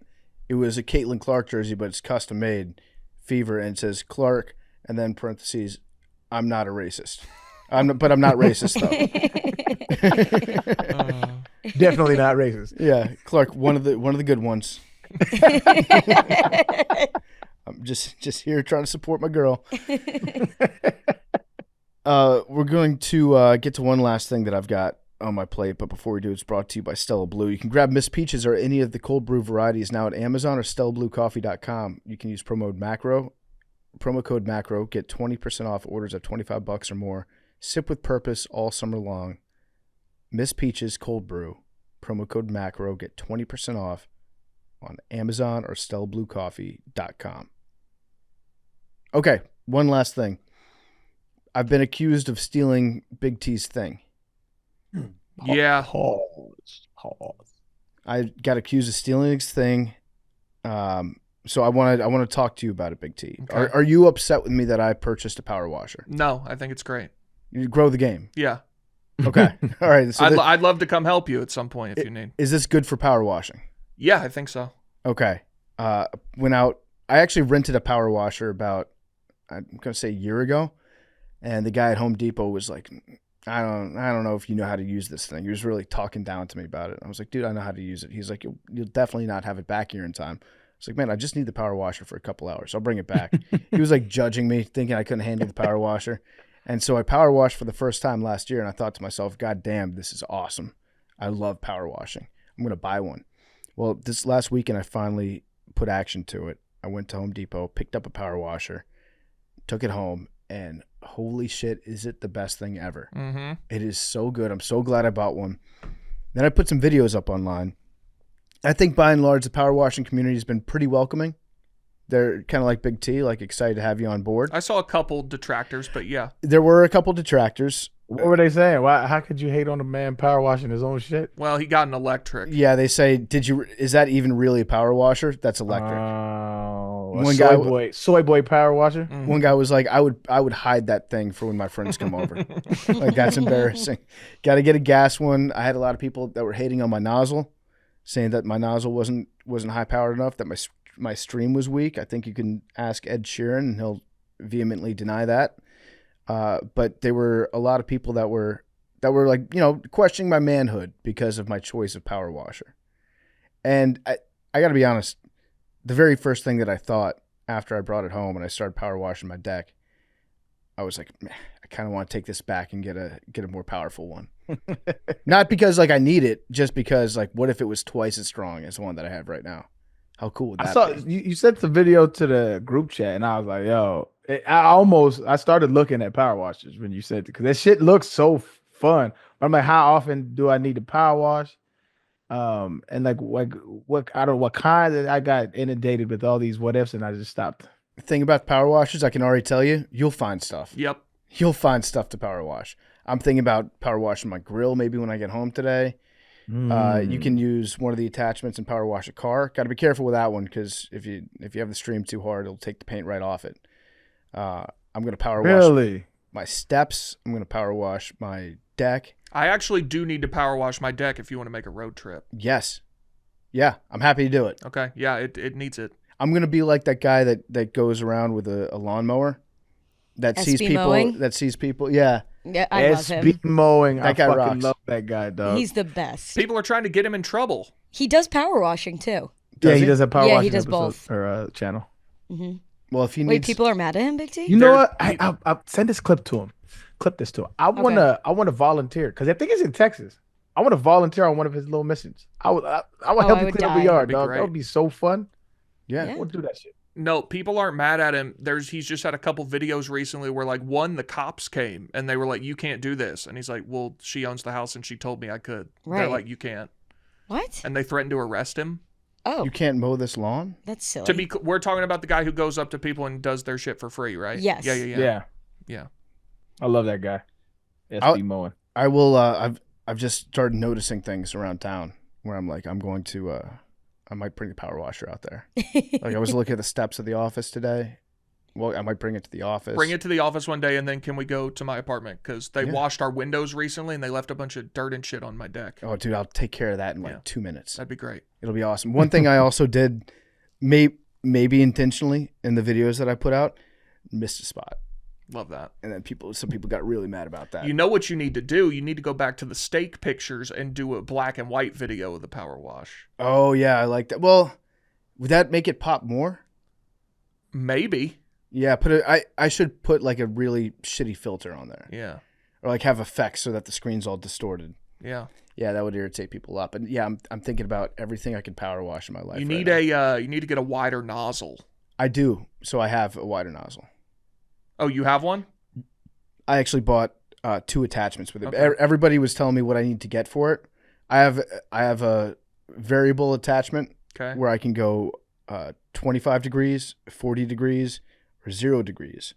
it was a Caitlin Clark jersey, but it's custom made, Fever, and it says Clark, and then parentheses, I'm not a racist. But I'm not racist, though. Definitely not racist. Yeah, Clark, one of the good ones. I'm just here trying to support my girl. We're going to get to one last thing that I've got on my plate, but before we do, it's brought to you by Stella Blue. You can grab Miss Peaches or any of the cold brew varieties now at Amazon or StellaBlueCoffee.com. You can use promo code Macro, get 20% off orders at $25 or more. Sip with purpose all summer long. Miss Peaches cold brew, promo code Macro, get 20% off on Amazon or StellaBlueCoffee.com. Okay, one last thing. I've been accused of stealing Big T's thing. Yeah. Pause. I got accused of stealing his thing. So I want to talk to you about it, Big T. Okay. Are you upset with me that I purchased a power washer? No, I think it's great. You grow the game. Yeah. Okay. All right. So I'd love to come help you at some point if you need. Is this good for power washing? Yeah, I think so. Okay. Went out. I actually rented a power washer about, I'm going to say a year ago. And the guy at Home Depot was like, I don't know if you know how to use this thing. He was really talking down to me about it. I was like, dude, I know how to use it. He's like, you'll definitely not have it back here in time. I was like, man, I just need the power washer for a couple hours. I'll bring it back. He was like judging me, thinking I couldn't handle the power washer. And so I power washed for the first time last year, and I thought to myself, God damn, this is awesome. I love power washing. I'm going to buy one. Well, this last weekend, I finally put action to it. I went to Home Depot, picked up a power washer, took it home, and holy shit, is it the best thing ever. Mm-hmm. It is so good. I'm so glad I bought one. Then I put some videos up online. I think by and large, the power washing community has been pretty welcoming. They're kind of like Big T, like excited to have you on board. I saw a couple detractors, but yeah. There were a couple detractors. What were they saying? Why? How could you hate on a man power washing his own shit? Well, he got an electric. Yeah, they say, is that even really a power washer? That's electric. Oh, One guy- soy boy power washer. Mhm. One guy was like, I would hide that thing for when my friends come over. Like, that's embarrassing. Got to get a gas one. I had a lot of people that were hating on my nozzle, saying that my nozzle wasn't high powered enough, that my stream was weak. I think you can ask Ed Sheeran, and he'll vehemently deny that. But there were a lot of people that were like, questioning my manhood because of my choice of power washer. And I got to be honest, the very first thing that I thought after I brought it home and I started power washing my deck, I was like, man, I kind of want to take this back and get a more powerful one. Not because like I need it, just because like, what if it was twice as strong as the one that I have right now? How cool would that I saw be? you sent the video to the group chat, and I was like, "Yo!" I started looking at power washers when you said it because that shit looks so fun. But I'm like, how often do I need to power wash? And like what I don't know what kind that I got inundated with all these what ifs, and I just stopped. The thing about power washers, I can already tell you'll find stuff. Yep. You'll find stuff to power wash. I'm thinking about power washing my grill maybe when I get home today. You can use one of the attachments and power wash a car. Got to be careful with that one because if you have the stream too hard, it'll take the paint right off it. I'm going to power wash my steps. I'm going to power wash my deck. I actually do need to power wash my deck if you want to make a road trip. Yes. Yeah, I'm happy to do it. Okay. Yeah, it needs it. I'm going to be like that guy that goes around with a lawnmower that sees SB people. mowing? That sees people. Yeah. Yeah, I love him. SB mowing. I That guy fucking rocks. love that guy, dog. He's the best. People are trying to get him in trouble. He does power washing too. yeah, Does he he? does have power Yeah, washing he does episode, both. or channel. hmm Well, if he Wait, needs, people are mad at him, Big T? You know There's- what? I'll send this clip to him. Clip this to him. I wanna volunteer because I think it's in Texas. I want to volunteer on one of his little missions. I would help I you would clean up the die. yard, That'd be dog. great. That would be so fun. yeah. Yeah. I would do that shit. No, people aren't mad at him. He's just had a couple videos recently where like the cops came and they were like, you can't do this. And he's like, well, she owns the house and she told me I could. They're Right. like, you can't. What? And they threatened to arrest him. Oh, You can't mow this lawn. that's silly. We're talking about the guy who goes up to people and does their shit for free, right? Yes. Yeah. I love that guy. I'll- SB mowing. I will. I've just started noticing things around town where I'm like, I'm going to. I might bring the power washer out there. Like I was looking at the steps of the office today. Well, I might bring it to the office. Bring it to the office one day and then can we go to my apartment? Because they Yeah. washed our windows recently and they left a bunch of dirt and shit on my deck. Oh, dude, I'll take care of that in like Yeah. 2 minutes. That'd be great. It'll be awesome. One thing I also did, maybe intentionally in the videos that I put out, missed a spot, Love that. and then some people got really mad about that. You know what you need to do? You need to go back to the steak pictures and do a black and white video of the power wash. Oh yeah, I like that. Well, would that make it pop more? Maybe. Yeah, I should put like a really shitty filter on there, Yeah. or like have effects so that the screen's all distorted. Yeah. Yeah, that would irritate people a lot. But yeah, I'm thinking about everything I can power wash in my life. You right need now. you need to get a wider nozzle. I do. So I have a wider nozzle. Oh, you have one? I actually bought 2 attachments with it. Okay. Everybody was telling me what I need to get for it. I have a variable attachment Okay. where I can go 25 degrees, 40 degrees, or 0 degrees.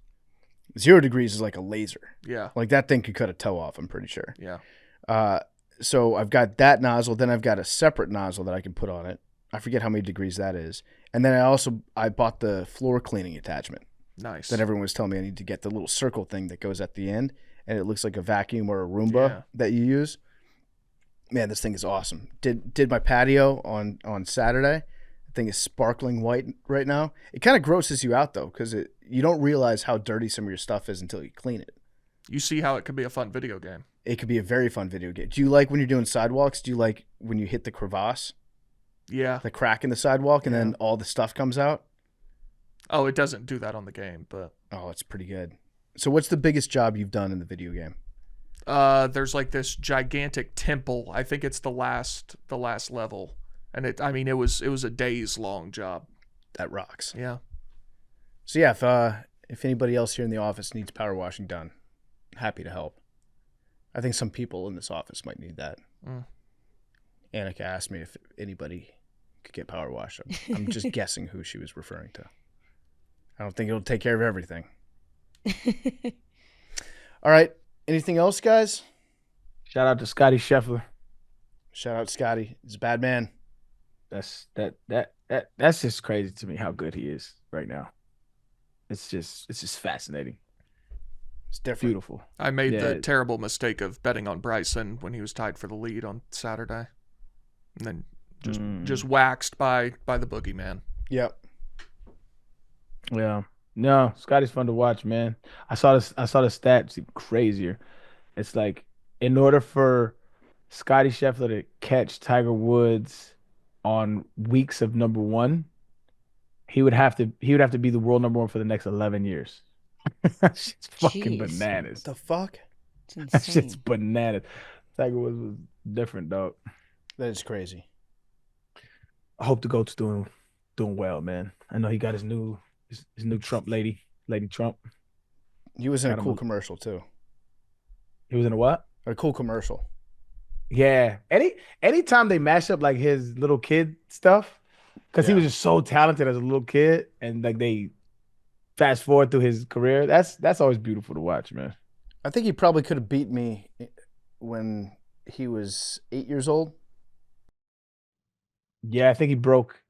0 degrees is like a laser. Yeah. Like that thing could cut a toe off, I'm pretty sure. Yeah. So I've got that nozzle. Then I've got a separate nozzle that I can put on it. I forget how many degrees that is. And then I bought the floor cleaning attachment Nice. that everyone was telling me I need to get, the little circle thing that goes at the end, and it looks like a vacuum or a Roomba that you use. Man, this thing is awesome. Did my patio on Saturday. The thing is sparkling white right now. It kind of grosses you out though, because you don't realize how dirty some of your stuff is until you clean it. You see how it could be a fun video game. It could be a very fun video game. Do you like when you're doing sidewalks? Do you like when you hit the crevasse, Yeah. the crack in the sidewalk, and then all the stuff comes out? Oh, it doesn't do that on the game, but Oh, it's pretty good. So what's the biggest job you've done in the video game? There's like this gigantic temple. I think it's the last level, and it was a days long job. That rocks. Yeah. So yeah, if anybody else here in the office needs power washing done, happy to help. I think some people in this office might need that. Annika asked me if anybody could get power washed. I'm just guessing who she was referring to. I don't think it'll take care of everything. All right. Anything else, guys? Shout out to Scotty Scheffler. Shout out Scotty. He's a bad man. That's just crazy to me how good he is right now. It's just fascinating. It's different. Beautiful. I made the terrible mistake of betting on Bryson when he was tied for the lead on Saturday, and then just waxed by the boogeyman. Yep. Yeah. No, Scotty's fun to watch, man. I saw the stats even crazier. It's like in order for Scotty Scheffler to catch Tiger Woods on weeks of number one, he would have to be the world number one for the next 11 years. That's just fucking bananas. What the fuck? It's insane. That's just bananas. Tiger Woods was different, dog. That is crazy. I hope the GOAT's doing well, man. I know he got his new Trump Lady Trump. He was in a cool commercial too. He was in a what? A cool commercial. Yeah. Anytime they mash up like his little kid stuff, because he was just so talented as a little kid, and like they fast forward through his career, that's always beautiful to watch, man. I think he probably could have beat me when he was 8 years old. Yeah, I think he broke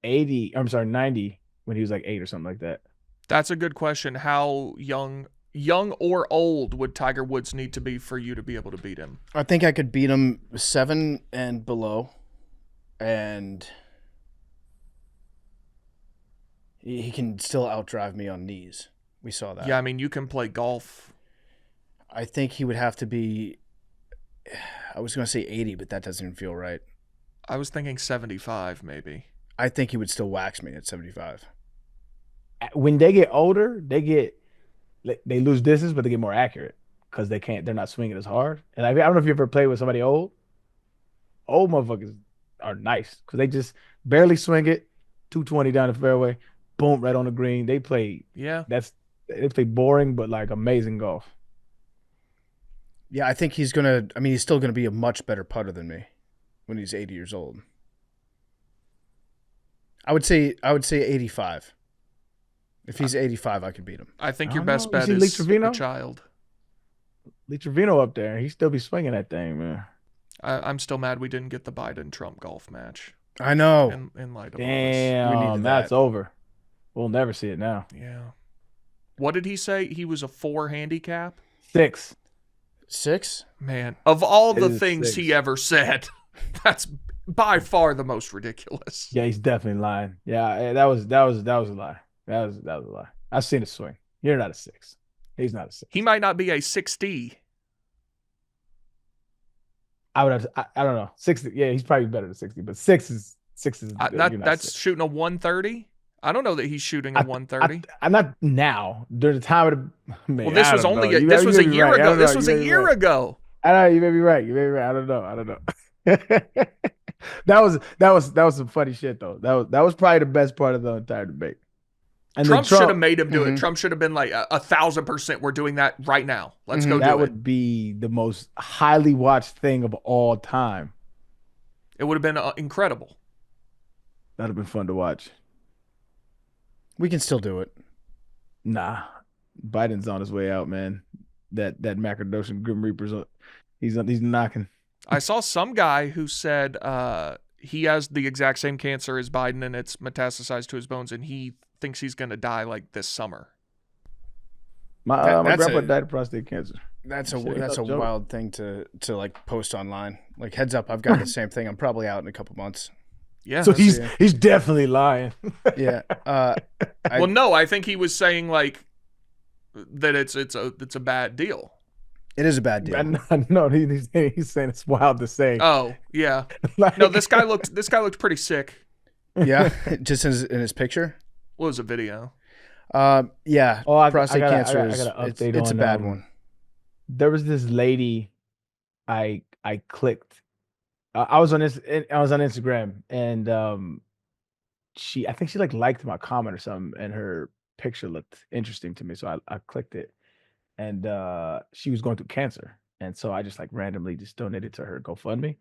90 when he was like 8 or something like that. That's a good question. How young or old would Tiger Woods need to be for you to be able to beat him? I think I could beat him 7 and below, and he can still outdrive me on knees. We saw that. Yeah, I mean, you can play golf. I think he would have to be, I was going to say 80, but that doesn't even feel right. I was thinking 75 maybe. I think he would still wax me at 75. When they get older, they lose distance, but they get more accurate because they're not swinging as hard. And I don't know if you ever played with somebody old. Old motherfuckers are nice because they just barely swing it, 220 down the fairway, boom, right on the green. They play boring but like amazing golf. Yeah, I think he's still going to be a much better putter than me when he's 80 years old. I would say 85. If he's 85, I could beat him. I think your best bet is a child. Lee Trevino up there, he'd still be swinging that thing, man. I'm still mad we didn't get the Biden-Trump golf match. I know. In light of Damn, that's over. We'll never see it now. Yeah. What did he say? He was a 4 handicap? 6. 6? Man, of all the things 6. he ever said, that's by far the most ridiculous. Yeah, he's definitely lying. Yeah, that was a lie. That was a lie. I've seen it swing. You're not a 6. He's not a 6. He might not be a 6D. I would have. I don't know. 60. Yeah, he's probably better than 60, but 6 is. That's 6. Shooting a 130. I don't know that he's shooting a 130. I'm not now. During the time of the. Man, well, this was only. This was a year ago. This was a year ago. I know you may be right. I don't know. that was some funny shit though. That was probably the best part of the entire debate. And Trump should have made him do it. Trump should have been like 1,000%. We're doing that right now. Let's go do it. That would be the most highly watched thing of all time. It would have been incredible. That'd have been fun to watch. We can still do it. Nah, Biden's on his way out, man. That Macrodosing Grim Reaper's he's knocking. I saw some guy who said he has the exact same cancer as Biden and it's metastasized to his bones, and he thinks he's going to die like this summer. My grandpa died of prostate cancer. That's a wild thing to like post online. Like, heads up, I've got the same thing. I'm probably out in a couple months. Yeah. So he's definitely lying. Yeah. Well, no, I think he was saying like that it's a bad deal. It is a bad deal. No, he's saying it's wild to say. Oh yeah. No, this guy looked pretty sick. Yeah, just in his picture. What was a video? Yeah, Oh, prostate cancer I is got an update it's a on bad one. There was this lady I clicked. I was on Instagram, and I think she like liked my comment or something, and her picture looked interesting to me, so I clicked it, and she was going through cancer, and so I just like randomly just donated to her GoFundMe,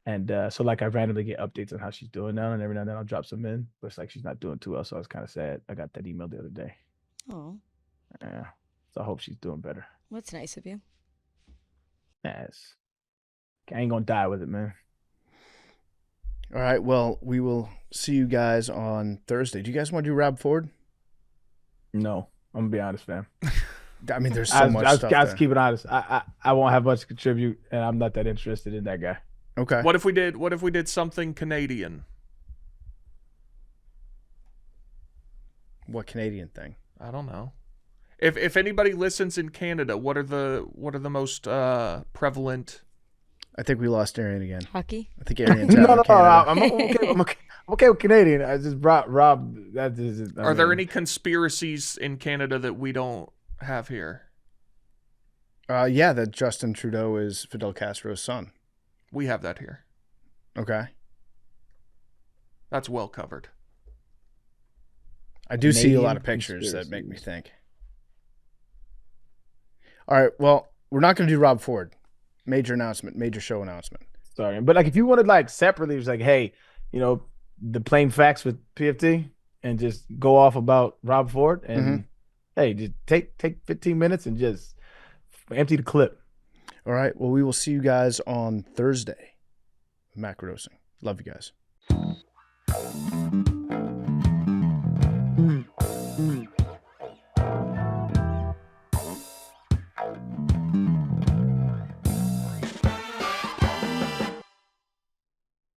and so like I randomly get updates on how she's doing now, and every now and then I'll drop some in, but it's like she's not doing too well, so I was kind of sad. I got that email the other day. Oh, Yeah, so I hope she's doing better. that's nice of you. Yes, I ain't gonna die with it, man. All right, well, we will see you guys on Thursday. Do you guys want to do Rob Ford? No, I'm gonna be honest, fam. I mean, there's so much stuff Guys, there. keep it honest. I won't have much to contribute, and I'm not that interested in that guy. Okay. What if we did something Canadian? What Canadian thing? I don't know. If anybody listens in Canada, what are the most prevalent? I think we lost Arian again. Hockey? I think Arian's No, out in Canada. I'm okay with Canadian. I just brought Rob. That is. Are there any conspiracies in Canada that we don't have here? Yeah, that Justin Trudeau is Fidel Castro's son. We have that here. Okay. That's well covered. I do see a Canadian lot of pictures that make me think. All right, well, we're not going to do Rob Ford. Major announcement, major show announcement. Sorry, but like if you wanted like separately, it's like, hey, the plain facts with PFT, and just go off about Rob Ford, and hey, just take 15 minutes and just empty the clip. All right, well, we will see you guys on Thursday. Macrodosing. Love you guys.